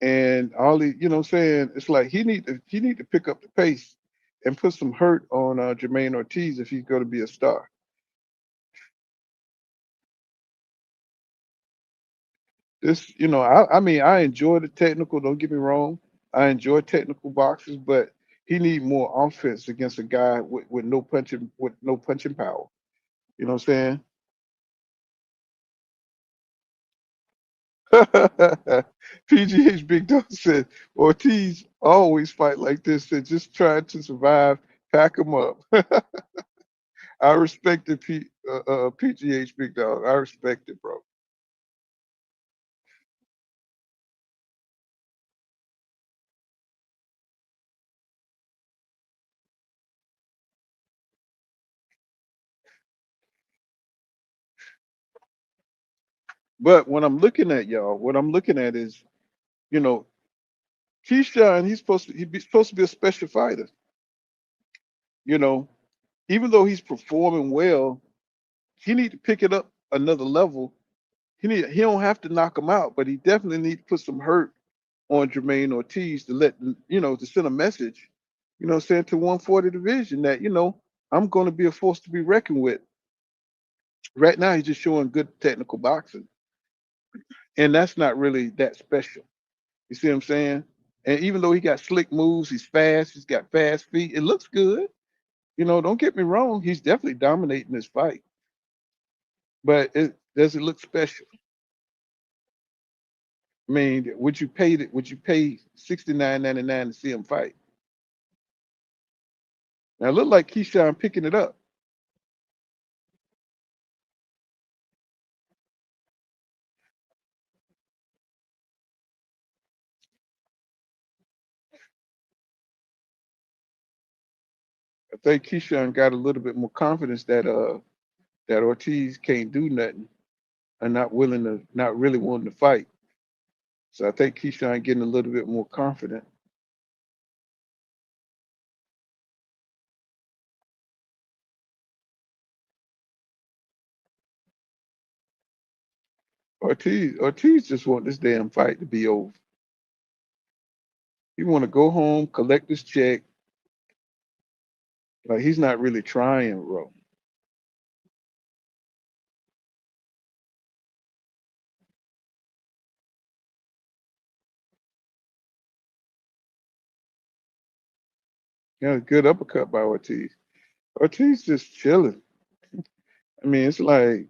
and all the, what I'm saying, it's like he need to pick up the pace and put some hurt on Jermaine Ortiz if he's going to be a star. This, I mean, I enjoy the technical. Don't get me wrong, I enjoy technical boxers, but he need more offense against a guy with no punching power. You know what I'm saying? PGH Big Dog said Ortiz always fight like this and just trying to survive. Pack him up. I respect the PGH Big Dog. I respect it, bro. But when I'm looking at y'all, what I'm looking at is, you know, Keyshawn, he's supposed to be a special fighter. You know, even though he's performing well, he need to pick it up another level. He don't have to knock him out, but he definitely need to put some hurt on Jermaine Ortiz to to send a message, saying to 140 division that, I'm going to be a force to be reckoned with. Right now, he's just showing good technical boxing, and that's not really that special. You see what I'm saying? And even though he got slick moves, he's fast, he's got fast feet, it looks good. Don't get me wrong, he's definitely dominating this fight, but does it look special? I mean, would you pay $69.99 to see him fight? Now it looked like Keyshawn picking it up. I think Keyshawn got a little bit more confidence that Ortiz can't do nothing and not really wanting to fight. So I think Keyshawn getting a little bit more confident. Ortiz just want this damn fight to be over. He want to go home, collect his check. Like he's not really trying, bro. Yeah, good uppercut by Ortiz. Ortiz just chilling. I mean, it's like,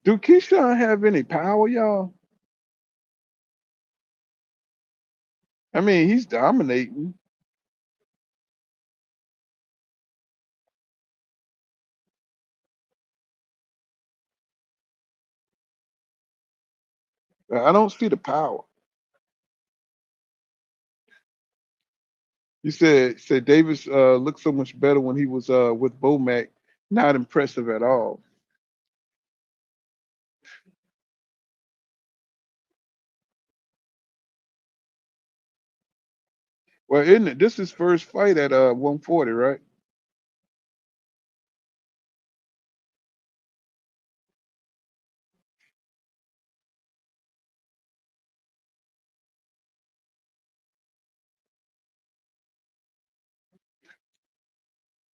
do Keyshawn have any power, y'all? I mean, he's dominating. But I don't see the power. You said Davis looked so much better when he was with Bomac. Not impressive at all. Well, isn't it? This is his first fight at 140, right?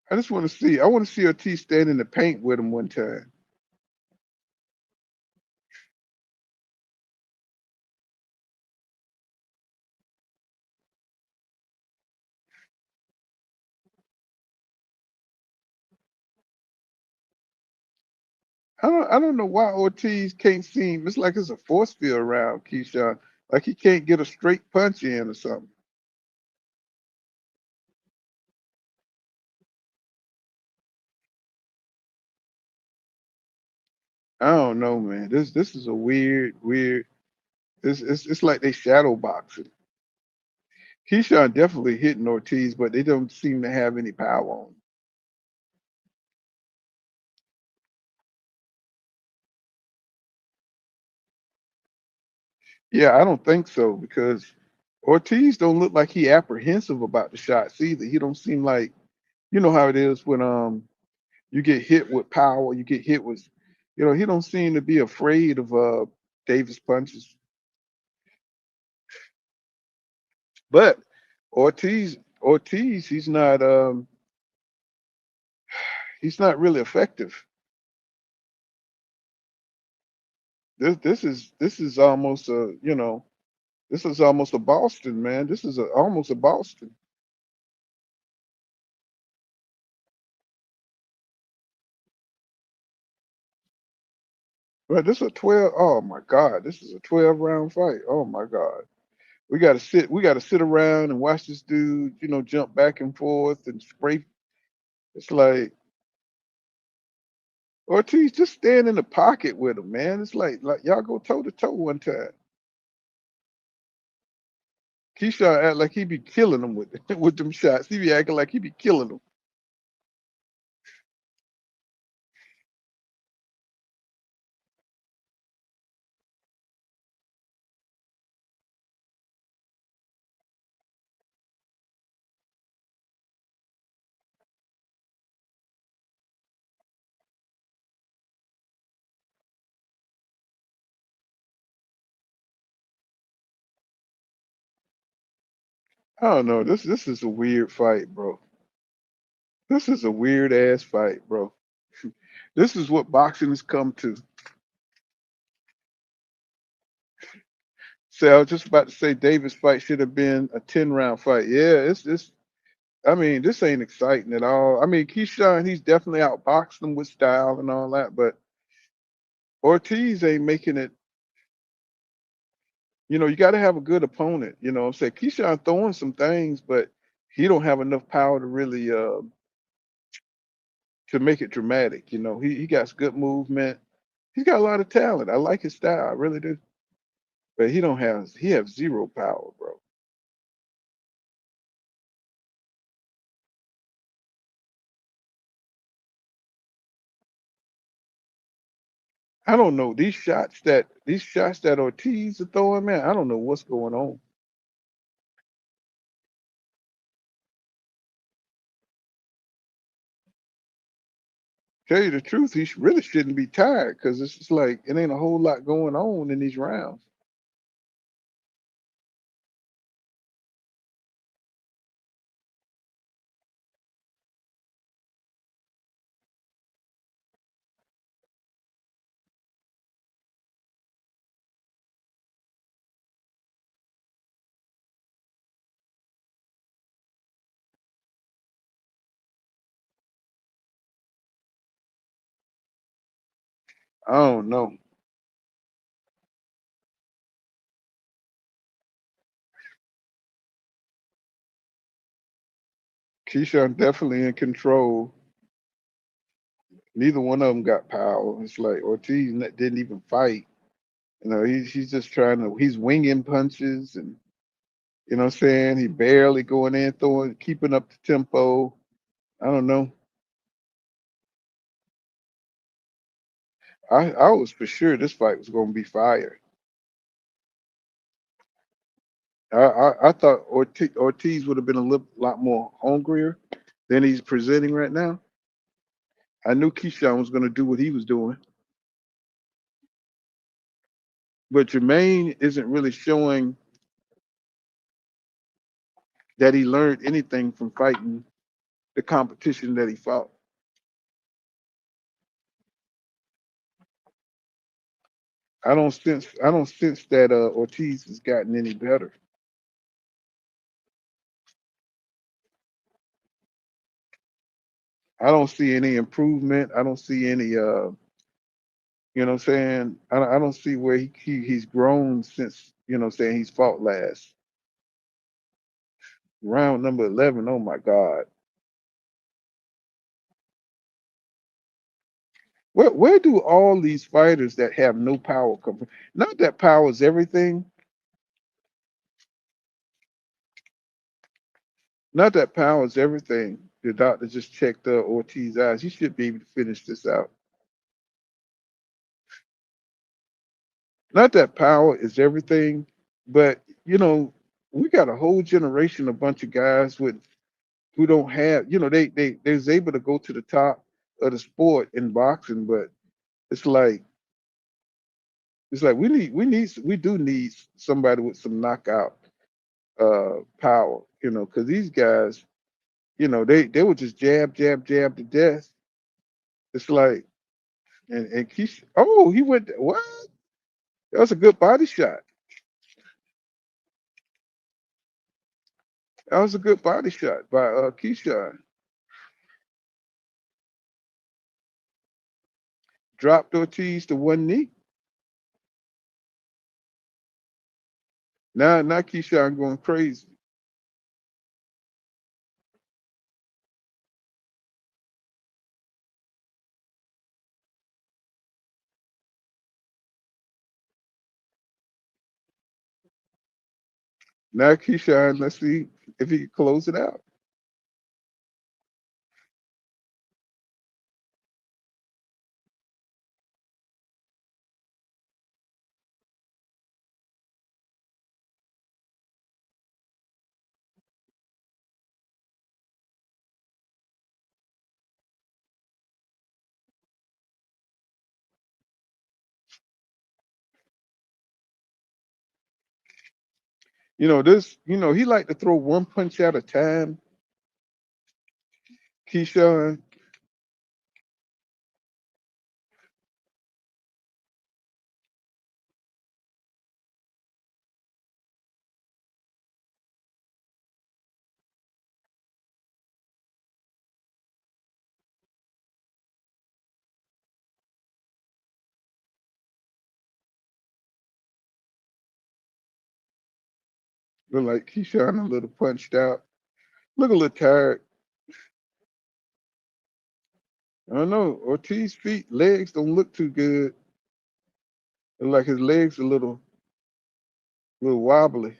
I just want to see. I want to see Ortiz stand in the paint with him one time. I don't know why Ortiz can't seem. It's like it's a force field around Keyshawn. Like he can't get a straight punch in or something. I don't know, man. This is a weird. It's like they shadow boxing. Keyshawn definitely hitting Ortiz, but they don't seem to have any power on him. Yeah, I don't think so because Ortiz don't look like he apprehensive about the shots either. He don't seem like you know how it is when you get hit with power, you get hit with he don't seem to be afraid of Davis punches. But Ortiz, he's not really effective. This is almost this is almost a Boston, man. This is almost a Boston. But this is a 12. Oh my God, this is a 12 round fight. Oh my God. We gotta sit around and watch this dude, jump back and forth and spray. It's like Ortiz just stand in the pocket with him, man. It's like y'all go toe to toe one time. Keyshawn act like he be killing him with with them shots. He be acting like he be killing them. I don't know. This is a weird fight, bro. This is a weird ass fight, bro. This is what boxing has come to. So I was just about to say Davis fight should have been a 10 round fight. Yeah, it's I mean, this ain't exciting at all. I mean, Keyshawn, he's definitely outboxed him with style and all that, but Ortiz ain't making it. You got to have a good opponent. I'm saying Keyshawn throwing some things, but he don't have enough power to really to make it dramatic. He got good movement. He's got a lot of talent. I like his style, I really do. But he have zero power, bro. I don't know these shots that Ortiz is throwing, man. I don't know what's going on. Tell you the truth, he really shouldn't be tired because it's just like it ain't a whole lot going on in these rounds. I don't know. Keyshawn definitely in control. Neither one of them got power. It's like Ortiz didn't even fight. You know, he's just trying to. He's winging punches, and you know what I'm saying. He barely going in, throwing, keeping up the tempo. I don't know. I was for sure this fight was going to be fire. I thought Ortiz would have been a lot more hungrier than he's presenting right now. I knew Keyshawn was going to do what he was doing, but Jermaine isn't really showing that he learned anything from fighting the competition that he fought. I don't sense that Ortiz has gotten any better. I don't see any improvement. I don't see any you know what I'm saying? I don't see where he's grown since, you know what I'm saying, he's fought last. Round number 11. Oh my God. Where do all these fighters that have no power come from? Not that power is everything. Not that power is everything. The doctor just checked Ortiz's eyes. He should be able to finish this out. Not that power is everything, but you know, we got a whole generation, a bunch of guys with who don't have, you know, they was able to go to the top of the sport in boxing, but it's like we do need somebody with some knockout power, because these guys, they would just jab, jab, jab to death. It's like and he went what? That was a good body shot. That was a good body shot by Keyshawn. Dropped Ortiz to one knee. Now Keyshawn going crazy. Now Keyshawn, let's see if he can close it out. He like to throw one punch at a time. Keyshawn, look like Keyshawn a little punched out. Look a little tired. I don't know. Ortiz feet, legs don't look too good. Look like his legs a little wobbly.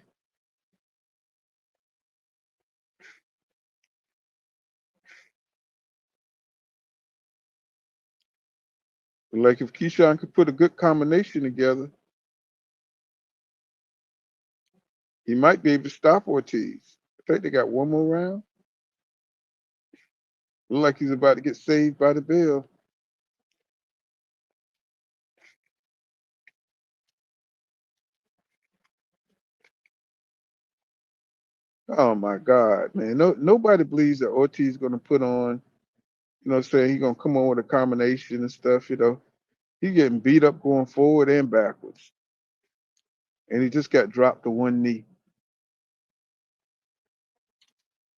Like if Keyshawn could put a good combination together, he might be able to stop Ortiz. I think they got one more round. Look like he's about to get saved by the bell. Oh my God, man. No, nobody believes that Ortiz is gonna put on, saying he's gonna come on with a combination and stuff. He getting beat up going forward and backwards. And he just got dropped to one knee.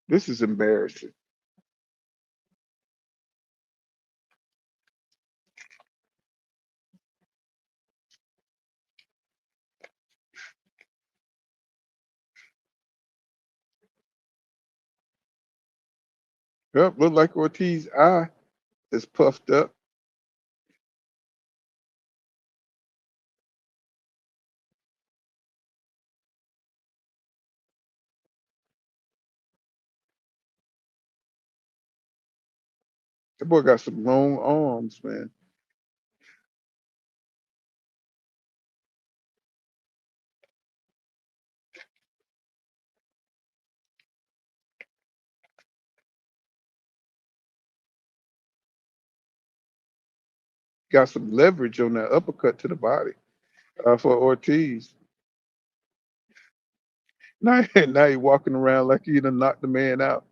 This is embarrassing. Yep, look like Ortiz's eye is puffed up. That boy got some long arms, man. Got some leverage on that uppercut to the body for Ortiz. Now he walking around like he done knocked the man out.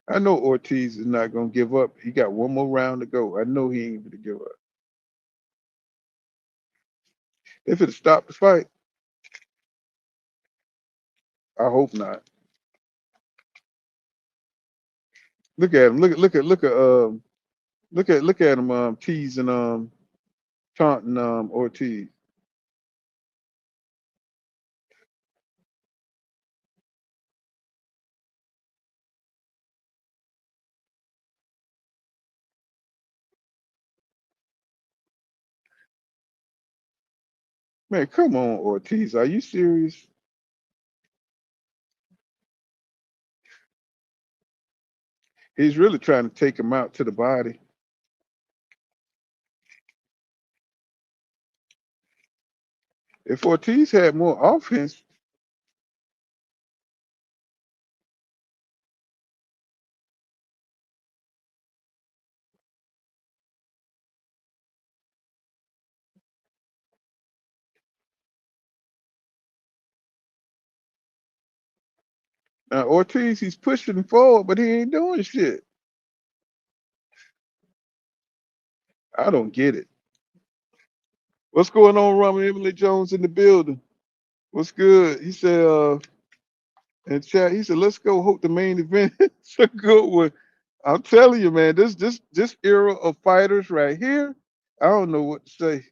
I know Ortiz is not gonna give up. He got one more round to go. I know he ain't gonna give up. If it stopped the fight, I hope not. Look at him. Look at him teasing taunting Ortiz. Man, come on, Ortiz. Are you serious? He's really trying to take him out to the body. If Ortiz had more offense, now Ortiz, he's pushing forward, but he ain't doing shit. I don't get it. What's going on, Robert Emily Jones in the building? What's good? He said, in chat, he said, let's go hope the main event is a good one. I'm telling you, man, this era of fighters right here, I don't know what to say.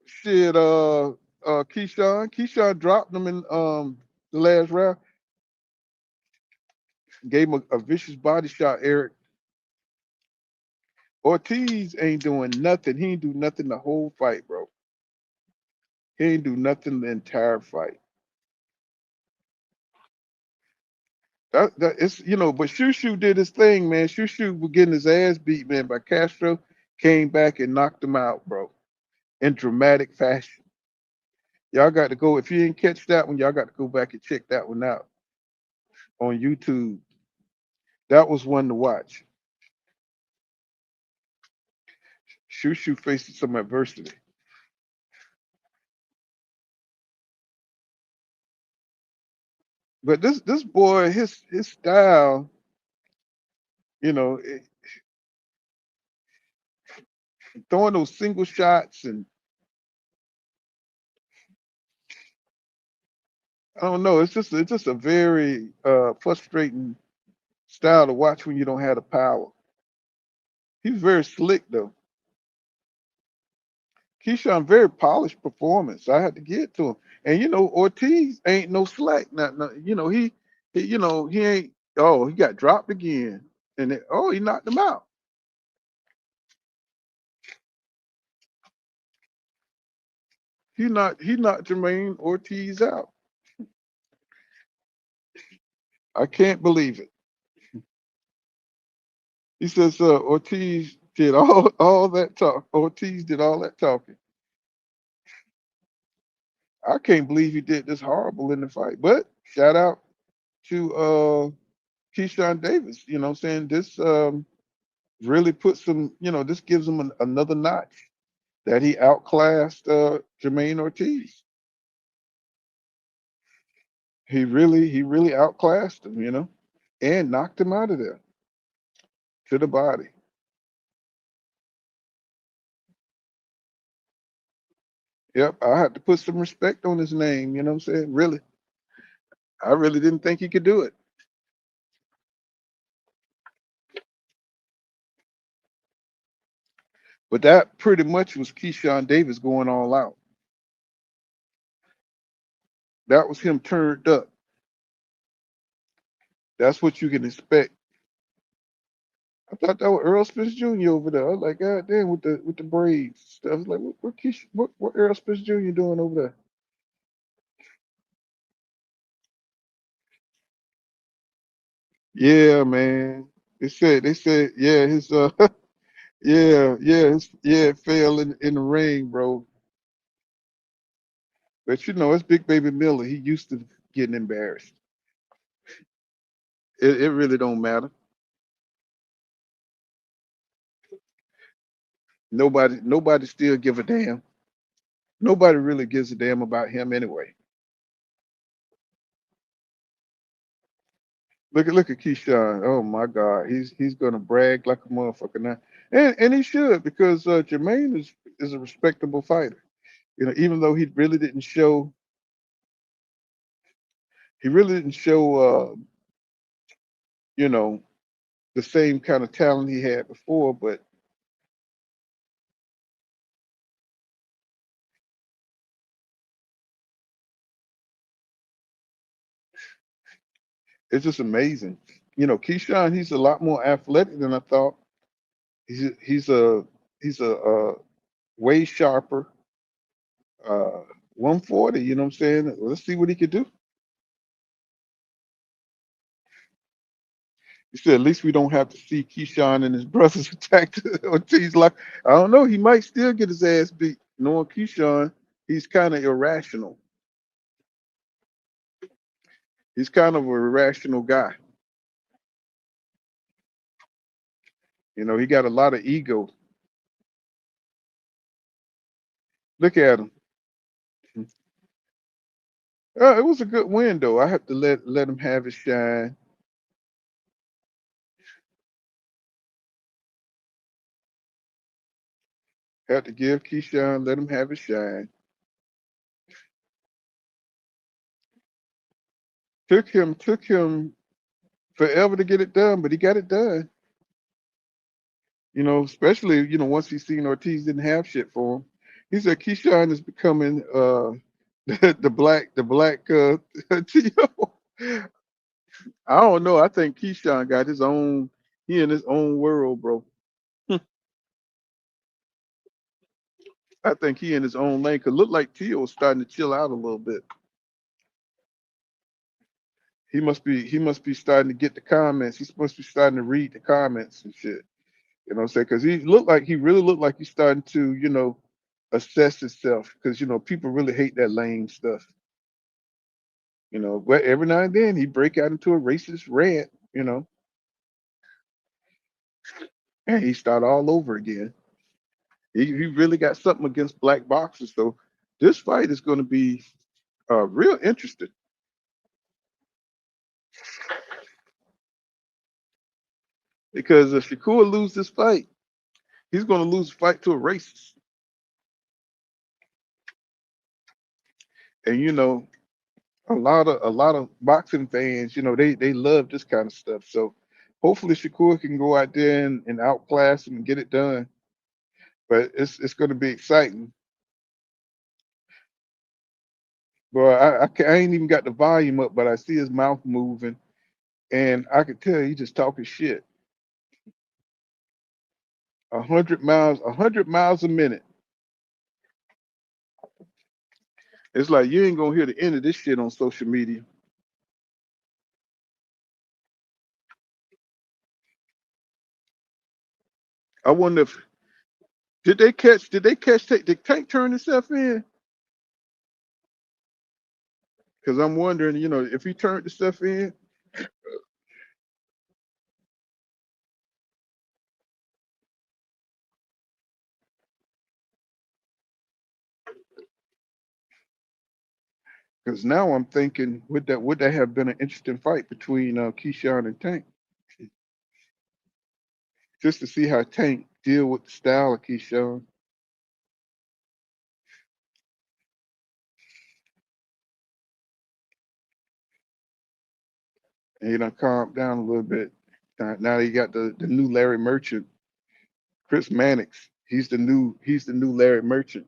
Shit, Keyshawn dropped him in the last round, gave him a vicious body shot, Eric. Ortiz ain't doing nothing. He ain't do nothing the whole fight, bro. He ain't do nothing the entire fight. That it's but Shushu did his thing, man. Shushu was getting his ass beat, man, by Castro, came back and knocked him out, bro, in dramatic fashion. Y'all got to go. If you didn't catch that one, y'all got to go back and check that one out on YouTube. That was one to watch. Shushu facing some adversity. But this boy, his style, you know, it, throwing those single shots, and I don't know, it's just a very frustrating style to watch when you don't have the power. He's very slick though. Keyshawn, very polished performance. I had to get to him. And Ortiz ain't no slack. Not he ain't. Oh, he got dropped again, and he knocked him out. He knocked Jermaine Ortiz out. I can't believe it. He says Ortiz did all that talk. Ortiz did all that talking. I can't believe he did this horrible in the fight. But shout out to Keyshawn Davis. You know what I'm saying? really puts him, this gives him another notch that he outclassed Jermaine Ortiz. He really outclassed him, and knocked him out of there to the body. Yep, I had to put some respect on his name, you know what I'm saying? Really. I really didn't think he could do it. But that pretty much was Keyshawn Davis going all out. That was him turned up. That's what you can expect. I thought that was Earl Spence Jr. over there. I was like, God damn, with the braids stuff. I was like, what Earl Spence Jr. doing over there? Yeah, man. They said, yeah, his yeah, it fell in the ring, bro. But it's Big Baby Miller. He used to getting embarrassed. It really don't matter. Nobody still give a damn. Nobody really gives a damn about him anyway. Look at Keyshawn. Oh my God, he's gonna brag like a motherfucker now, and he should because Jermaine is a respectable fighter. Even though he really didn't show you know the same kind of talent he had before, but it's just amazing. Keyshawn, he's a lot more athletic than I thought. He's a way sharper 140. You know what I'm saying? Let's see what he could do. He said, at least we don't have to see Keyshawn and his brothers attack Ortiz. Like, I don't know. He might still get his ass beat. Knowing Keyshawn, he's kind of irrational. He's kind of an irrational guy. He got a lot of ego. Look at him. It was a good win, though. I have to let him have his shine. Had to give Keyshawn, let him have his shine. Took him forever to get it done, but he got it done. Especially, once he seen Ortiz didn't have shit for him. He said Keyshawn is becoming the black T.O. I don't know. I think Keyshawn got his own, he in his own world, bro. I think he in his own lane. Cause look like T.O. is starting to chill out a little bit. He must be starting to get the comments. He must be starting to read the comments and shit. You know what I'm saying? Because he really looked like he's starting to, assess himself. Because people really hate that lame stuff. But every now and then he break out into a racist rant, and he start all over again. He really got something against black boxers. So this fight is going to be real interesting because if Shakur loses this fight, he's going to lose the fight to a racist. And a lot of boxing fans, they love this kind of stuff. So hopefully Shakur can go out there and outclass him and get it done. But it's going to be exciting. Bro, I ain't even got the volume up, but I see his mouth moving, and I could tell he just talking shit. 100 miles a minute. It's like you ain't gonna hear the end of this shit on social media. I wonder if did they catch did Tank turn himself in? Because I'm wondering, if he turned himself in, Because now I'm thinking, would that have been an interesting fight between Keyshawn and Tank, just to see how Tank deal with the style of Keyshawn. And he done calmed down a little bit. Now you got the new Larry Merchant, Chris Mannix. He's the new Larry Merchant.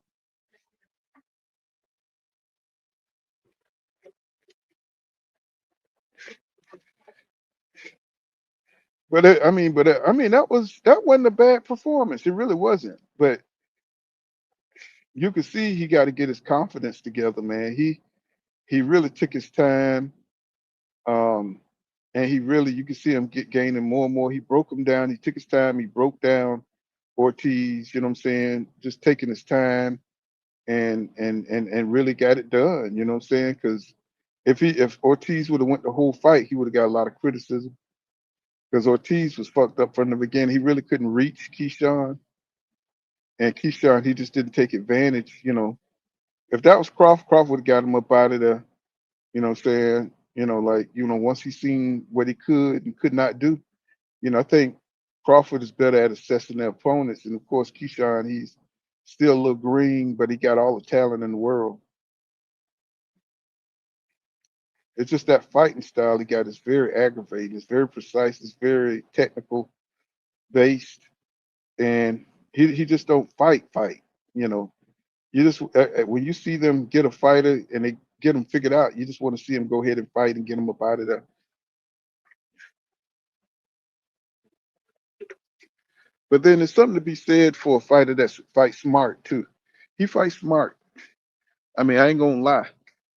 But that wasn't a bad performance. It really wasn't. But you could see he got to get his confidence together, man. He really took his time, um, and you could see him gaining more and more. He broke him down. He took his time. He broke down Ortiz. You know what I'm saying? Just taking his time and really got it done. You know what I'm saying? Because if Ortiz would have went the whole fight, he would have got a lot of criticism. Because Ortiz was fucked up from the beginning. He really couldn't reach Keyshawn, and Keyshawn he just didn't take advantage. If that was Crawford would have got him up out of there. You know what I'm saying? Once he seen what he could and could not do. I think Crawford is better at assessing their opponents, and of course Keyshawn he's still a little green, but he got all the talent in the world. It's just that fighting style he got is very aggravating. It's very precise. It's very technical based, and he just don't fight. You know, you just when you see them get a fighter and they get him figured out, you just want to see him go ahead and fight and get him up out of there. But then there's something to be said for a fighter that fights smart too. He fights smart. I mean, I ain't gonna lie.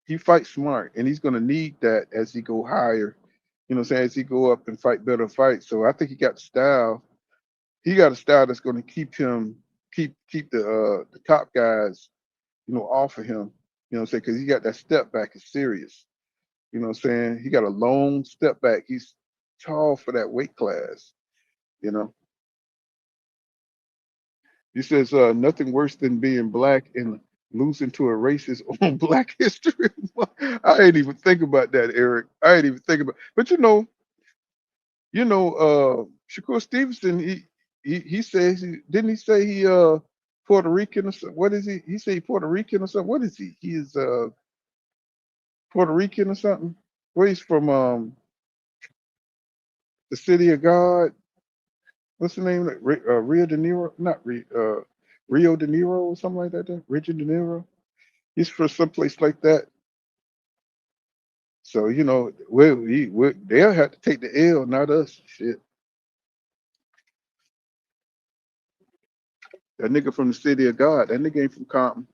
He fights smart, and he's gonna need that as he go higher. You know what I'm saying? As he go up and fight better fights. So I think he got the style. He got a style that's gonna keep the top guys, off of him. You know what I'm saying? Because he got that step back is serious. You know what I'm saying? He got a long step back. He's tall for that weight class. You know. He says nothing worse than being black and losing to a racist on Black History Month. I ain't even think about that, Eric. I ain't even think about. But Shakur Stevenson. He says didn't he say he Puerto Rican or something? What is he? He say he Puerto Rican or something. What is he? He is Puerto Rican or something. Where he's from? The city of God. What's the name? Rio de Niro? Not Rio de Niro or something like that. Richard de Niro. He's from someplace like that. So they'll have to take the L, not us. Shit, that nigga from the city of God. That nigga ain't from Compton.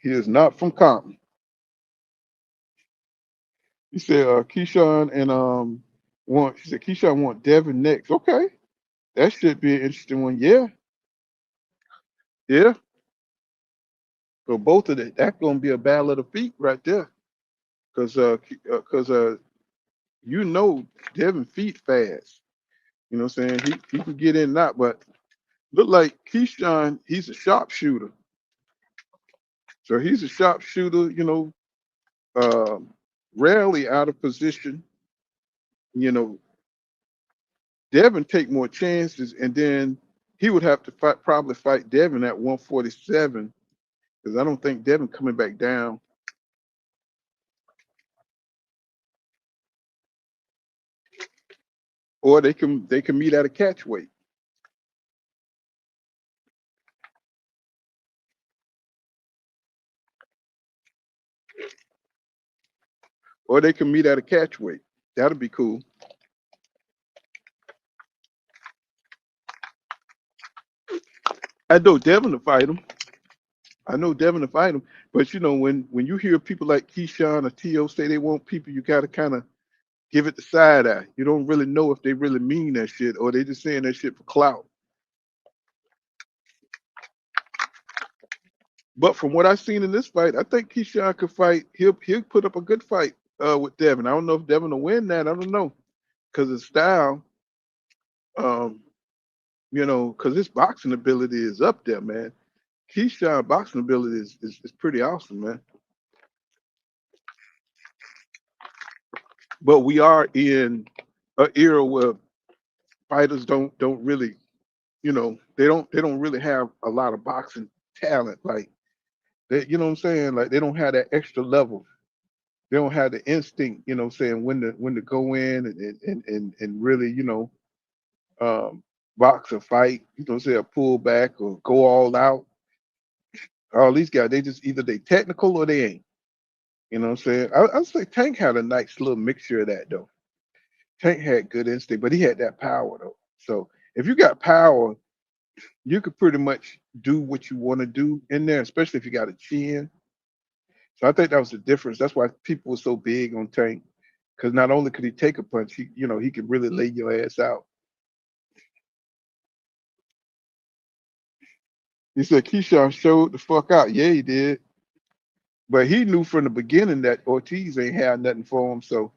He is not from Compton. He said Keyshawn and want. She said Keyshawn want Devin next. Okay, that should be an interesting one. Yeah, yeah. So both of that's gonna be a battle of the feet right there. Cause Devin feet fast. You know what I'm saying? He can get in and out, but look like Keyshawn, he's a sharpshooter. So he's a sharpshooter, um, rarely out of position. You know, Devin take more chances, and then he would have to probably fight Devin at 147 because I don't think Devin coming back down. Or they can meet at a catch weight, or they can meet at a catch weight. That'll be cool. I know Devin to fight him. I know Devin to fight him. But when you hear people like Keyshawn or Tio say they want people, you gotta kind of give it the side eye. You don't really know if they really mean that shit or they just saying that shit for clout. But from what I've seen in this fight, I think Keyshawn could fight. He'll put up a good fight with Devin. I don't know if Devin will win that. I don't know because his style, um, because his boxing ability is up there, man. Keyshawn boxing ability is pretty awesome, man. But we are in an era where fighters don't really, they don't really have a lot of boxing talent. Like they, you know what I'm saying? Like they don't have that extra level. They don't have the instinct, what I'm saying, when to go in and really, um, box or fight, what I'm saying, pull back or go all out. All these guys, they just either they technical or they ain't. You know what I'm saying? I'd say Tank had a nice little mixture of that though. Tank had good instinct, but he had that power though. So if you got power, you could pretty much do what you want to do in there, especially if you got a chin. So I think that was the difference. That's why people were so big on Tank, because not only could he take a punch, he could really lay your ass out. He said Keyshawn showed the fuck out. Yeah, he did. But he knew from the beginning that Ortiz ain't had nothing for him. So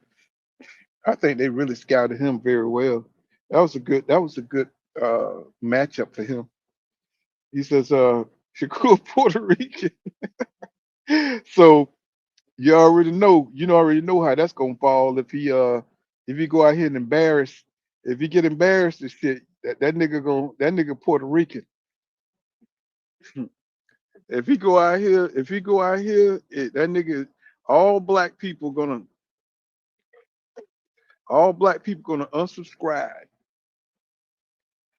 I think they really scouted him very well. That was a good matchup for him. He says, Shakur Puerto Rican. So you already know how that's gonna fall if he go out here and embarrass if he get embarrassed and shit, that nigga Puerto Rican. If he go out here, that nigga, all black people gonna all black people gonna unsubscribe.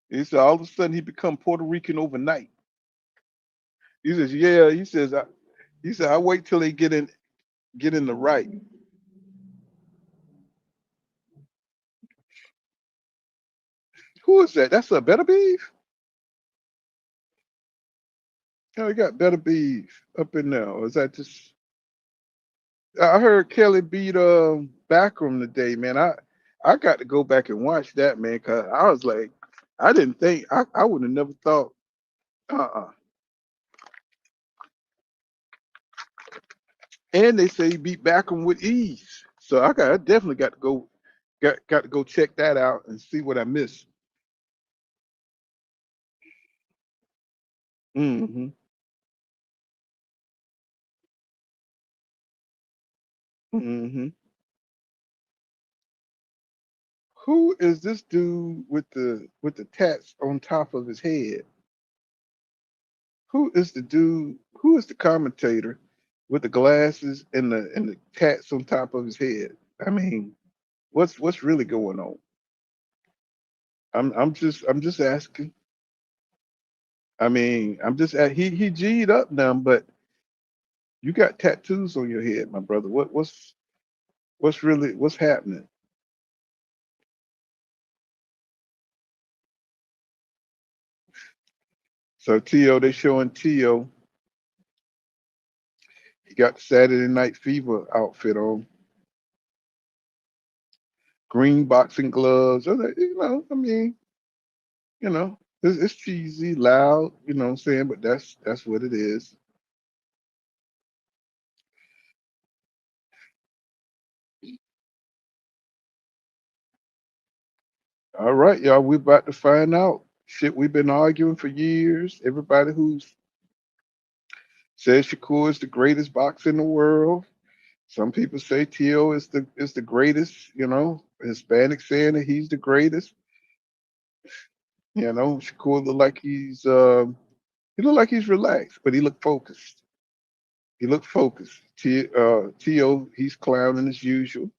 He said all of a sudden he become Puerto Rican overnight. He says, yeah, he said I wait till they get in the right. Who is that? That's a Better Beef? Oh, we got Better Beef up in there. Or is that just I heard Kelly beat Backroom today, man. I got to go back and watch that, man, cause I was like, I didn't think I would have never thought. Uh-uh. And they say he beat Backroom with ease. So I definitely got to go check that out and see what I missed. Hmm. Hmm. Who is this dude with the tats on top of his head? Who is the dude? Who is the commentator with the glasses and the tats on top of his head? I mean, what's really going on? I'm just asking. I mean, he G'd up now, but you got tattoos on your head, my brother. What's happening? So they showing Tio. He got the Saturday Night Fever outfit on, green boxing gloves. I was like, I mean, it's cheesy, loud. You know what I'm saying? But that's what it is. All right, y'all. We're about to find out. Shit, we've been arguing for years. Everybody who's says Shakur is the greatest boxer in the world. Some people say Tio is the greatest. Hispanic saying that he's the greatest. Shakur he look like he's relaxed, but he looked focused. He looked focused. Tio, he's clowning as usual.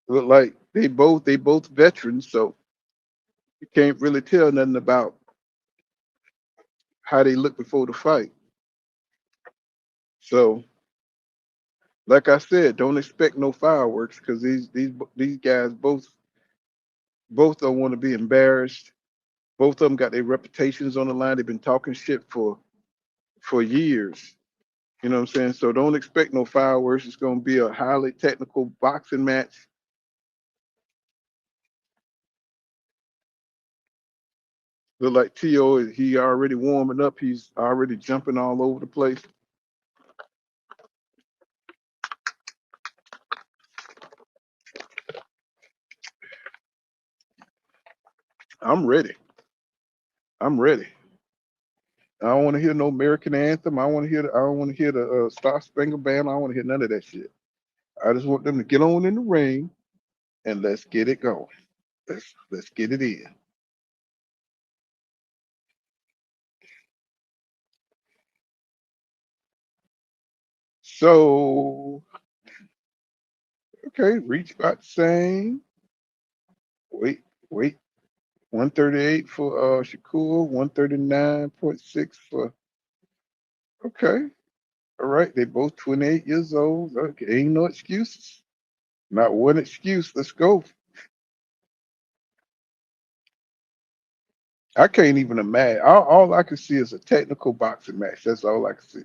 Look like they both veterans, so you can't really tell nothing about how they look before the fight. So, like I said, don't expect no fireworks because these guys both don't want to be embarrassed. Both of them got their reputations on the line. They've been talking shit for years. You know what I'm saying? So don't expect no fireworks. It's going to be a highly technical boxing match. Look like Tio, he already warming up. He's already jumping all over the place. I'm ready. I'm ready. I don't want to hear no American anthem. I don't want to hear the Star Spangled Banner. I don't want to hear none of that shit. I just want them to get on in the ring and let's get it going. Let's get it in. So okay, reach about the same. Wait, wait. 138 for Shakur, 139.6 for okay. All right, they both 28 years old. Okay, ain't no excuses. Not one excuse. Let's go. I can't even imagine. All I can see is a technical boxing match. That's all I can see.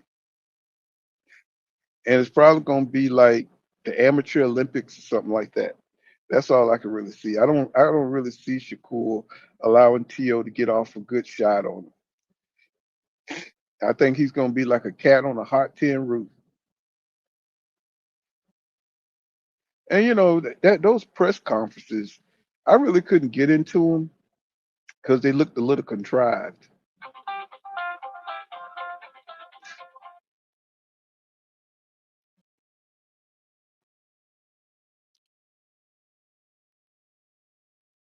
And it's probably gonna be like the amateur Olympics or something like that. That's all I can really see. I don't really see Shakur allowing Tio to get off a good shot on him. I think he's gonna be like a cat on a hot tin roof. And that those press conferences, I really couldn't get into them because they looked a little contrived.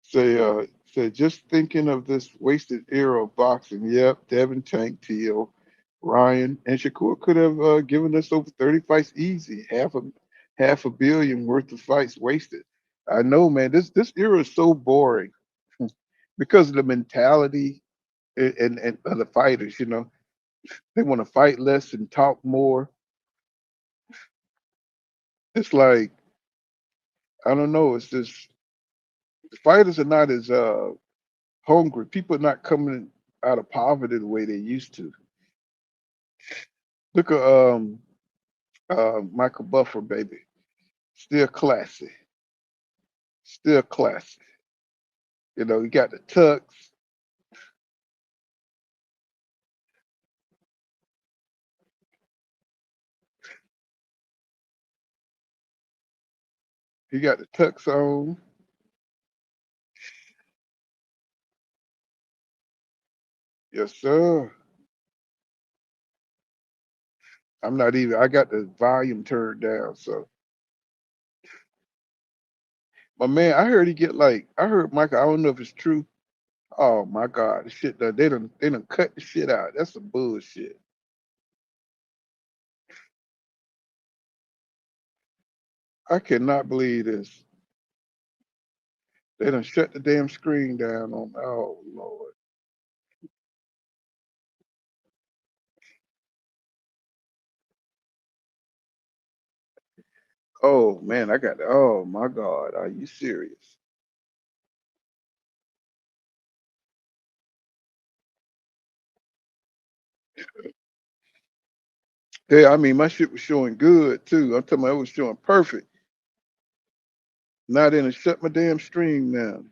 Say just thinking of this wasted era of boxing. Yep, Devin, Tank, Tio, Ryan, and Shakur could have given us over 30 fights easy. Half a billion worth of fights wasted. I know, man. This era is so boring because of the mentality and of the fighters. They want to fight less and talk more. It's like I don't know. It's just the fighters are not as hungry. People are not coming out of poverty the way they used to. Look at Michael Buffer, baby. Still classy. Still classy. He got the tux. He got the tux on. Yes, sir. I'm not even. I got the volume turned down. So, my man, I heard he get like. I heard Michael. I don't know if it's true. Oh my God, the shit that they done cut the shit out. That's some bullshit. I cannot believe this. They done shut the damn screen down on. Oh Lord. Oh man, I got. Oh my God, are you serious? Yeah, I mean my shit was showing good too. I'm talking about it was showing perfect. Now they done shut my damn stream down.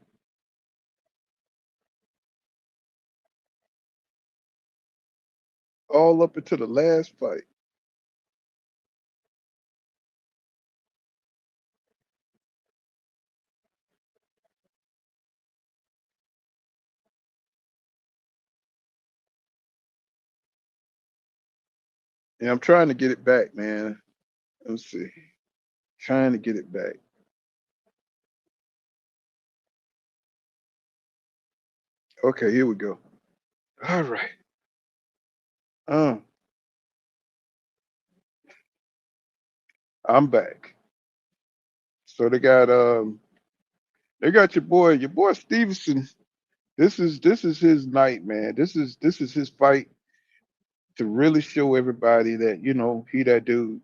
All up until the last fight. And I'm trying to get it back, man. Let's see. Trying to get it back. Okay, here we go. All right. Um, I'm back. So they got your boy Stevenson. This is his night, man. This is his fight to really show everybody that, he that dude.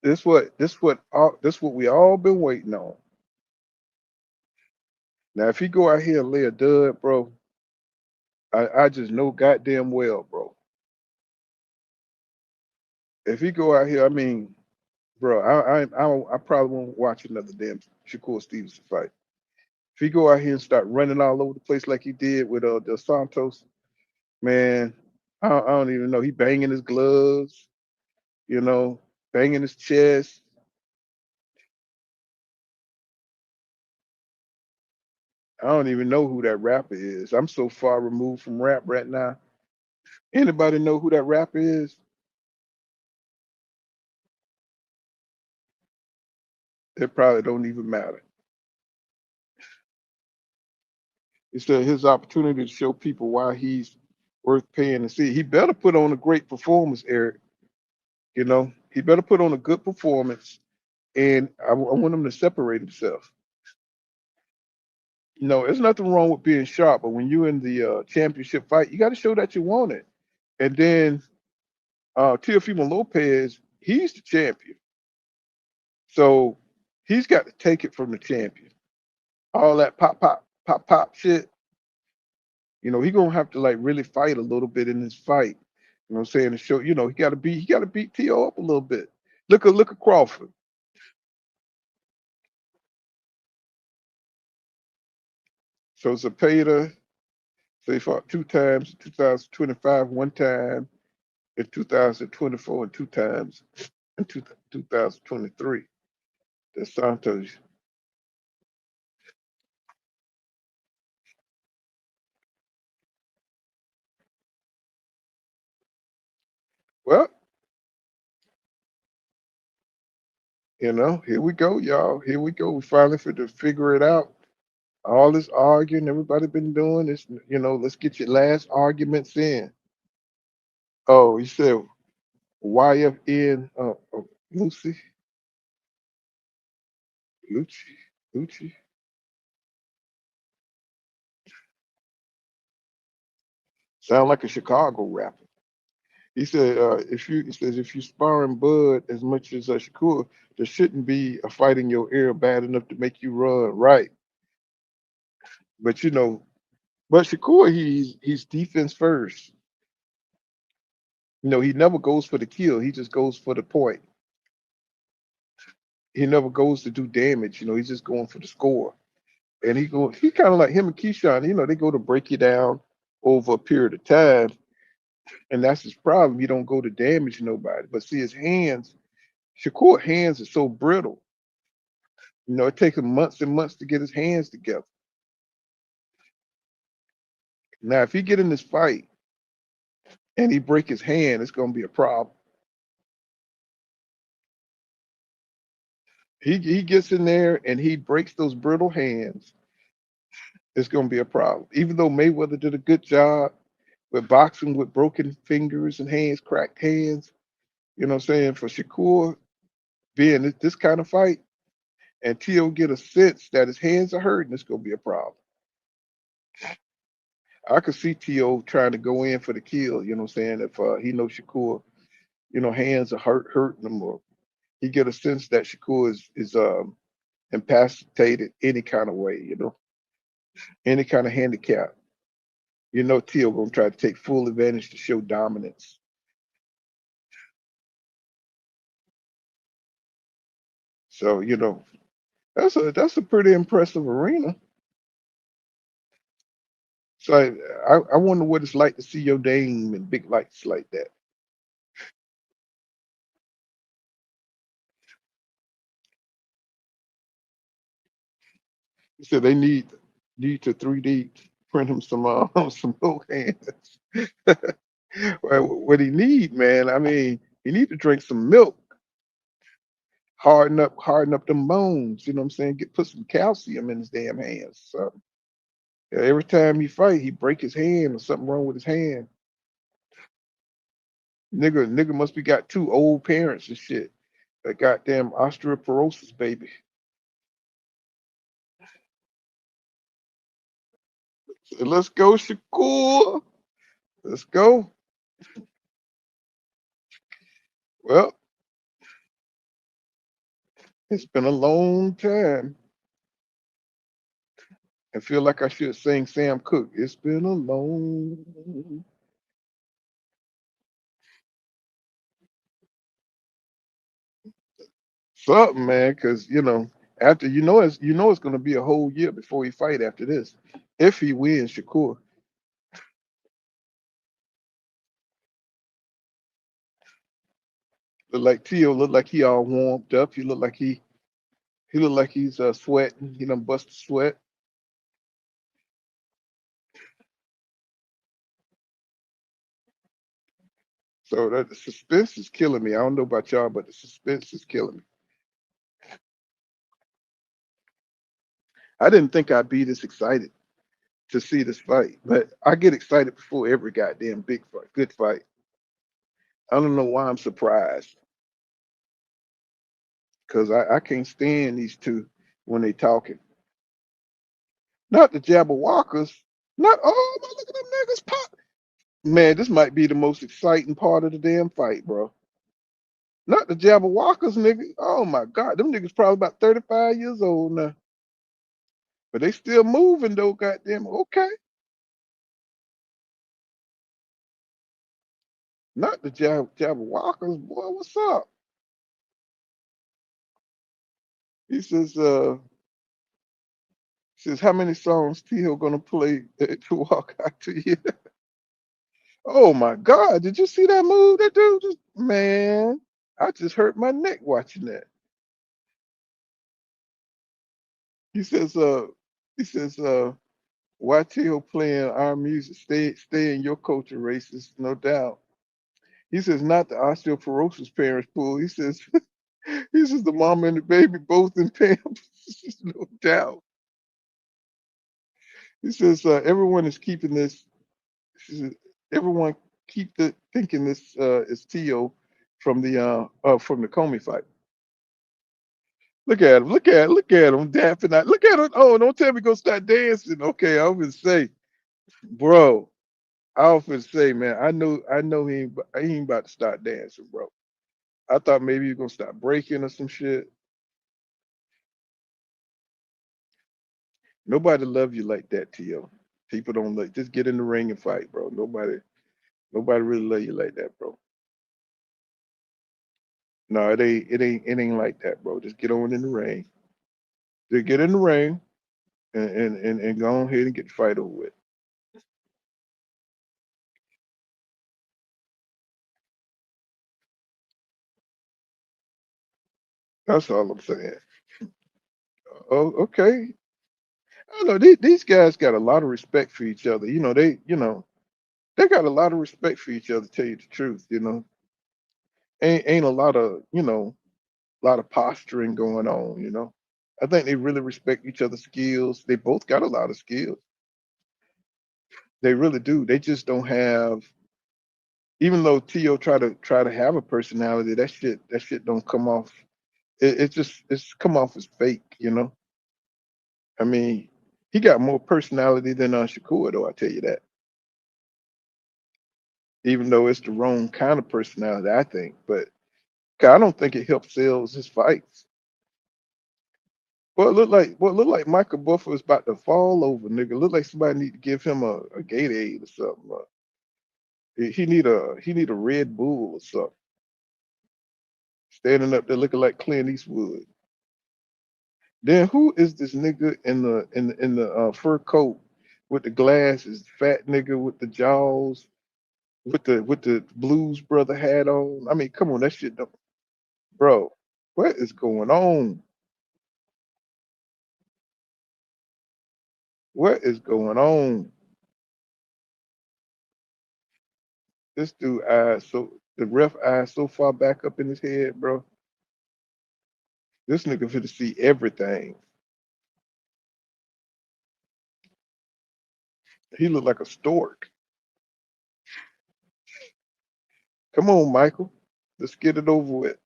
This what we all been waiting on. Now if he go out here and lay a dud, bro, I just know goddamn well, bro. If he go out here, I mean, bro, I probably won't watch another damn Shakur Stevenson fight. If he go out here and start running all over the place like he did with Dos Santos, man, I don't even know. He banging his gloves, you know, banging his chest. I don't even know who that rapper is. I'm so far removed from rap right now. Anybody know who that rapper is? It probably don't even matter. It's his opportunity to show people why he's worth paying to see. He better put on a great performance, Eric. You know, he better put on a good performance, and I want him to separate himself. You know, there's nothing wrong with being sharp, but when you're in the championship fight, you got to show that you want it. And then Teofimo Lopez, he's the champion, so he's got to take it from the champion. All that pop, pop, pop, pop shit. You know, he gonna have to like really fight a little bit in this fight. You know what I'm saying? To show, you know, he gotta beat T.O. up a little bit. Look at Crawford. So Zepeda, so he fought two times, 2025, one time, in 2024, and two times in 2023. The Santos. Well, you know, here we go, y'all. Here we go. We finally fit to figure it out. All this arguing everybody been doing is, you know, let's get your last arguments in. Oh, you said YFN Lucy, Lucci, Lucci. Sound like a Chicago rapper. He said, he says if you sparring Bud as much as Shakur, there shouldn't be a fight in your ear bad enough to make you run, right? But you know, but Shakur, he's defense first. You know, he never goes for the kill. He just goes for the point. He never goes to do damage. You know, he's just going for the score. And he kind of like him and Keyshawn. You know, they go to break you down over a period of time, and that's his problem. He don't go to damage nobody. But see, his hands, Shakur hands are so brittle. You know, it takes him months and months to get his hands together. Now, if he get in this fight and he break his hand, it's gonna be a problem. He gets in there and he breaks those brittle hands, it's gonna be a problem. Even though Mayweather did a good job with boxing with broken fingers and hands, cracked hands, you know what I'm saying? For Shakur being this kind of fight, and Tio get a sense that his hands are hurting, it's gonna be a problem. I could see T.O. trying to go in for the kill, you know what I'm saying? If he knows Shakur, you know, hands are hurting him, or he get a sense that Shakur is incapacitated any kind of way, you know, any kind of handicap. You know, T.O. gonna try to take full advantage to show dominance. So, you know, that's a pretty impressive arena. So I wonder what it's like to see your name in big lights like that. He said they need to 3D print him some some little hands. Well, what he need, man, I mean, he need to drink some milk, harden up them bones. You know what I'm saying? Put some calcium in his damn hands. So yeah, every time he fight, he break his hand or something wrong with his hand. Nigga must be got two old parents and shit. That goddamn osteoporosis, baby. So let's go, Shakur. Let's go. Well, it's been a long time. I feel like I should sing Sam Cooke. It's been a long something, man. Because after it's going to be a whole year before he fight after this. If he wins, Shakur. Look like Tio. Look like he all warmed up. He look like he's sweating. He done bust a sweat. So that the suspense is killing me. I don't know about y'all, but the suspense is killing me. I didn't think I'd be this excited to see this fight, but I get excited before every goddamn big fight, good fight. I don't know why I'm surprised because I can't stand these two when they talking. Not the Jabberwockers. Not oh man, look at them niggas pop. Man, this might be the most exciting part of the damn fight, bro. Not the Jabberwockers, nigga. Oh my God, them niggas probably about 35 years old now, but they still moving though. Goddamn, okay. Not the Jabberwockers, boy. What's up? He says how many songs T-Hill gonna play to walk out to you? Oh my God, did you see that move? That dude just man, I just hurt my neck watching that. He says, he says, why T.O. playing our music? Stay in your culture, racist, no doubt. He says, not the osteoporosis parents pool. He says, he says the mama and the baby both in Pampers, no doubt. He says, everyone is keeping this. He says, everyone keep thinking this is T.O. From the Comey fight. Look at him, look at him dapping out. Look at him. Oh, don't tell me go start dancing. Okay, I was gonna say, bro. I was gonna say, man, I know he ain't about to start dancing, bro. I thought maybe he was gonna start breaking or some shit. Nobody love you like that, T.O. People don't like just get in the ring and fight, bro. Nobody really love you like that, bro. No, it ain't like that, bro. Just get on in the ring. Just get in the ring and go ahead and get the fight over with. That's all I'm saying. Oh, okay. I know these guys got a lot of respect for each other. They got a lot of respect for each other, to tell you the truth, ain't a lot of posturing going on. I think they really respect each other's skills. They both got a lot of skills. They really do. They just don't have, even though Tio try to have a personality, that shit don't come off. It's come off as fake. I mean, he got more personality than Shakur, though, I tell you that. Even though it's the wrong kind of personality, I think. But 'cause I don't think it helps sales his fights. Well, it look like Michael Buffer is about to fall over, nigga. Look like somebody need to give him a Gatorade or something. He need a Red Bull or something. Standing up there looking like Clint Eastwood. Then who is this nigga in the fur coat with the glasses? Fat nigga with the jaws, with the Blues Brother hat on. I mean, come on, that shit don't, bro. What is going on? What is going on? This dude eyes so the ref eyes so far back up in his head, bro. This nigga finna see everything. He look like a stork. Come on, Michael. Let's get it over with.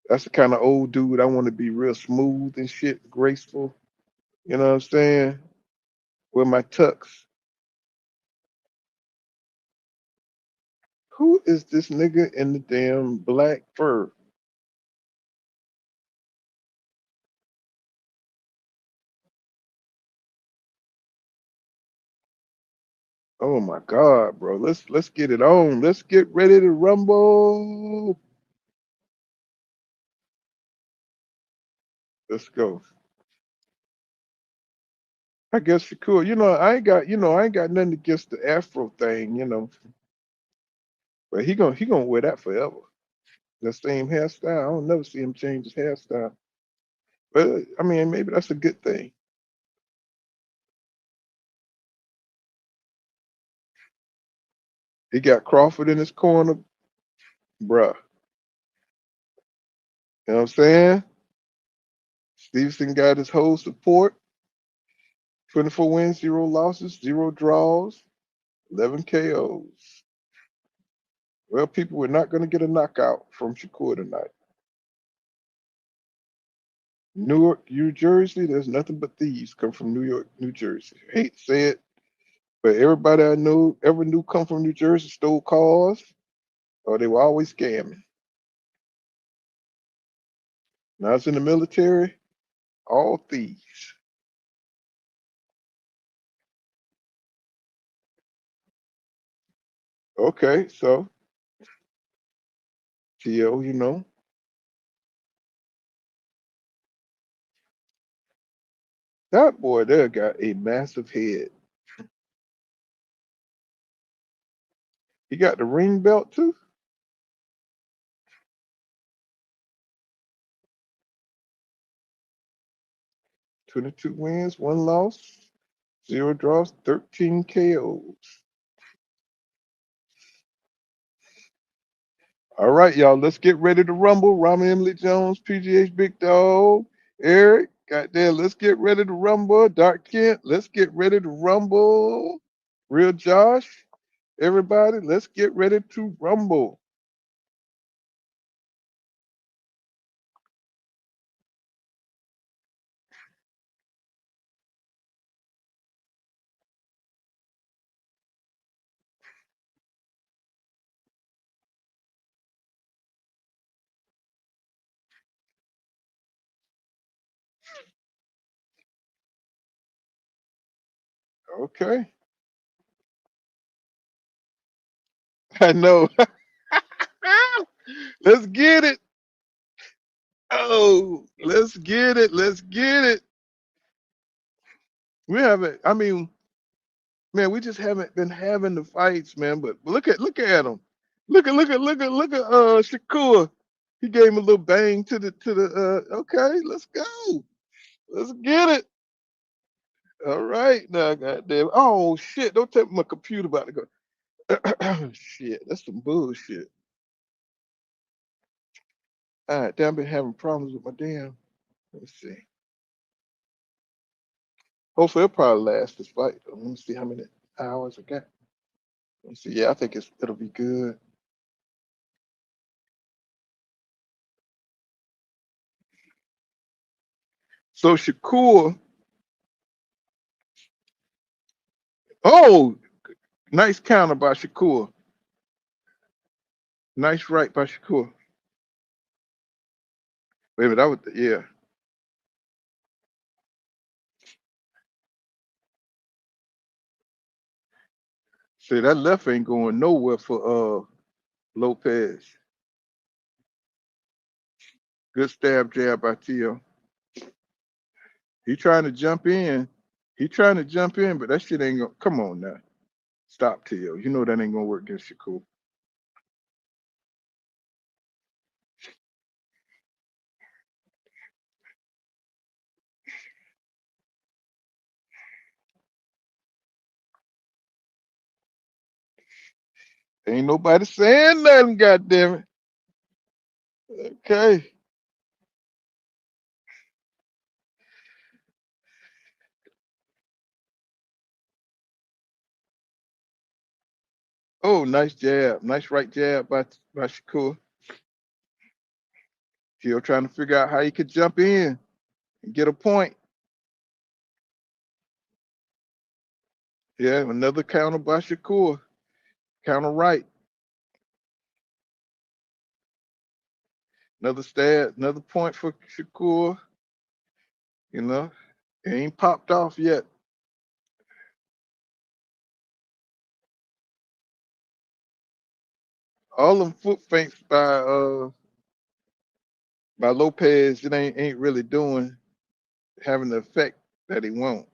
That's the kind of old dude I want to be, real smooth and shit, graceful. You know what I'm saying? With my tux. Who is this nigga in the damn black fur? Oh my God, bro. Let's get it on. Let's get ready to rumble. Let's go. I guess Shakur, I ain't got nothing against the Afro thing. But he gonna wear that forever. The same hairstyle. I don't never see him change his hairstyle. But I mean, maybe that's a good thing. He got Crawford in his corner, bruh. You know what I'm saying? Stevenson got his whole support. 24 wins, 0 losses, 0 draws, 11 KOs. Well, people, we're not going to get a knockout from Shakur tonight. Newark, New Jersey, there's nothing but thieves come from New York, New Jersey. I hate to say it, but everybody I know ever knew come from New Jersey stole cars or they were always scamming. When I was in the military, all thieves. Okay, so Tio, that boy there got a massive head. He got the ring belt too. 22 wins, 1 loss, 0 draws, 13 KOs. All right, y'all, let's get ready to rumble. Rama Emily Jones, PGH Big Dog, Eric, goddamn, let's get ready to rumble. Dark Kent, let's get ready to rumble. Real Josh, everybody, let's get ready to rumble. Okay. I know. Let's get it. Oh, let's get it. Let's get it. We haven't, I mean, man, we just haven't been having the fights, man. But look at him. Look at Shakur. He gave him a little bang to the okay, let's go. Let's get it. All right now, goddamn. Oh shit, don't tell me my computer about to go. Shit, that's some bullshit. All right, damn, I've been having problems with my damn. Let's see. Hopefully it'll probably last this fight. Let me see how many hours I got. Let's see. Yeah, I think it'll be good. So Shakur, oh, nice counter by Shakur. Nice right by Shakur. Wait a minute, that was yeah. See, that left ain't going nowhere for Lopez. Good stab jab by Tio. He trying to jump in. He trying to jump in, but that shit ain't gonna come on now. Stop, Tio. You know that ain't gonna work against Shakur. Ain't nobody saying nothing, goddamn it. Okay. Oh, nice jab. Nice right jab by Shakur. Tio trying to figure out how he could jump in and get a point. Yeah, another counter by Shakur. Counter right. Another stab, another point for Shakur. You know, it ain't popped off yet. All them foot feints by Lopez, it ain't really doing having the effect that he want.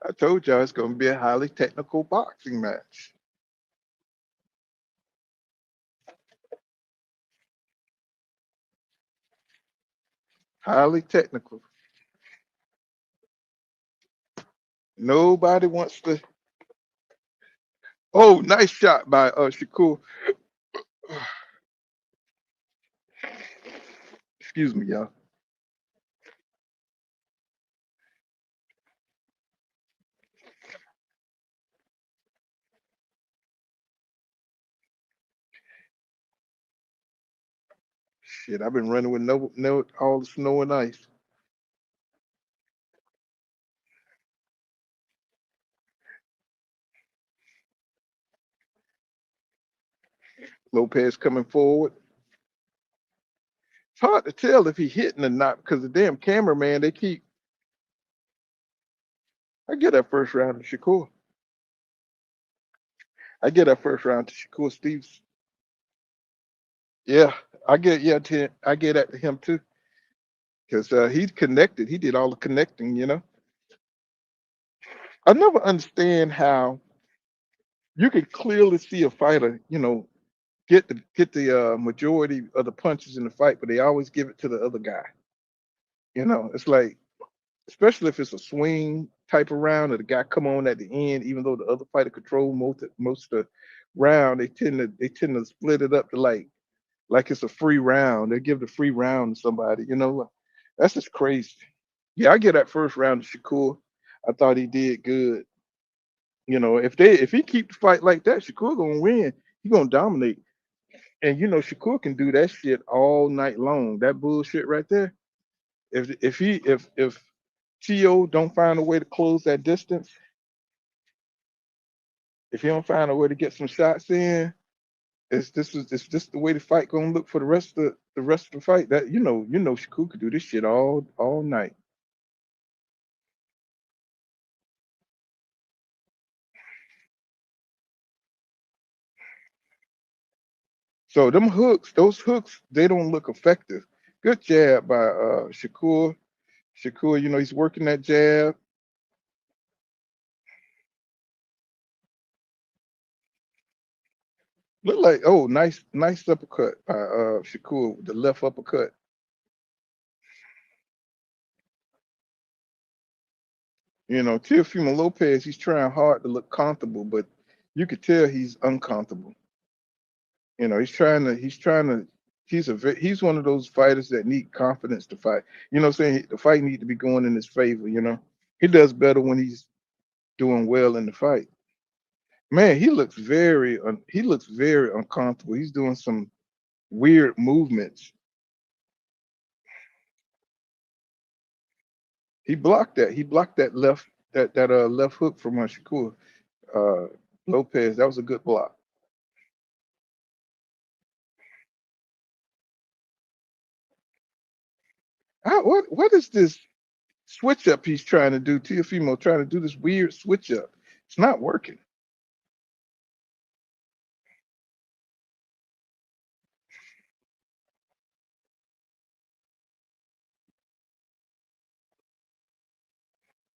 I told y'all it's gonna be a highly technical boxing match. Highly technical. Nobody wants to Oh, nice shot by Shakur. Excuse me, y'all. Shit, I've been running with no all the snow and ice. Lopez coming forward. It's hard to tell if he hitting or not because the damn cameraman, they keep. I get that first round to Shakur. I get that first round to Shakur Stevenson. Yeah, I get that to him too because he's connected. He did all the connecting. I never understand how you can clearly see a fighter, get the majority of the punches in the fight, but they always give it to the other guy. It's like, especially if it's a swing type of round, or the guy come on at the end, even though the other fighter control most of the round, they tend to split it up to like it's a free round. They give the free round to somebody. That's just crazy. Yeah, I get that first round to Shakur. I thought he did good. If he keep the fight like that, Shakur gonna win. He gonna dominate. And Shakur can do that shit all night long. That bullshit right there. If Tio don't find a way to close that distance, if he don't find a way to get some shots in, it's just the way the fight gonna look for the rest of the fight. That Shakur could do this shit all night. So those hooks, they don't look effective. Good jab by Shakur. Shakur, he's working that jab. Look like, oh, nice uppercut by Shakur, the left uppercut. Teofimo Lopez, he's trying hard to look comfortable, but you could tell he's uncomfortable. He's one of those fighters that need confidence to fight. What I'm saying? The fight need to be going in his favor. He does better when he's doing well in the fight. Man, he looks very uncomfortable. He's doing some weird movements. He blocked that left hook from Shakur uh, Lopez. That was a good block. What is this switch up he's trying to do? Teofimo trying to do this weird switch up. It's not working.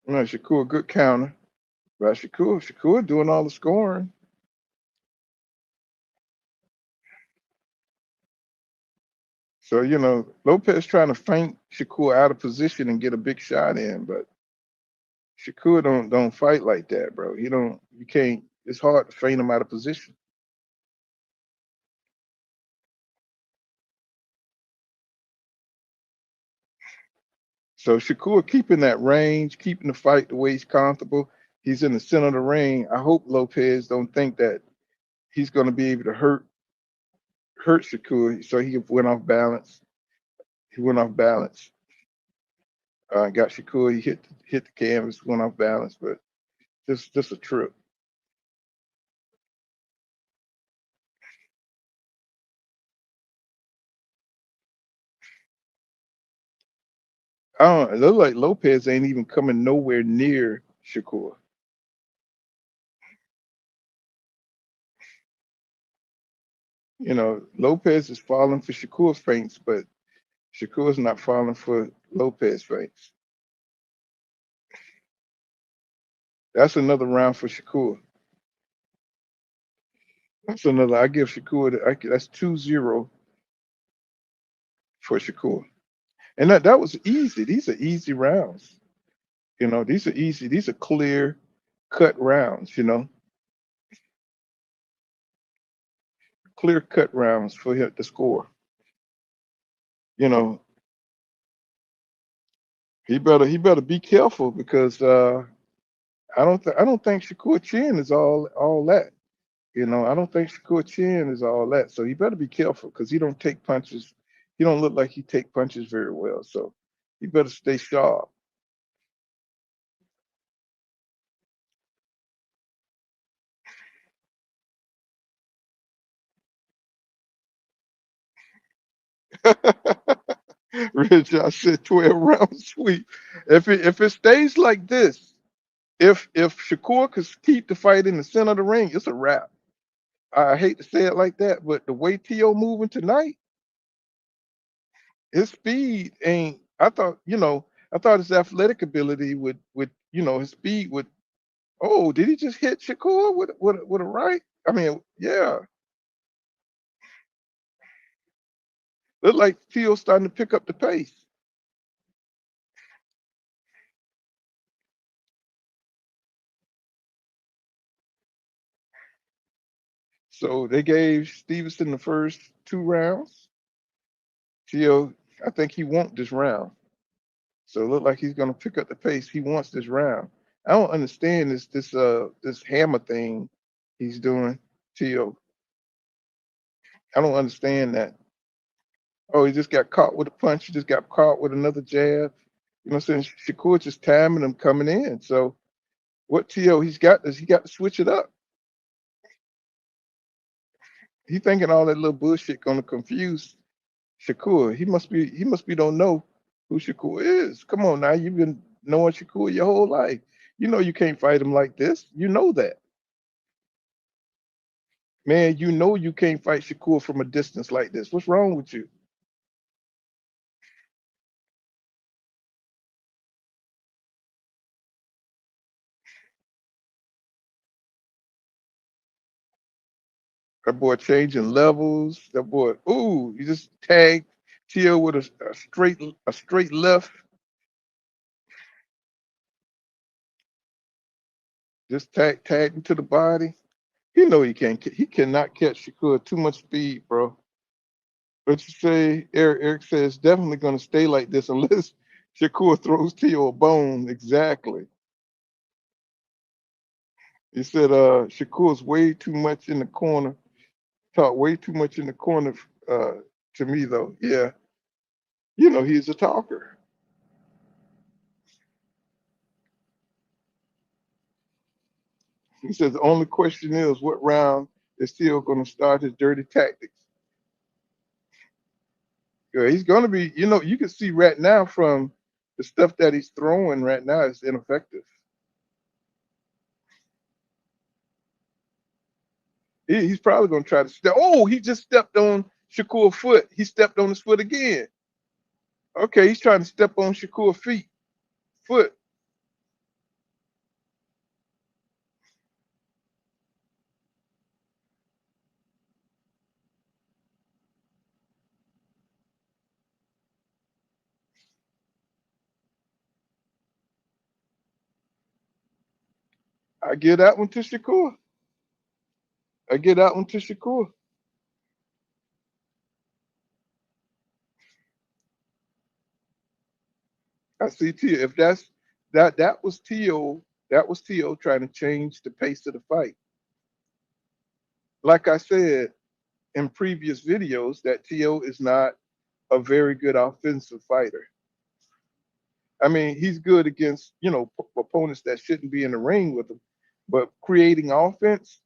Shakur, good counter. But Shakur doing all the scoring. So, Lopez trying to feint Shakur out of position and get a big shot in, but Shakur don't fight like that, bro. You can't. It's hard to feint him out of position. So Shakur keeping that range, keeping the fight the way he's comfortable. He's in the center of the ring. I hope Lopez don't think that he's going to be able to hurt Shakur, so he went off balance. He went off balance. Got Shakur. He hit the canvas, went off balance, but just a trip. I don't. It look like Lopez ain't even coming nowhere near Shakur. Lopez is falling for Shakur feints, but Shakur's not falling for Lopez feints. That's another round for Shakur. That's another. I give Shakur. That's 2-0 for Shakur, and that was easy. These are easy rounds. These are easy. These are clear cut rounds. clear cut rounds for him to score. You know, he better be careful because I don't think Shakur Chin is all that. I don't think Shakur Chin is all that. So he better be careful because he don't take punches. He don't look like he take punches very well. So he better stay sharp. Rich, I said 12 round sweep. If it stays like this, if Shakur could keep the fight in the center of the ring, it's a wrap. I hate to say it like that, but the way T.O. moving tonight, his speed ain't. I thought his athletic ability would his speed would. Oh, did he just hit Shakur with a right? I mean, yeah, look like T.O. starting to pick up the pace. So they gave Stevenson the first 2 rounds. T.O. I think he wants this round. So it looked like he's gonna pick up the pace. He wants this round. I don't understand this hammer thing he's doing, T.O. I don't understand that. Oh, he just got caught with a punch. He just got caught with another jab. You know what I'm saying? Shakur just timing him coming in. So what T.O. he's got is he got to switch it up. He thinking all that little bullshit gonna confuse Shakur. He must be don't know who Shakur is. Come on now, you've been knowing Shakur your whole life. You know you can't fight him like this. You know that. Man, you know you can't fight Shakur from a distance like this. What's wrong with you? That boy changing levels. That boy, ooh, you just tagged Tio with a straight left. Just tagged him to the body. You know he cannot catch Shakur. Too much speed, bro. But you say Eric says definitely gonna stay like this unless Shakur throws Tio a bone. Exactly. He said Shakur's way too much in the corner. Talk way too much in the corner uh to me though. Yeah. He's a talker. He says the only question is what round is still going to start his dirty tactics. Yeah, he's going to be, you can see right now from the stuff that he's throwing right now is ineffective. He's probably going to try to step. Oh, he just stepped on Shakur's foot. He stepped on his foot again. Okay, he's trying to step on Shakur's foot. I give that one to Shakur. I give that one to Shakur. I see Tio. If that was Tio, that was Tio trying to change the pace of the fight. Like I said in previous videos, that Tio is not a very good offensive fighter. I mean, he's good against opponents that shouldn't be in the ring with him, but creating offense,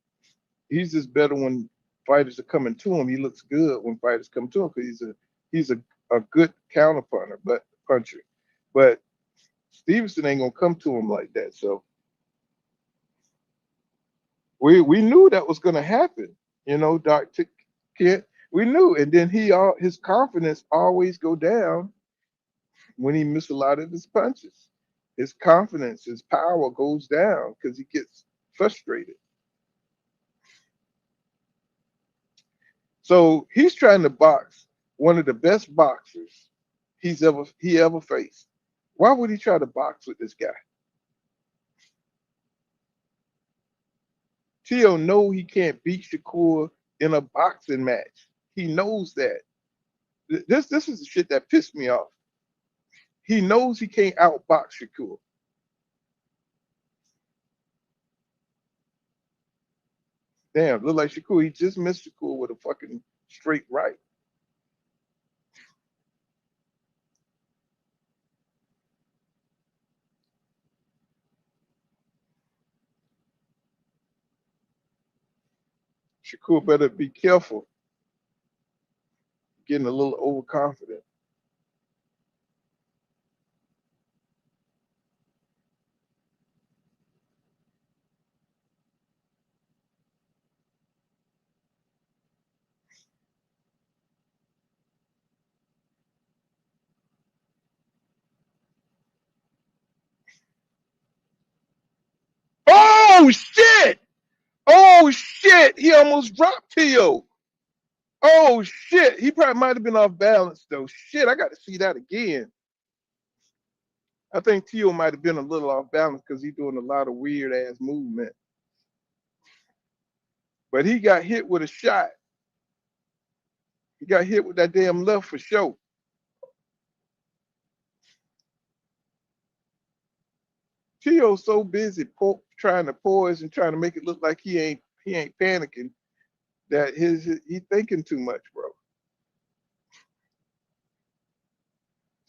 he's just better when fighters are coming to him. He looks good when fighters come to him because he's a good counter puncher. But Stevenson ain't gonna come to him like that. So we knew that was gonna happen. Doc Kent. We knew, and then his confidence always go down when he missed a lot of his punches. His confidence, his power goes down because he gets frustrated. So he's trying to box one of the best boxers he ever faced. Why would he try to box with this guy? Tio know he can't beat Shakur in a boxing match. He knows that. This is the shit that pissed me off. He knows he can't outbox Shakur. Damn, look like Shakur. He just missed Shakur with a fucking straight right. Shakur better be careful. Getting a little overconfident. Oh shit! Oh shit! He almost dropped Tio. Oh shit! He probably might have been off balance though. Shit, I got to see that again. I think Tio might have been a little off balance because he's doing a lot of weird ass movement. But he got hit with a shot. He got hit with that damn left for sure. Tio's so busy trying to poise and trying to make it look like he ain't panicking that he thinking too much, bro.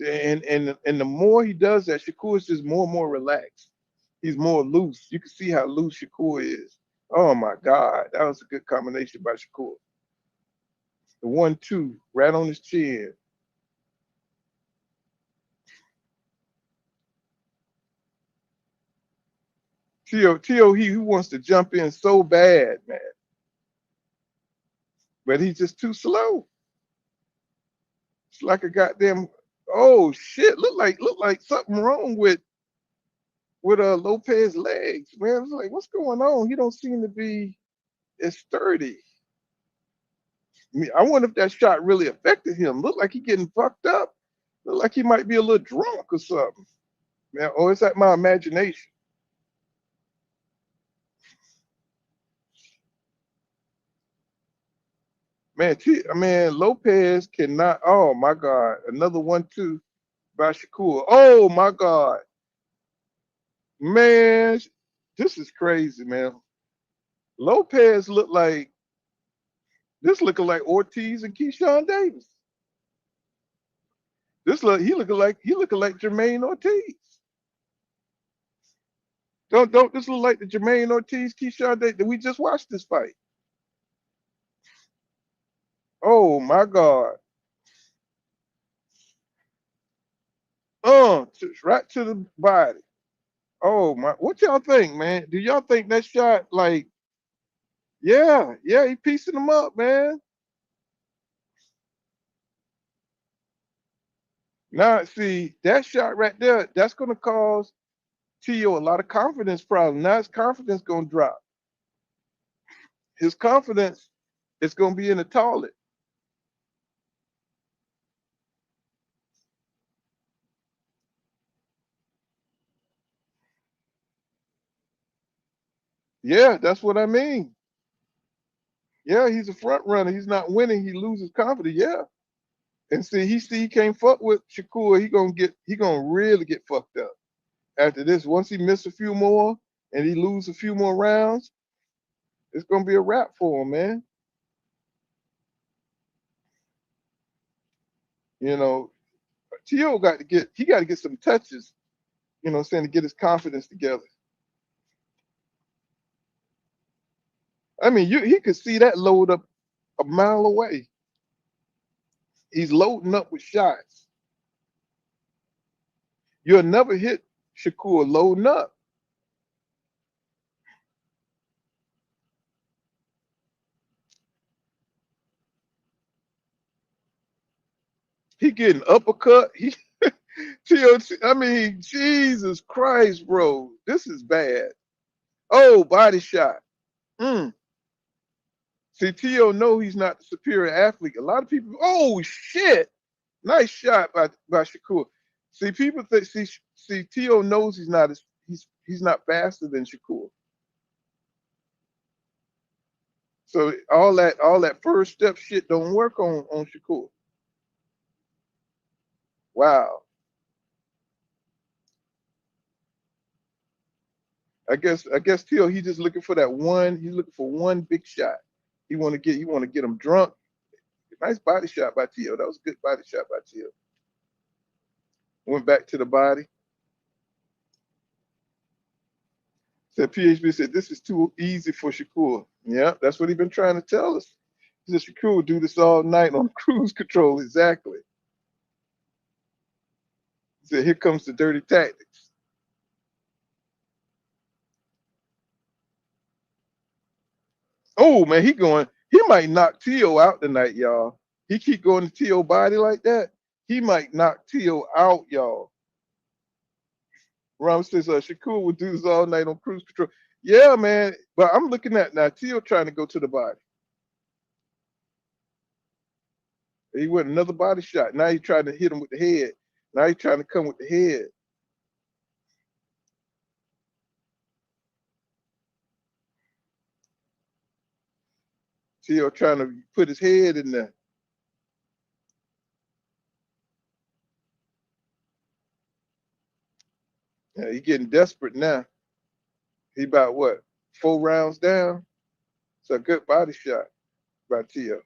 And the more he does that, Shakur is just more and more relaxed. He's more loose. You can see how loose Shakur is. Oh my God, that was a good combination by Shakur. The 1-2 right on his chin. Tio, he wants to jump in so bad, man, but he's just too slow. It's like a goddamn. Oh shit! Look like something wrong with Lopez's legs, man. It's like, what's going on? He don't seem to be as sturdy. I mean, I wonder if that shot really affected him. Look like he getting fucked up. Look like he might be a little drunk or something. Man, or is that my imagination? Man, Lopez cannot. Oh my God, another 1-2 by Shakur. Oh my God, man, this is crazy, man. Lopez looking like Ortiz and Keyshawn Davis. He looking like Jermaine Ortiz. Don't this look like the Jermaine Ortiz Keyshawn Davis that we just watched this fight? Oh my God. Right to the body. Oh my, what y'all think, man? Do y'all think that shot like, yeah, he piecing them up, man. Now, see, that shot right there, that's gonna cause Tio a lot of confidence problems. Now his confidence gonna drop. His confidence is gonna be in the toilet. Yeah, that's what I mean. Yeah, he's a front runner. He's not winning. He loses confidence. Yeah. And see, he can't fuck with Shakur. He gonna really get fucked up after this. Once he miss a few more and he lose a few more rounds, it's gonna be a wrap for him, man. You know, Tio got to get some touches, you know what I'm saying, to get his confidence together. I mean, he could see that load up a mile away. He's loading up with shots. You'll never hit Shakur loading up. He getting uppercut. I mean, Jesus Christ, bro. This is bad. Oh, body shot. Mm. See, Tio know he's not the superior athlete. A lot of people, oh shit. Nice shot by Shakur. See, people think see Tio knows he's not faster than Shakur. So all that first step shit don't work on Shakur. Wow. I guess Tio, he's just looking for that one. He's looking for one big shot. You want to get him drunk. Nice body shot by Tio. That was a good body shot by Tio. Went back to the body. Said PHB said this is too easy for Shakur. Yeah, that's what he's been trying to tell us. He said Shakur will do this all night on cruise control. Exactly. He said here comes the dirty tactics. Oh man, he might knock Tio out tonight, y'all. He keep going to Tio body like that. He might knock Tio out, y'all. Ram says Shakur will do this all night on cruise control. Yeah, man. But I'm looking at now Tio trying to go to the body. He went another body shot. Now he's trying to hit him with the head. Now he's trying to come with the head. Tio trying to put his head in there. Yeah, he getting desperate now. He about what? 4 rounds down. It's a good body shot by Tio.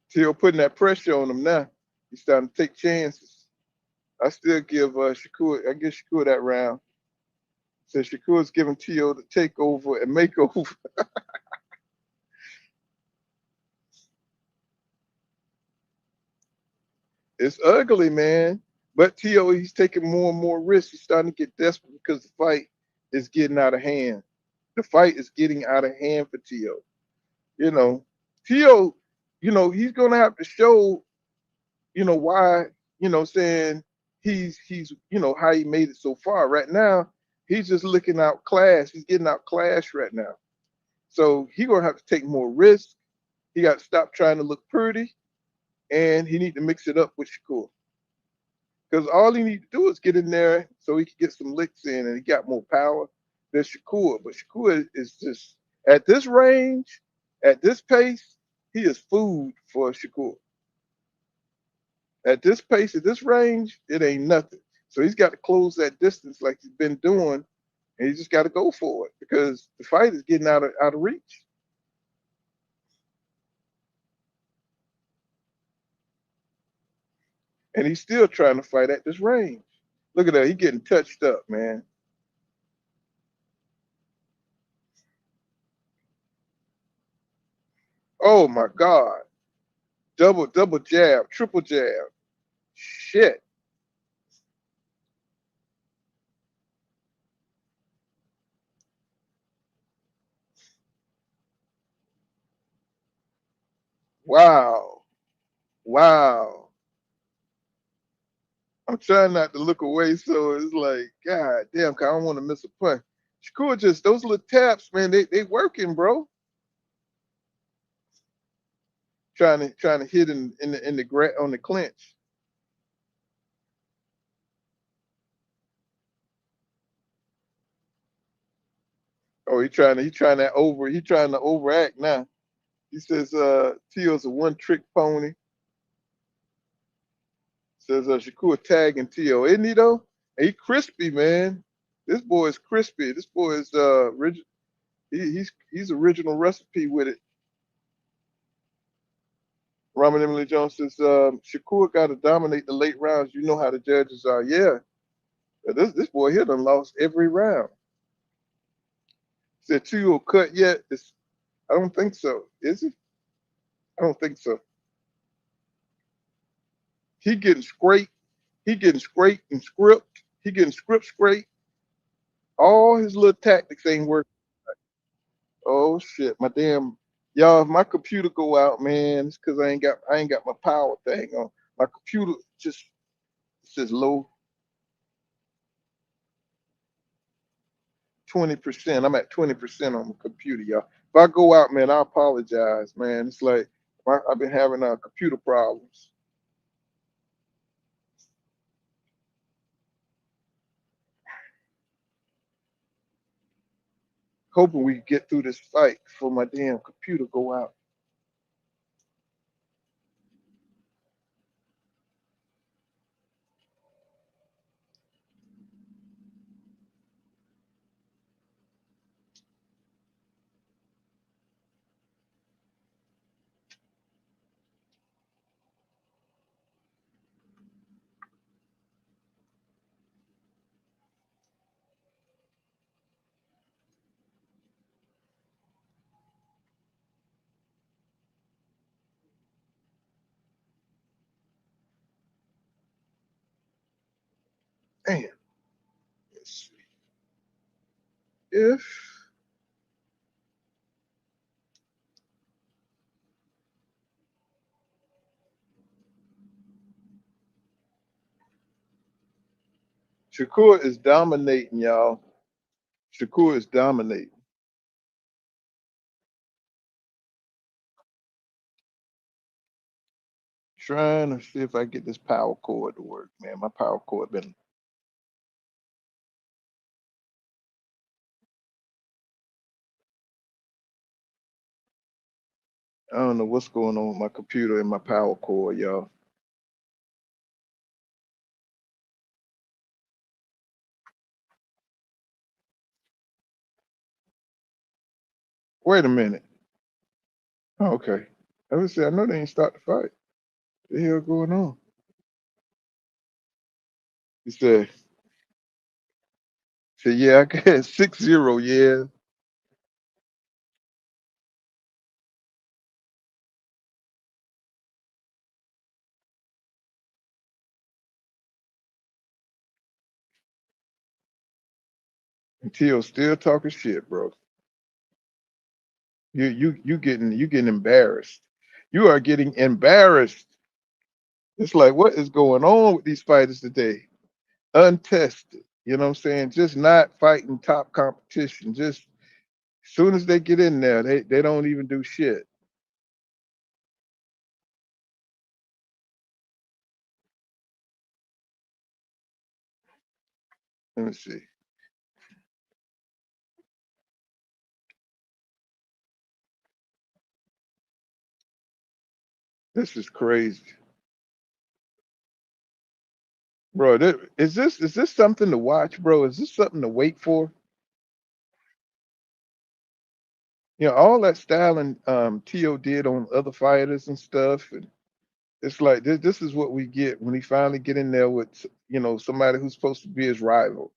Tio putting that pressure on him now. He's starting to take chances. I still give Shakur. I give Shakur that round. So Shakur's giving Tio the takeover and makeover. It's ugly, man. But Tio, he's taking more and more risks. He's starting to get desperate because the fight is getting out of hand. The fight is getting out of hand for Tio. You know, Tio, he's gonna have to show, why, saying he's how he made it so far. Right now, he's just looking out class. He's getting out class right now. So he gonna have to take more risks. He got to stop trying to look pretty, and he need to mix it up with Shakur. Because all he need to do is get in there so he can get some licks in, and he got more power than Shakur. But Shakur is just at this range, at this pace, he is food for Shakur. At this pace, at this range, it ain't nothing. So he's got to close that distance like he's been doing, and he just got to go for it because the fight is getting out of reach. And he's still trying to fight at this range. Look at that. He's getting touched up, man. Oh my God. Double jab, triple jab. Shit. Wow. Wow. I'm trying not to look away, so it's like, God damn, I don't want to miss a punch. Shakur just those little taps, man, they working, bro. Trying to hit in the on the clinch. Oh, he trying to overact now. He says Tio's a one trick pony. Says Shakur tagging Tio. Isn't he though? He crispy, man. This boy is crispy. This boy is he's original recipe with it. Raman Emily Jones says Shakur got to dominate the late rounds. You know how the judges are. Yeah, this boy here done lost every round. Said Tio cut yet? I don't think so. Is he? I don't think so. He getting scraped. He getting scraped and script. He getting script scraped. All his little tactics ain't working. Oh shit, my damn y'all, if my computer go out, man, it's cause I ain't got my power thing on. My computer just says low 20%. I'm at 20% on my computer, y'all. If I go out, man, I apologize, man. It's like I've been having computer problems. hoping we get through this fight before my damn computer go out. Damn. Let's see. If Shakur is dominating, y'all. Shakur is dominating. Trying to see if I get this power cord to work, man. My power cord been. I don't know what's going on with my computer and my power cord, y'all. Wait a minute. Oh, okay. I would say I know they ain't start the fight. What the hell going on? He said, yeah, I got 6-0, yeah. And Tio still talking shit, bro. You getting embarrassed. You are getting embarrassed. It's like, what is going on with these fighters today? Untested. You know what I'm saying? Just not fighting top competition. Just as soon as they get in there, they don't even do shit. Let me see. This is crazy. Bro, is this something to watch, bro? Is this something to wait for? You know, all that styling Tio did on other fighters and stuff, and it's like this is what we get when he finally get in there with somebody who's supposed to be his rival.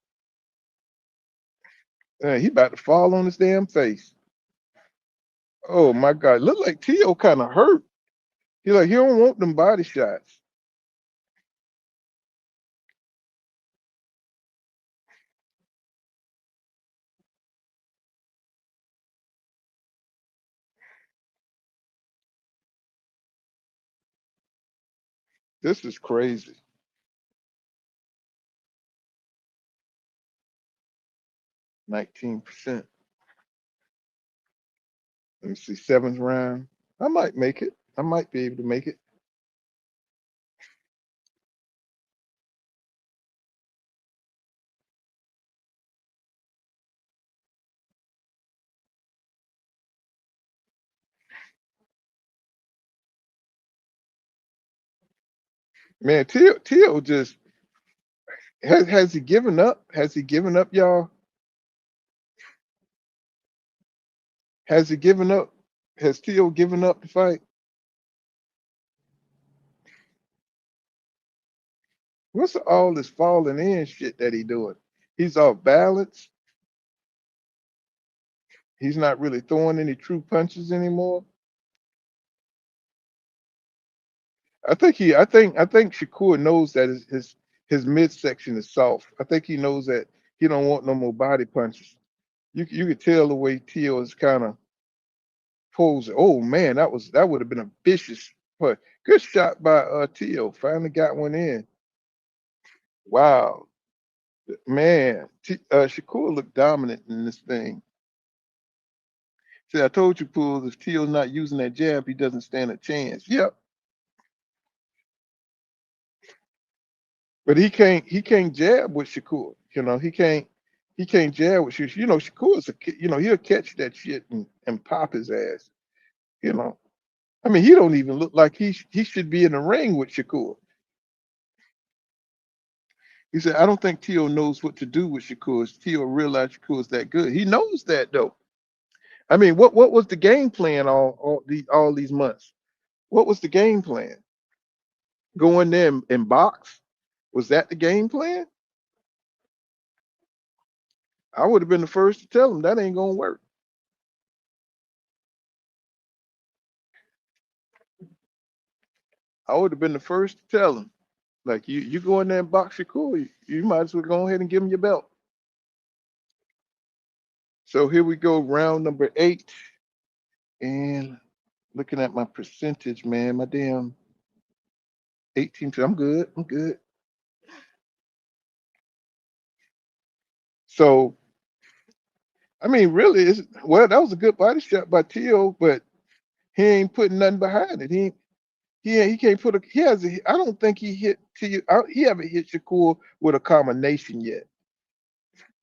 He about to fall on his damn face. Oh my God, look like Tio kind of hurt. He don't want them body shots. This is crazy. 19%. Let me see, seventh round. I might make it. I might be able to make it. Man, Tio just has he given up? Has he given up, y'all? Has he given up? Has Tio given up the fight? What's all this falling in shit that he doing? He's off balance. He's not really throwing any true punches anymore. I think Shakur knows that his midsection is soft. I think he knows that he don't want no more body punches. You could tell the way Tio is kind of posing. Oh man, that would have been a vicious but good shot by Tio. Finally got one in. Wow, man, Shakur looked dominant in this thing. See, I told you, Pools, if Tio's not using that jab, he doesn't stand a chance. Yep, but he can't jab with Shakur. He He can't jab with Shakur. You know, Shakur's a you know, he'll catch that shit and pop his ass. You know, I mean, he don't even look like he should be in the ring with Shakur. He said, I don't think Tio knows what to do with Shakur. Tio realized Shakur's that good. He knows that though. I mean, what was the game plan all these months? What was the game plan? Go in there and box? Was that the game plan? I would have been the first to tell him that ain't gonna work. I would have been the first to tell him. Like you go in there and box Shakur, you might as well go ahead and give him your belt. So here we go, round number 8. And looking at my percentage, man, my damn 18. I'm good. I'm good. So I mean, really, well, that was a good body shot by Tio, but he ain't putting nothing behind it. He can't put a he has a, I don't think he hit Tio. He haven't hit Shakur with a combination yet.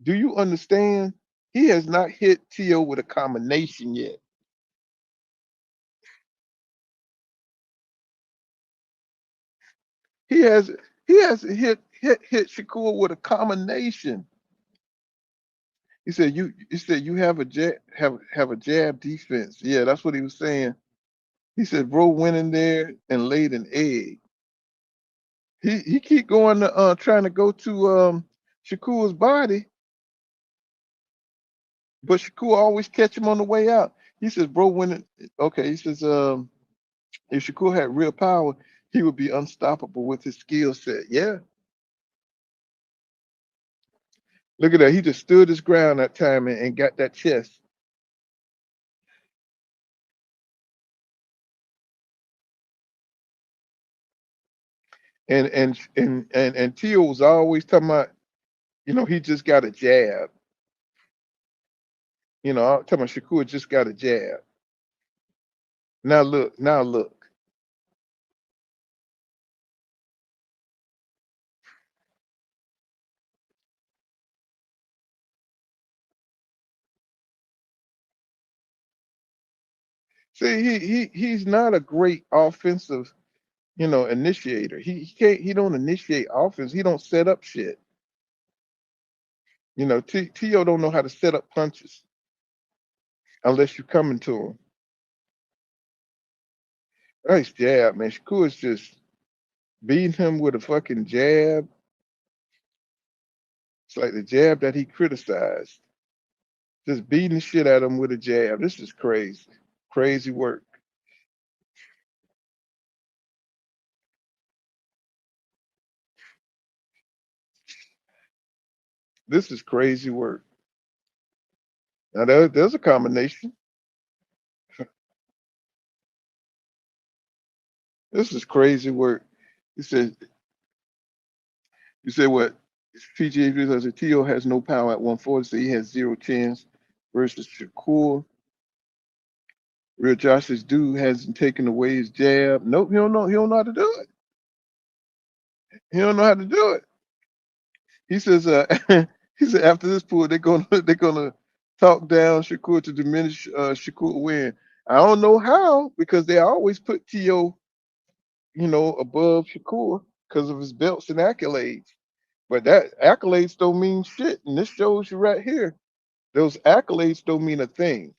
Do you understand? He has not hit Tio with a combination yet. He has he hasn't hit Shakur with a combination. He said you have a have a jab defense. Yeah, that's what he was saying. He said, bro went in there and laid an egg. He keep going to trying to go to Shakur's body, but Shakur always catch him on the way out. He says, bro went in, okay, he says if Shakur had real power, he would be unstoppable with his skill set. Yeah. Look at that. He just stood his ground that time and got that chest. And Tio was always talking about, you know, he just got a jab. You know, I'm talking about Shakur just got a jab. Now look. See, he's not a great offensive, you know, initiator. He don't initiate offense. He don't set up shit. You know, Tio don't know how to set up punches unless you're coming to him. Nice jab, man. Shakur is just beating him with a fucking jab. It's like the jab that he criticized. Just beating the shit out of him with a jab. This is crazy. Crazy work. This is crazy work. Now there's a combination. This is crazy work. He said, you said what? PGA says Tio has no power at 140, so he has zero chance versus Shakur. Real Josh says, dude hasn't taken away his jab. Nope, he don't know. He don't know how to do it. He don't know how to do it. He says, he said after this pool, they're gonna talk down Shakur to diminish Shakur win. I don't know how because they always put Tio, you know, above Shakur because of his belts and accolades. But that accolades don't mean shit, and this shows you right here. Those accolades don't mean a thing.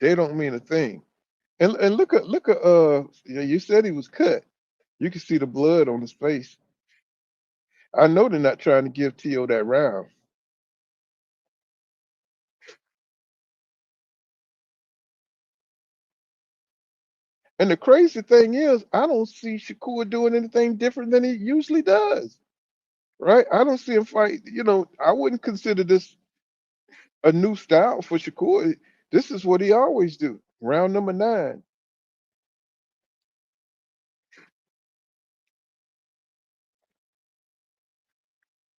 They don't mean a thing. And look at you said he was cut. You can see the blood on his face. I know they're not trying to give Tio that round. And the crazy thing is, I don't see Shakur doing anything different than he usually does. Right? I don't see him fight. You know, I wouldn't consider this a new style for Shakur. This is what he always do. Round number 9.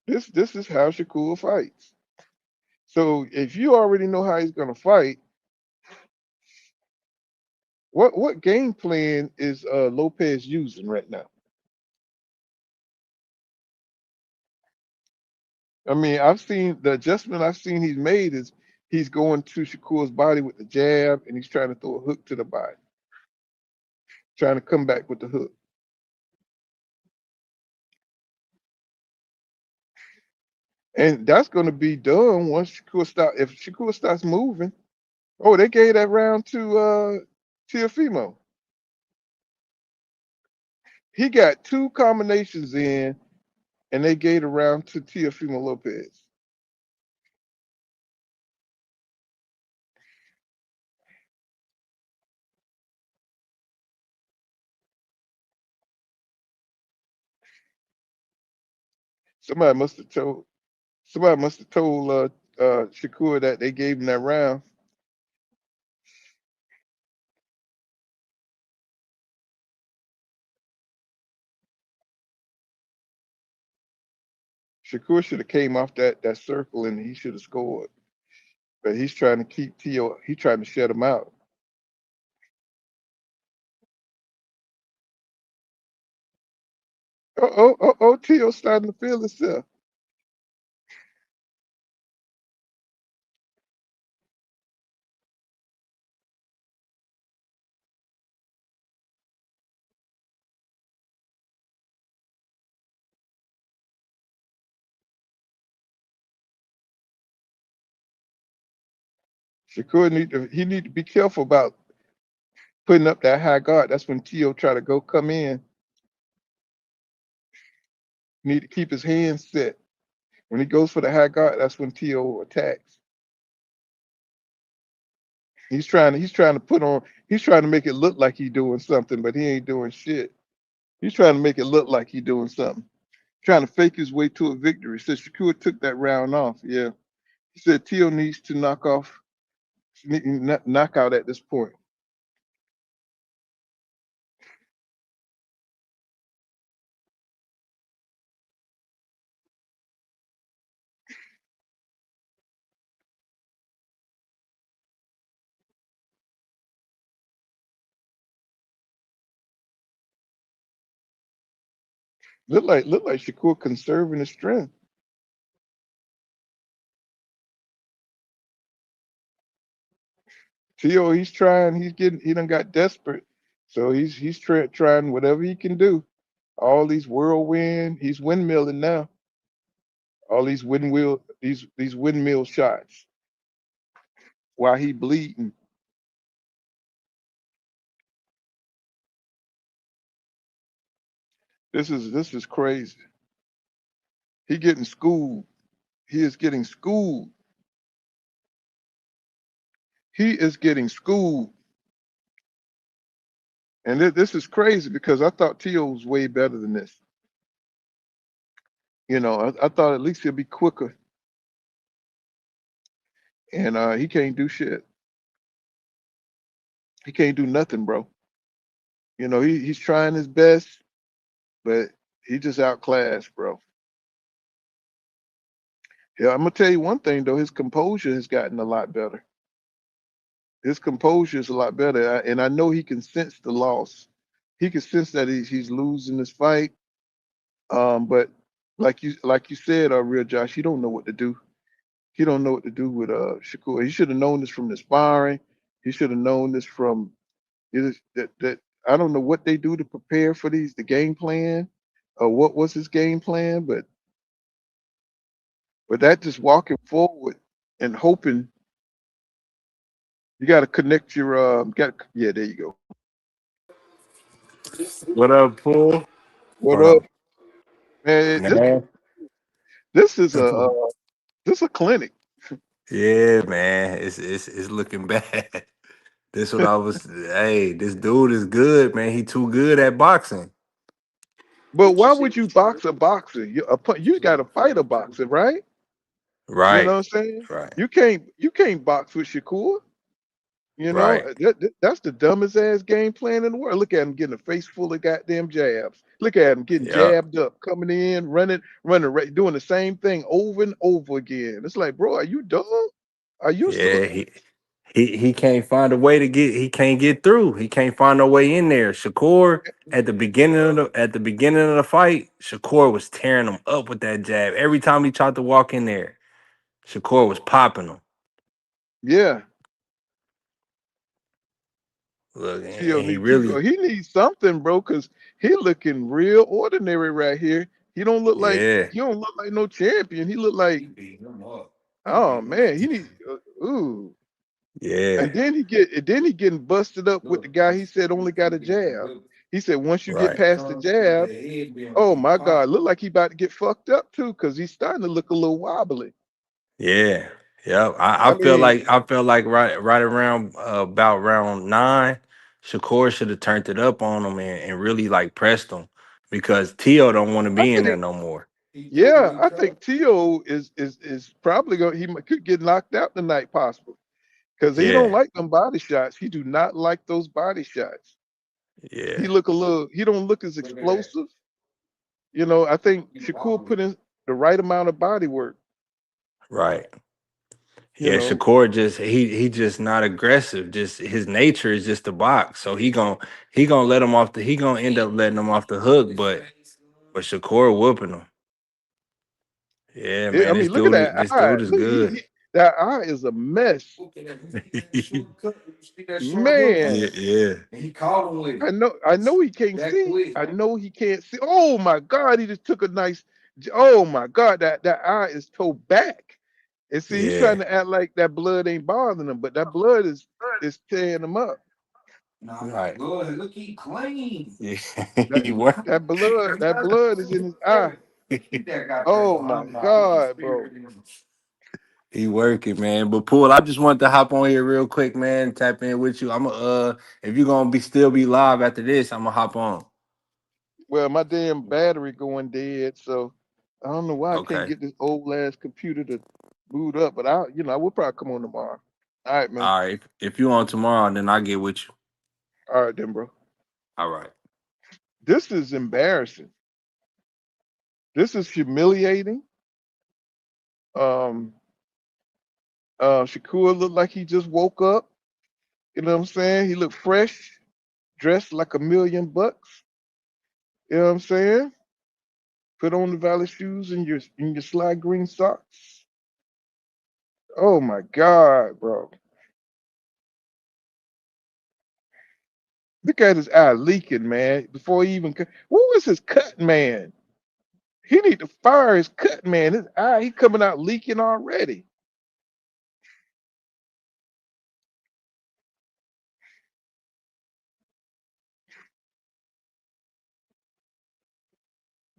This is how Shakur fights. So if you already know how he's gonna fight, What game plan is Lopez using right now? I mean, I've seen the adjustment I've seen he's made is he's going to Shakur's body with the jab and he's trying to throw a hook to the body, trying to come back with the hook. And that's going to be done once Shakur start. If Shakur starts moving, oh, they gave that round to Teofimo. He got two combinations in, and they gave the round to Teofimo Lopez. Somebody must have told somebody must have told Shakur that they gave him that round. Shakur should have came off that circle and he should have scored. But he's trying to keep Tio. He's trying to shut him out. Tio starting to feel himself. Shakur need to be careful about putting up that high guard. That's when Tio try to go come in. Need to keep his hands set. When he goes for the high guard, that's when Tio attacks. He's trying to make it look like he's doing something, but he ain't doing shit. He's trying to make it look like he's doing something. Trying to fake his way to a victory. So Shakur took that round off. Yeah. He said Tio needs to knock out at this point. Look like Shakur conserving his strength. Tio, he done got desperate. So trying whatever he can do. All these he's windmilling now. All these windmill shots while he bleeding. This is crazy. He getting schooled. He is getting schooled. He is getting schooled. And this is crazy because I thought Tio was way better than this. I thought at least he'll be quicker. And he can't do shit. He can't do nothing, bro. He's trying his best, but he just outclassed, bro. Yeah, I'm gonna tell you one thing though. His composure has gotten a lot better. His composure is a lot better, and I know he can sense the loss. He can sense that he's losing this fight. But like you said, real Josh, he don't know what to do. He don't know what to do with Shakur. He should have known this from the sparring. He should have known this from that. I don't know what they do to prepare for the game plan, or what was his game plan, but that just walking forward and hoping. You got to connect your yeah, there you go. What up, Paul? What What up, up, man? man? This is a clinic. Yeah, man. It's looking bad. This what I was. Hey, this dude is good, man. He too good at boxing. But why would you box a boxer? You got to fight a boxer, right? You know Right, what I'm saying? right, You can't box with Shakur. right. That's the dumbest ass game plan in the world. Look at him getting a face full of goddamn jabs. Look at him getting Yeah, jabbed up, coming in, running, doing the same thing over and over again. It's like, bro, are you dumb? Are you yeah. slow? he can't find a way to get. He can't get through. He can't find no way in there. Shakur at the beginning of the fight, Shakur was tearing him up with that jab. Every time he tried to walk in there, Shakur was popping him. Yeah, Look, Tio and he need to go. really, He needs something, bro, because he looking real ordinary right here. yeah. He don't look like no champion. He look like, He beat him up. He oh beat him up. man, he need ooh. Yeah, And then he getting busted up with the guy he said only got a jab. He said once you get right. past the jab, oh my God, look like he about to get fucked up too, because he's starting to look a little wobbly. Yeah, yeah. I mean, I felt like right around about round 9, Shakur should have turned it up on him and really like pressed him because Tio don't want to I be in there think, no more. yeah, I think Tio is probably going. Could get knocked out tonight, possible, because he don't Yeah, like them body shots. He do not like those body shots. He yeah. look a little. He don't look as explosive. You know, I think Shakur put in the right amount of body work. Right. You Yeah, know, Shakur just he just not aggressive. Just his nature is just to box. So he gonna let him off the he gonna end up letting him off the hook, but Shakur whooping him. Yeah, I man, mean, look at that this eye. dude is Look, good. that eye is a mess, Yeah, man. yeah, I know he can't see. I know he can't see. Oh my God, he just took a nice. Oh my God, that eye is toe back. And see, he's trying yeah. to act like that blood ain't bothering him, but that blood is tearing him up. Right. Yeah. That that blood is in his eye. Oh my God, bro. He working, man. But Pool, I just wanted to hop on here real quick, man. Tap in with you. I'm if you're gonna be still be live after this, I'm gonna hop on. Well, my damn battery going dead, so I don't know why I can't Okay. get this old ass computer to boot up. But I will probably come on tomorrow. All right, man. All right. If you on tomorrow, then I'll get with you. All right, then, bro. All right. This is embarrassing. This is humiliating. Um, Shakur looked like he just woke up. You know what I'm saying? He looked fresh, dressed like $1,000,000. You know what I'm saying? Put on the Valley shoes and your slide green socks. Oh my God, bro. Look at his eye leaking, man. Before he even what was his cut, man? He need to fire his cut, man. His eye, he coming out leaking already.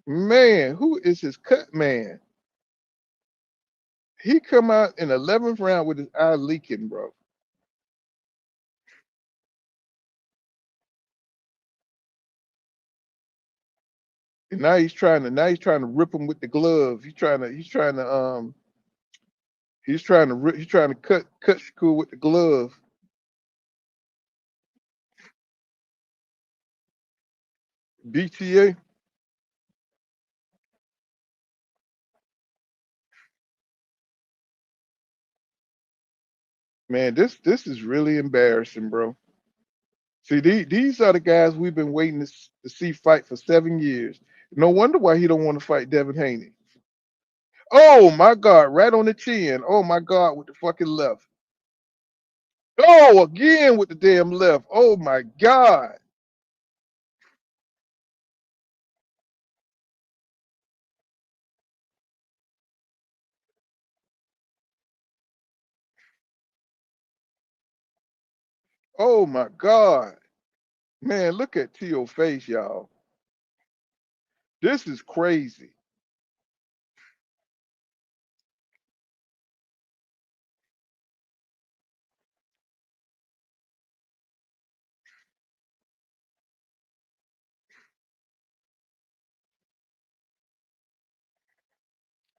Man, who is his cut man? He come out in 11th round with his eye leaking, bro. And now he's trying to rip him with the glove. He's trying to cut Shakur with the glove. BTA, man, this is really embarrassing, bro. See, these are the guys we've been waiting to see fight for 7 years. No wonder why he don't want to fight Devin Haney. Oh my God, right on the chin. Oh my God, with the fucking left. Oh, again with the damn left. Oh my God. Oh my God. Man, look at Tio face, y'all. This is crazy.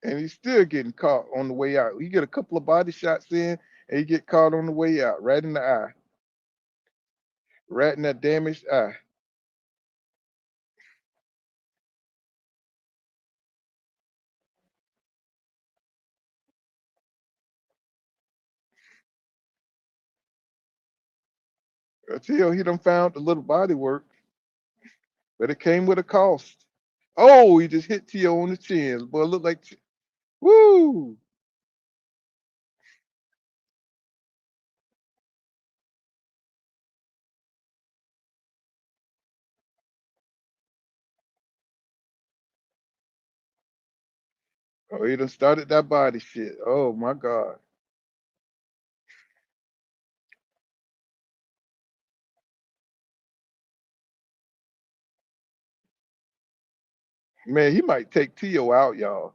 And he's still getting caught on the way out. He get a couple of body shots in and he get caught on the way out, right in the eye. Right in that damaged eye. Tio, he done found the little body work, but it came with a cost. Oh, he just hit Tio on the chin. Boy, look like, woo! Oh, he done started that body shit. Oh my God. Man, he might take Tio out, y'all.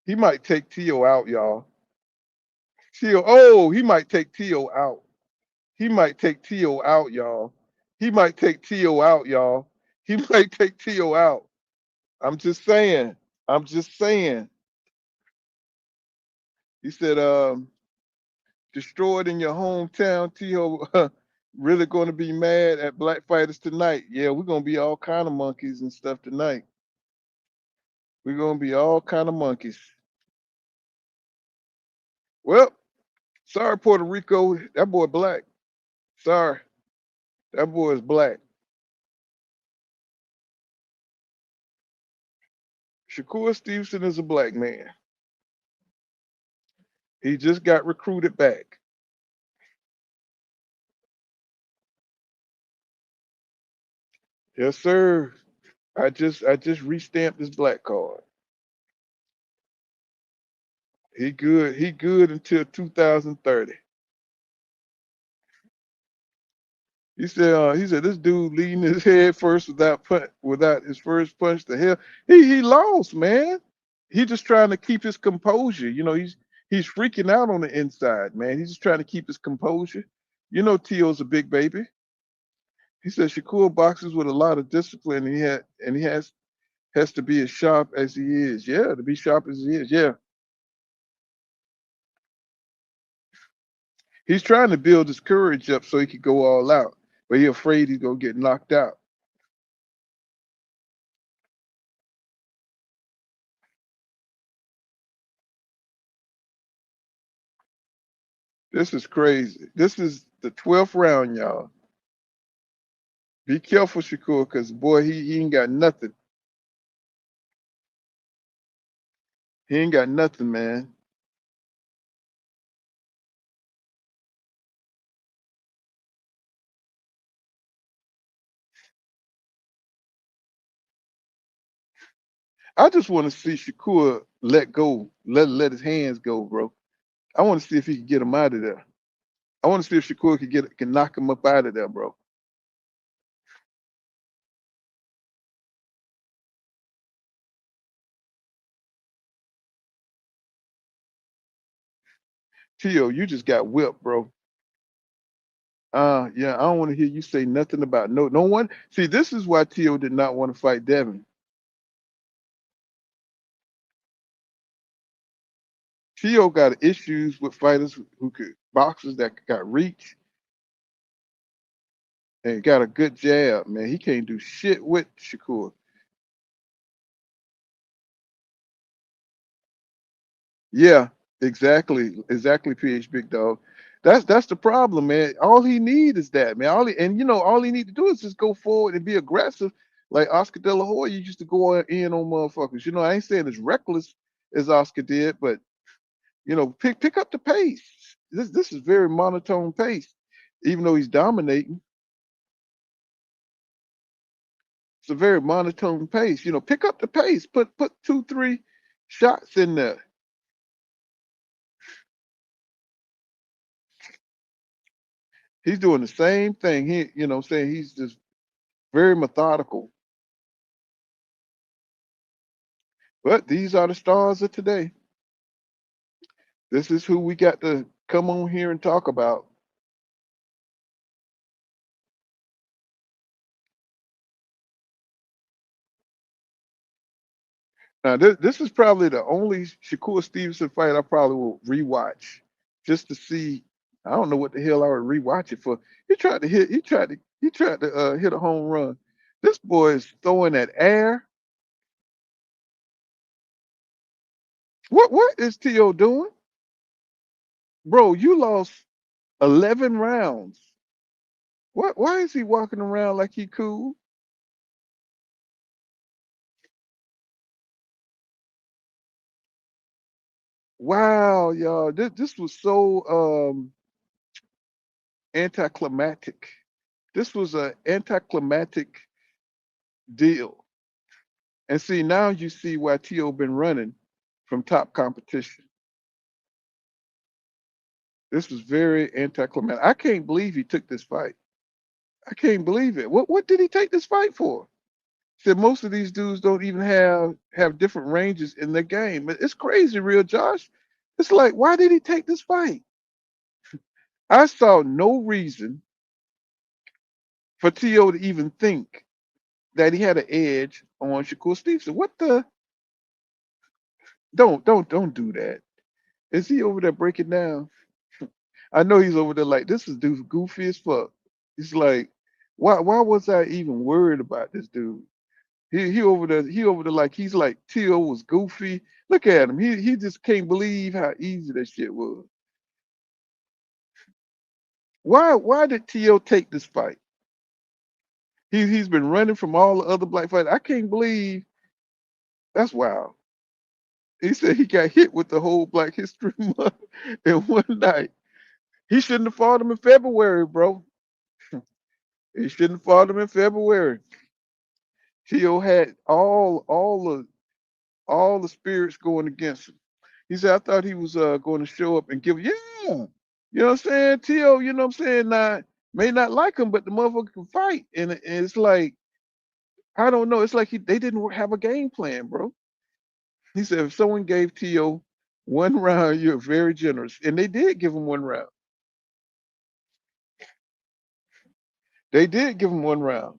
He might take Tio out, y'all. Tio, oh, he might take Tio out. He might take Tio out, y'all. He might take Tio out, y'all. He might take Tio out. I'm just saying. I'm just saying. He said, destroyed in your hometown, Tio. Really going to be mad at black fighters tonight. Yeah, we're going to be all kind of monkeys and stuff tonight. We're going to be all kind of monkeys. Well, sorry, Puerto Rico. That boy black. Sorry. That boy is black. Shakur Stevenson is a black man. He just got recruited back. Yes, sir. I just restamped his black card. He good. He good until 2030. He said this dude leading his head first without his first punch to hell. He lost, man. He just trying to keep his composure. He's freaking out on the inside, man. He's just trying to keep his composure. Tio's a big baby. He said Shakur boxes with a lot of discipline. He has to be as sharp as he is. Yeah, to be sharp as he is. Yeah. He's trying to build his courage up so he could go all out, but he's afraid he's gonna get knocked out. This is crazy. This is the 12th round, y'all. Be careful, Shakur, because boy, he ain't got nothing. He ain't got nothing, man. I just want to see Shakur let go, let his hands go, bro. I want to see if he can get him out of there. I want to see if Shakur can knock him up out of there, bro. Tio, you just got whipped, bro. Yeah, I don't want to hear you say nothing about no one. See, this is why Tio did not want to fight Devin. Tio got issues with fighters who could boxers that got reach and got a good jab, man. He can't do shit with Shakur. Yeah, exactly, PH Big Dog. That's the problem, man. All he need is that, man. All he need to do is just go forward and be aggressive, like Oscar De La Hoya used to go in on motherfuckers. I ain't saying as reckless as Oscar did, but pick up the pace. This is very monotone pace, even though he's dominating. It's a very monotone pace. Pick up the pace. Put 2, 3 shots in there. He's doing the same thing. Saying he's just very methodical. But these are the stars of today. This is who we got to come on here and talk about. Now, this is probably the only Shakur Stevenson fight I probably will rewatch just to see. I don't know what the hell I would rewatch it for. He tried to hit. He tried to hit a home run. This boy is throwing that air. What is T.O. doing? Bro, you lost 11 rounds. What? Why is he walking around like he cool? Wow, y'all, this was so anticlimactic. This was a anticlimactic deal. And see, now you see why T.O. been running from top competition. This was very anticlimactic. I can't believe he took this fight. I can't believe it. What did he take this fight for? Said most of these dudes don't even have different ranges in their game. It's crazy, real Josh. It's like, why did he take this fight? I saw no reason for T.O. to even think that he had an edge on Shakur Stevenson. What the? Don't do that. Is he over there breaking down? I know he's over there like this is dude goofy as fuck. He's like, why was I even worried about this dude? He over there like he's like T.O. was goofy. Look at him. He just can't believe how easy that shit was. Why did T.O. take this fight? He's been running from all the other black fighters. I can't believe that's wild. He said he got hit with the whole Black History Month in one night. He shouldn't have fought him in February, bro. He shouldn't have fought him in February. T.O. had all the spirits going against him. He said, I thought he was going to show up and give, yeah. You know what I'm saying? T.O., you know what I'm saying? Now, may not like him, but the motherfucker can fight. And it's like, I don't know. It's like they didn't have a game plan, bro. He said, if someone gave T.O. one round, you're very generous. And they did give him one round. They did give him one round.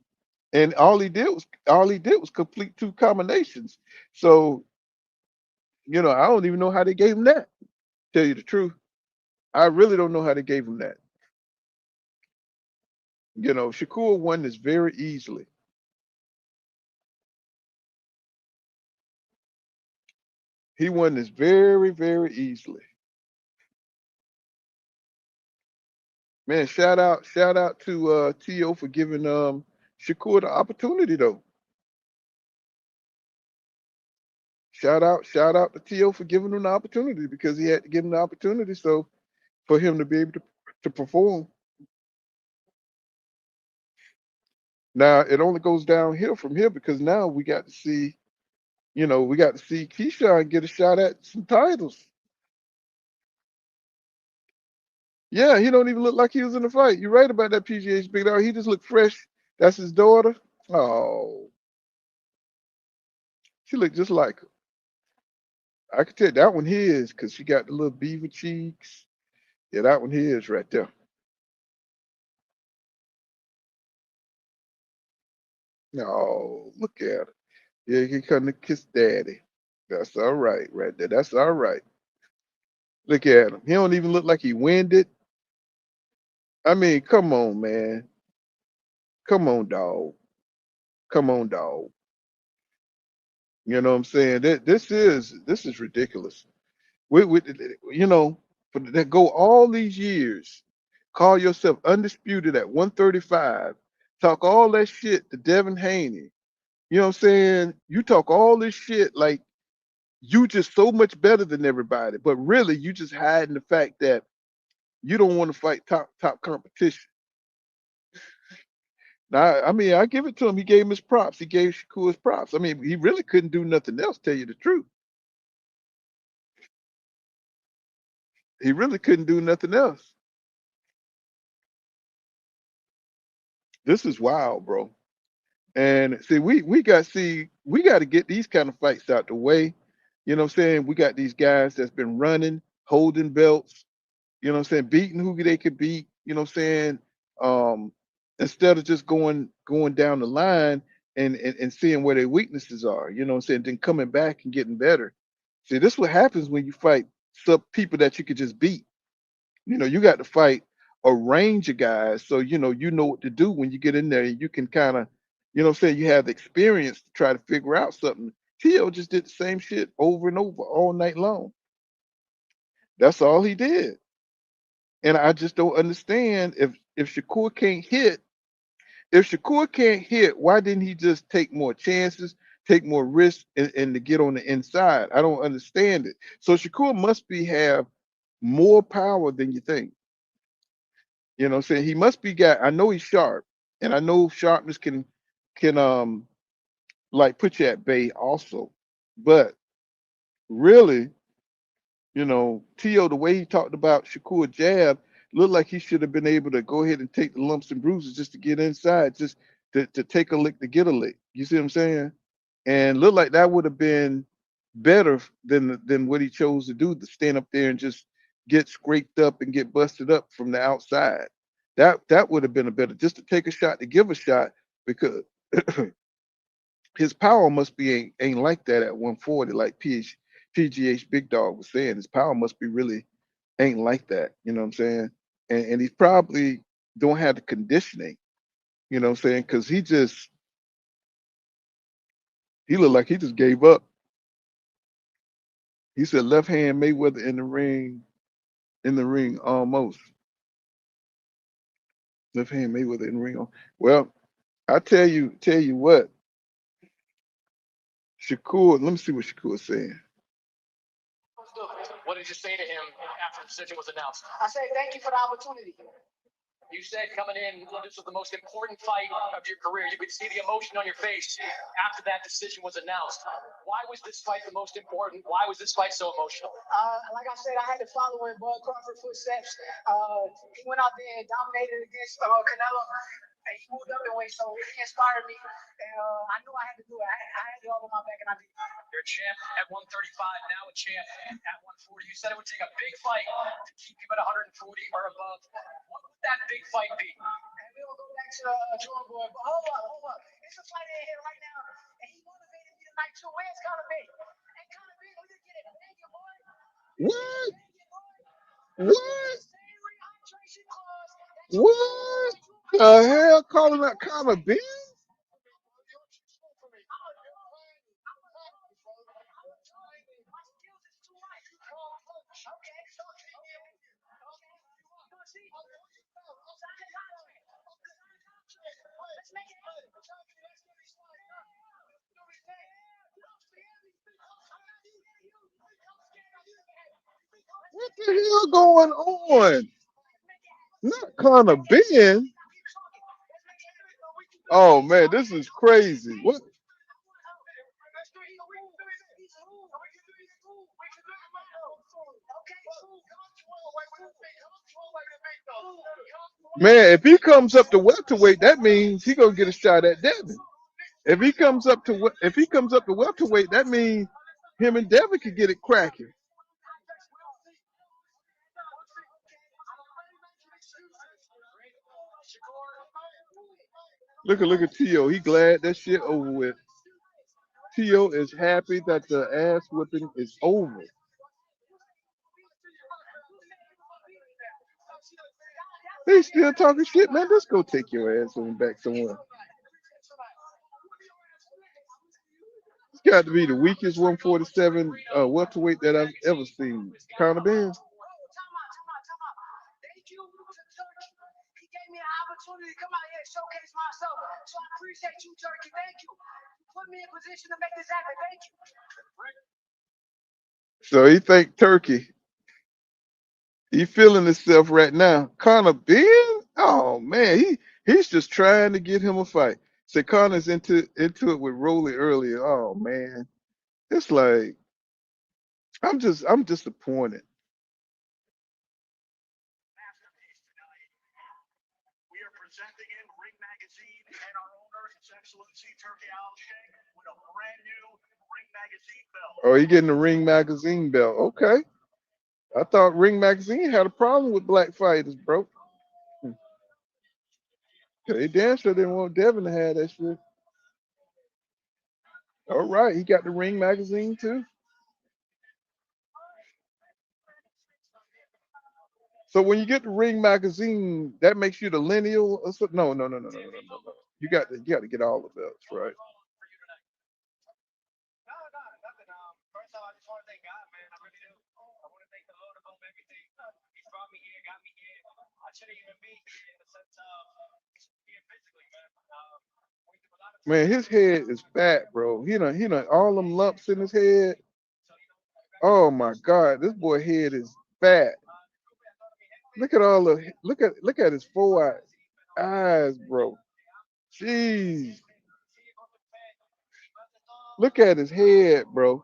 And all he did was complete two combinations. So, I don't even know how they gave him that. Tell you the truth. I really don't know how they gave him that. Shakur won this very easily. He won this very, very easily. Man, shout out to T.O. for giving Shakur the opportunity though. Shout out to T.O. for giving him the opportunity because he had to give him the opportunity so for him to be able to perform. Now it only goes downhill from here because now we got to see Keyshawn get a shot at some titles. Yeah, he don't even look like he was in the fight. You're right about that, PGH Big Dog. He just looked fresh. That's his daughter. Oh, she looked just like her. I could tell that one his because she got the little beaver cheeks. Yeah, that one his right there. Oh, look at her. Yeah, he come to kiss daddy. That's all right, right there. That's all right. Look at him. He don't even look like he winded. I mean, come on, man. Come on, dog. Come on, dog. You know what I'm saying? This is ridiculous. We for that go all these years, call yourself undisputed at 135, talk all that shit to Devin Haney. You know what I'm saying? You talk all this shit like you just so much better than everybody, but really you just hiding the fact that you don't want to fight top competition. Now, I mean, I give it to him. He gave him his props. He gave Shakur his props. I mean, he really couldn't do nothing else. Tell you the truth, he really couldn't do nothing else. This is wild, bro. And see, we got to get these kind of fights out the way. You know what I'm saying? We got these guys that's been running, holding belts, you know what I'm saying, beating who they could beat, you know what I'm saying? Um, Instead of just going down the line and seeing where their weaknesses are, you know what I'm saying, then coming back and getting better. See, this is what happens when you fight sub people that you could just beat. You got to fight a range of guys, so you know what to do when you get in there, and you can kind of, what I'm saying, you have the experience to try to figure out something. Tio just did the same shit over and over all night long. That's all he did, and I just don't understand if Shakur can't hit. If Shakur can't hit, why didn't he just take more chances, take more risks, and to get on the inside? I don't understand it. So Shakur must be have more power than you think. You know what I'm saying? He must be got, I know he's sharp, and I know sharpness can like put you at bay also. But really, T.O., the way he talked about Shakur jab, looked like he should have been able to go ahead and take the lumps and bruises just to get inside, just to take a lick to get a lick. You see what I'm saying? And looked like that would have been better than what he chose to do, to stand up there and just get scraped up and get busted up from the outside. That would have been a better, just to take a shot to give a shot, because his power must be ain't like that at 140, like PGH Big Dog was saying. His power must be really ain't like that. You know what I'm saying? And he probably don't have the conditioning. You know what I'm saying? Because he looked like he just gave up. He said left hand Mayweather in the ring almost. Left hand Mayweather in the ring. Well, I tell you what, Shakur. Let me see what Shakur's saying. What did you say to him after the decision was announced? I said, thank you for the opportunity. You said coming in, this was the most important fight of your career. You could see the emotion on your face after that decision was announced. Why was this fight the most important? Why was this fight so emotional? Like I said, I had to follow in Bud Crawford footsteps. He went out there and dominated against Canelo. And he moved up in weight, so he inspired me. And I knew I had to do it. I had it all on my back, and I did. You're a champ at 135, now a champ at 140. You said it would take a big fight to keep you at 140 or above. What would that big fight be? And we'll go back to drawing board. But hold up. It's a fight in here right now, and he motivated me tonight too. Where's Conor B? Hey, Conor B, let me get it. Thank you, boy. What? What? What the hell? Calling that kind of bitch? What the hell going on? Not Connor Ben. Oh man, this is crazy. What? Man, if he comes up to welterweight, that means he gonna get a shot at Devin. If he comes up to welterweight, that means him and Devin could get it cracking. Look at Tio. He glad that shit over with. Tio is happy that the ass whipping is over. They still talking shit, man. Let's go take your ass on back somewhere. It's got to be the weakest 147 welterweight that I've ever seen. Conor Ben. Opportunity to come out here and showcase myself. So I appreciate you, Turkey. Thank you. Put me in position to make this happen. Thank you. So he think Turkey. He feeling himself right now. Conor Ben? Oh man, he's just trying to get him a fight. So Conor's into it with Rolly earlier. Oh man. It's like I'm disappointed. We are presenting in Ring Magazine and our owner, His Excellency Turkey Al-Sheikh, with a brand new Ring Magazine belt. Oh, he getting the Ring Magazine belt. Okay. I thought Ring Magazine had a problem with black fighters, bro. They damn sure didn't want Devin to have that shit. All right, he got the Ring Magazine too. So when you get the Ring Magazine, that makes you the lineal or something? No. You got to get all the belts, right? Nothing. First of all, I just want to thank God, man. I really do. I want to thank the Lord above everything. He's brought me here, got me here. I shouldn't even be here in the sense of being physically, man. Man, his head is fat, bro. He done all them lumps in his head. Oh my God, this boy head is fat. Look at all the look at his four eyes, bro. Jeez. Look at his head, bro.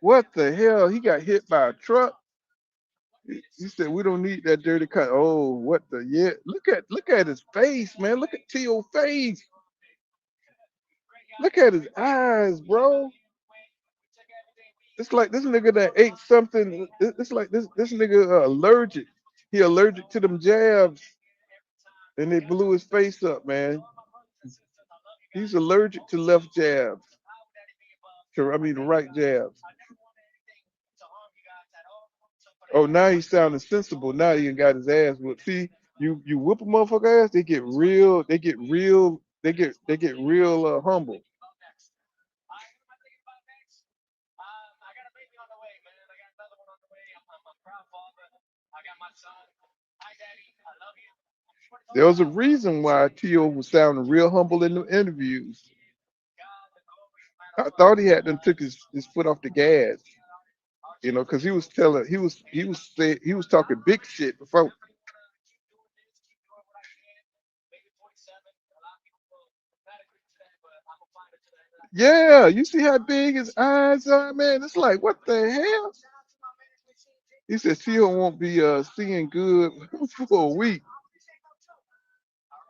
What the hell? He got hit by a truck. He said we don't need that dirty cut. Oh, what the yeah. Look at his face, man. Look at T.O. face. Look at his eyes, bro. It's like this nigga that ate something. It's like this nigga allergic. He allergic to them jabs, and they blew his face up, man. He's allergic to left jabs. I mean the right jabs. Oh, now he's sounding sensible. Now he ain't got his ass whipped. See, you whip a motherfucker ass, they get real. They get real. They get real humble. There was a reason why T.O. was sounding real humble in the interviews. I thought he had done took his foot off the gas, because he was talking big shit before. Yeah, you see how big his eyes are, man. It's like what the hell? He said T.O. won't be seeing good for a week.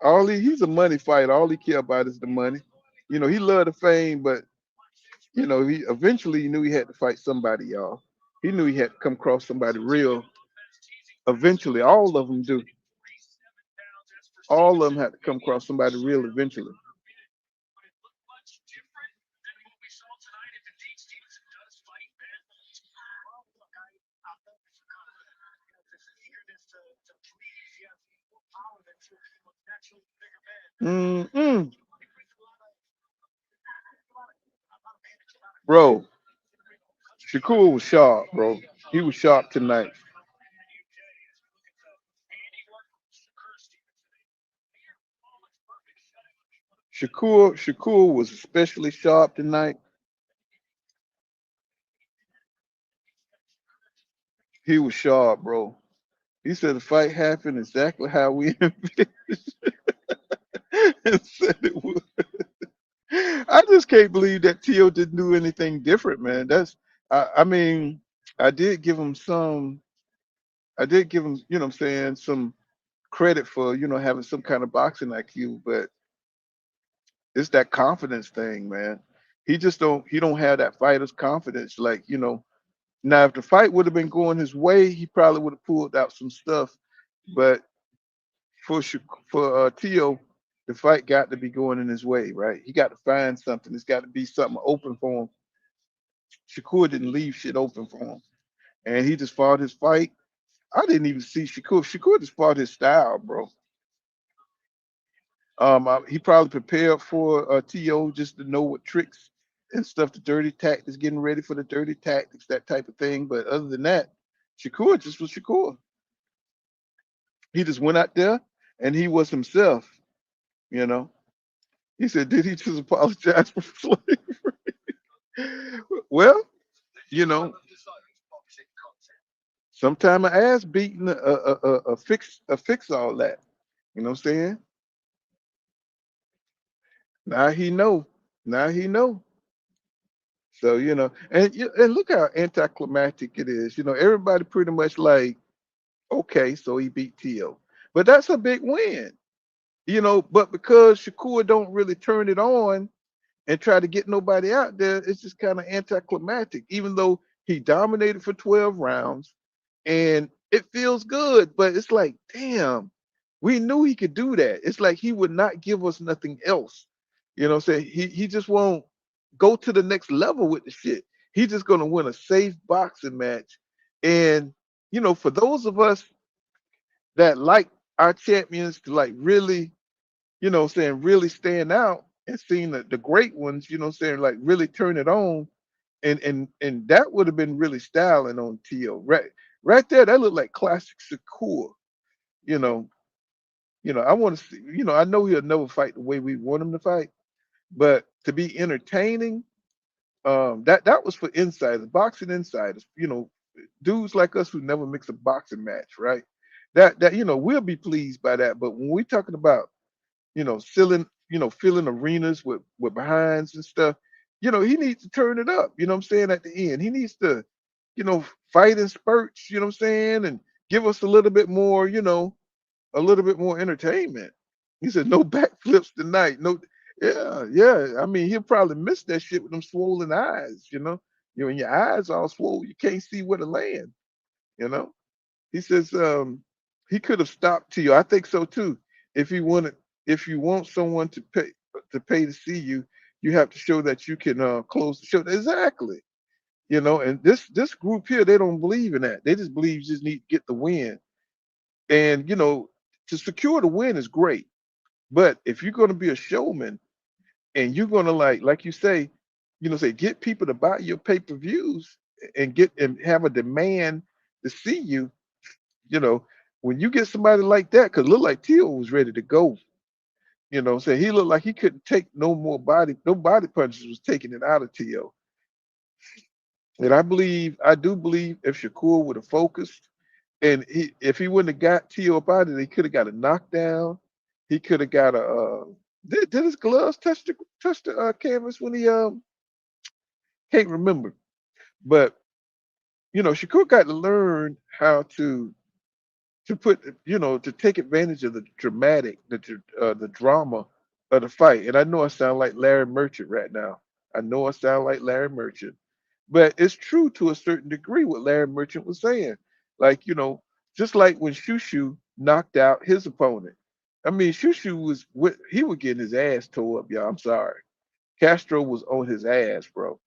He's a money fighter. All he care about is the money. He loved the fame, but he eventually knew he had to fight somebody, y'all. He knew he had to come across somebody real. Eventually, all of them do. All of them had to come across somebody real eventually. Mm-mm. Bro, Shakur was sharp, bro. He was sharp tonight. Shakur was especially sharp tonight. He was sharp, bro. He said the fight happened exactly how we envisioned and said it would. I just can't believe that Tio didn't do anything different, man. I mean, I did give him some, I did give him, what I'm saying, some credit for, having some kind of boxing IQ, but it's that confidence thing, man. He don't have that fighter's confidence. Like, now if the fight would have been going his way, he probably would have pulled out some stuff. But for Tio, the fight got to be going in his way, right? He got to find something. It's got to be something open for him. Shakur didn't leave shit open for him, and he just fought his fight. I didn't even see Shakur. Shakur just fought his style, bro. He probably prepared for To just to know what tricks and stuff, the dirty tactics, getting ready for the dirty tactics, that type of thing. But other than that, Shakur just was Shakur. He just went out there and he was himself. You know. He said, "Did he just apologize for slavery?" Well, you know, sometime an ass beating a fix all that. You know what I'm saying? Now he know. Now he know. So and look how anticlimactic it is. Everybody pretty much like, okay, so he beat Tio, but that's a big win. But because Shakur don't really turn it on and try to get nobody out there, it's just kind of anticlimactic. Even though he dominated for 12 rounds, and it feels good, but it's like, damn, we knew he could do that. It's like he would not give us nothing else. What I'm saying? He just won't go to the next level with the shit. He's just gonna win a safe boxing match. And for those of us that like our champions to like really, really stand out and seeing the great ones, like really turn it on. And that would have been really styling on Tio. Right there, that looked like classic Shakur, you know. I want to see. I know he'll never fight the way we want him to fight, but to be entertaining, that was for insiders, boxing insiders. Dudes like us who never mix a boxing match, right? That we'll be pleased by that. But when we're talking about filling arenas with behinds and stuff, he needs to turn it up. You know what I'm saying? At the end, he needs to, fight in spurts. You know what I'm saying? And give us a little bit more entertainment. He said, no backflips tonight. No, yeah, yeah. I mean, he'll probably miss that shit with them swollen eyes. When your eyes all swollen, you can't see where to land. You know. He says he could have stopped to you. I think so too. If he wanted, if you want someone to pay to see you, you have to show that you can close the show. Exactly. And this group here, they don't believe in that. They just believe you just need to get the win. And to secure the win is great. But if you're going to be a showman and you're going to like you say, say get people to buy your pay-per-views and have a demand to see you, you know, when you get somebody like that, because look like Tio was ready to go. He looked like he couldn't take no body punches was taking it out of Tio. And I do believe if Shakur would have focused and if he wouldn't have got Tio up out of it, he could have got a knockdown. He could have got a did his gloves touch the canvas when he can't remember. But Shakur got to learn how to take advantage of the the drama of the fight. And I know I sound like Larry Merchant right now. I know I sound like Larry Merchant, but it's true to a certain degree what Larry Merchant was saying. Like, just like when Shushu knocked out his opponent. I mean, Shushu he was getting his ass tore up, y'all. I'm sorry. Castro was on his ass, bro.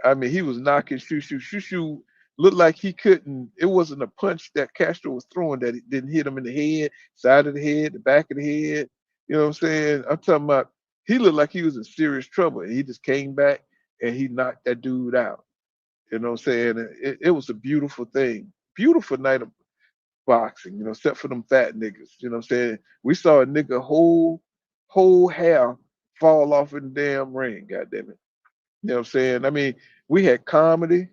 I mean, he was knocking Shushu. Shushu looked like he couldn't. It wasn't a punch that Castro was throwing that it didn't hit him in the head, side of the head, the back of the head. You know what I'm saying? I'm talking about he looked like he was in serious trouble. And he just came back and he knocked that dude out. You know what I'm saying? It was a beautiful thing. Beautiful night of boxing, except for them fat niggas. You know what I'm saying? We saw a nigga whole hair fall off in the damn ring, goddamn it. You know what I'm saying? I mean, we had comedy,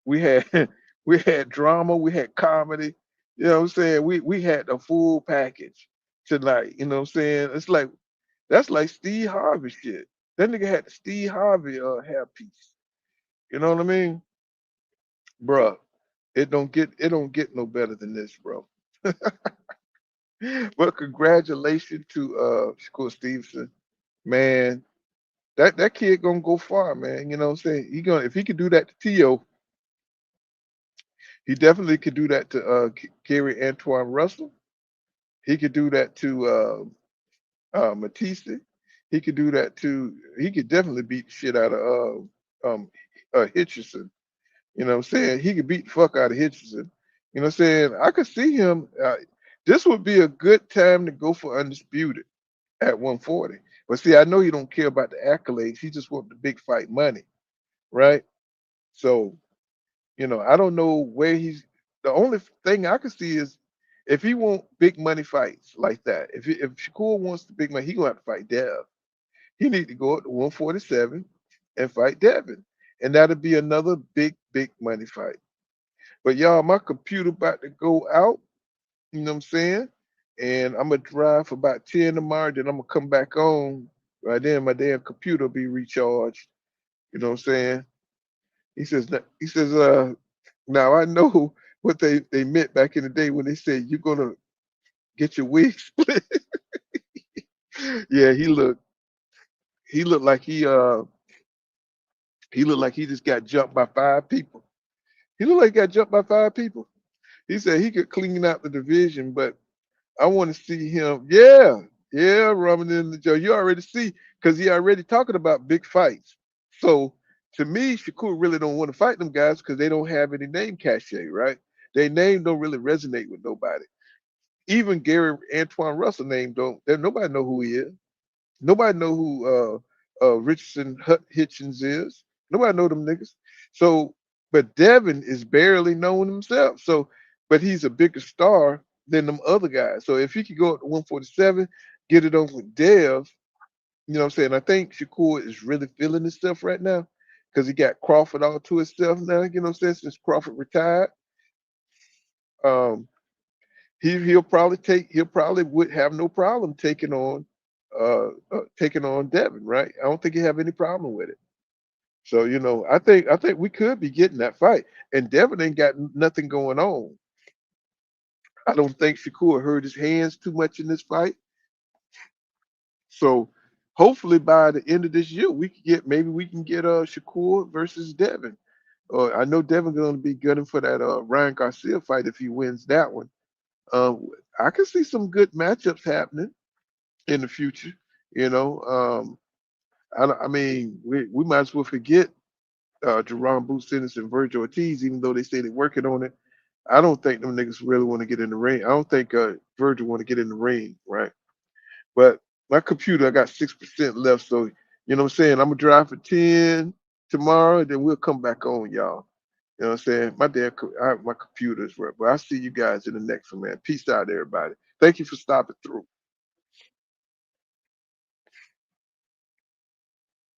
we had we had drama, we had comedy. You know what I'm saying? We had the full package tonight. You know what I'm saying? It's like that's like Steve Harvey shit. That nigga had the Steve Harvey hairpiece. You know what I mean? Bruh, it don't get no better than this, bro. Well, congratulations to Shakur Stevenson. Man, that kid gonna go far, man. You know what I'm saying? If he could do that to Tio, he definitely could do that to Gary Antoine Russell. He could do that to Matisse. He could do that to. He could definitely beat the shit out of Hitchison. You know what I'm saying? He could beat the fuck out of Hitchison. You know what I'm saying? I could see him. This would be a good time to go for undisputed at 140. But see, I know he don't care about the accolades. He just want the big fight money, right? So I don't know where he's. The only thing I can see is if he want big money fights like that. If Shakur wants the big money, he gonna have to fight Dev. He need to go up to 147 and fight Devin, and that'll be another big money fight. But y'all, my computer about to go out. You know what I'm saying? And I'm gonna drive for about 10 tomorrow. Then I'm gonna come back on. Right then, my damn computer will be recharged. You know what I'm saying? He says, now I know what they meant back in the day when they said you're gonna get your wig split. Yeah, he looked like he looked like he just got jumped by 5 people. He looked like he got jumped by 5 people. He said he could clean out the division, but I want to see him. Yeah, yeah, rubbing in the jaw. You already see because he already talking about big fights. So to me, Shakur really don't want to fight them guys because they don't have any name cachet, right? Their name don't really resonate with nobody. Even Gary Antoine Russell name don't. Nobody know who he is. Nobody know who Richardson Hitchens is. Nobody know them niggas. So, but Devin is barely known himself. So, but he's a bigger star than them other guys. So if he could go up to 147, get it over with Dev, you know what I'm saying? I think Shakur is really feeling his stuff right now because he got Crawford all to himself now, you know what I'm saying? Since Crawford retired. Um, he'll probably would have no problem taking on Devin, right? I don't think he have any problem with it. So, I think we could be getting that fight. And Devin ain't got nothing going on. I don't think Shakur hurt his hands too much in this fight. So hopefully by the end of this year, we can get Shakur versus Devin. I know Devin gonna be gunning for that Ryan Garcia fight if he wins that one. I can see some good matchups happening in the future. You know, I mean, we might as well forget Jerome Boots Ennis and Virgil Ortiz, even though they say they're working on it. I don't think them niggas really want to get in the ring. I don't think Virgil want to get in the ring, right? But my computer, I got 6% left, so you know what I'm saying. I'm gonna drive for 10 tomorrow, and then we'll come back on, y'all. You know what I'm saying? My computer's work, but I'll see you guys in the next one, man. Peace out, everybody. Thank you for stopping through.